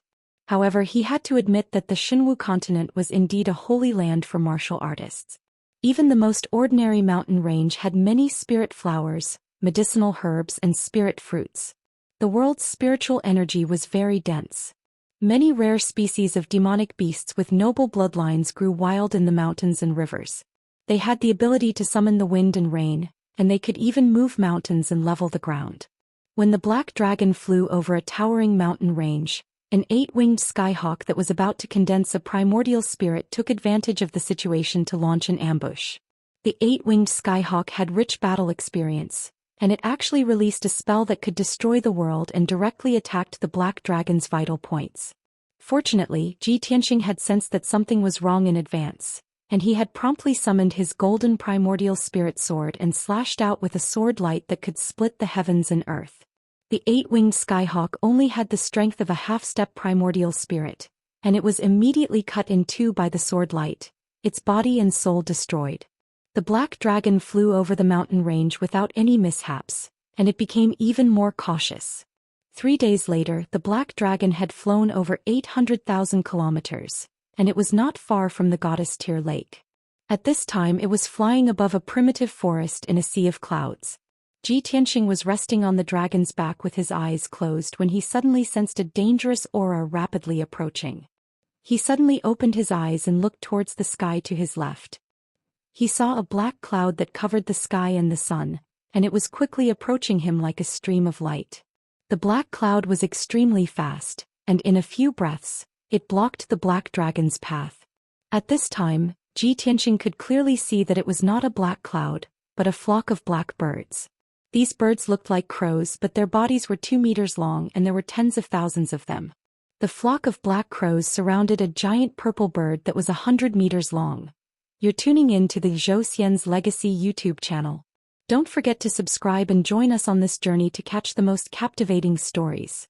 However, he had to admit that the Xinwu continent was indeed a holy land for martial artists. Even the most ordinary mountain range had many spirit flowers, medicinal herbs and spirit fruits. The world's spiritual energy was very dense. Many rare species of demonic beasts with noble bloodlines grew wild in the mountains and rivers. They had the ability to summon the wind and rain, and they could even move mountains and level the ground. When the black dragon flew over a towering mountain range, an 8-winged skyhawk that was about to condense a primordial spirit took advantage of the situation to launch an ambush. The 8-winged skyhawk had rich battle experience, and it actually released a spell that could destroy the world and directly attacked the black dragon's vital points. Fortunately, Ji Tianxing had sensed that something was wrong in advance, and he had promptly summoned his golden primordial spirit sword and slashed out with a sword light that could split the heavens and earth. The 8-winged skyhawk only had the strength of a half-step primordial spirit, and it was immediately cut in two by the sword light, its body and soul destroyed. The black dragon flew over the mountain range without any mishaps, and it became even more cautious. 3 days later, the black dragon had flown over 800,000 kilometers, and it was not far from the goddess Tyr Lake. At this time it was flying above a primitive forest in a sea of clouds. Ji Tianxing was resting on the dragon's back with his eyes closed when he suddenly sensed a dangerous aura rapidly approaching. He suddenly opened his eyes and looked towards the sky to his left. He saw a black cloud that covered the sky and the sun, and it was quickly approaching him like a stream of light. The black cloud was extremely fast, and in a few breaths, it blocked the black dragon's path. At this time, Ji Tianxing could clearly see that it was not a black cloud, but a flock of black birds. These birds looked like crows, but their bodies were 2 meters long and there were tens of thousands of them. The flock of black crows surrounded a giant purple bird that was 100 meters long. You're tuning in to the Zhou Xian's Legacy YouTube channel. Don't forget to subscribe and join us on this journey to catch the most captivating stories.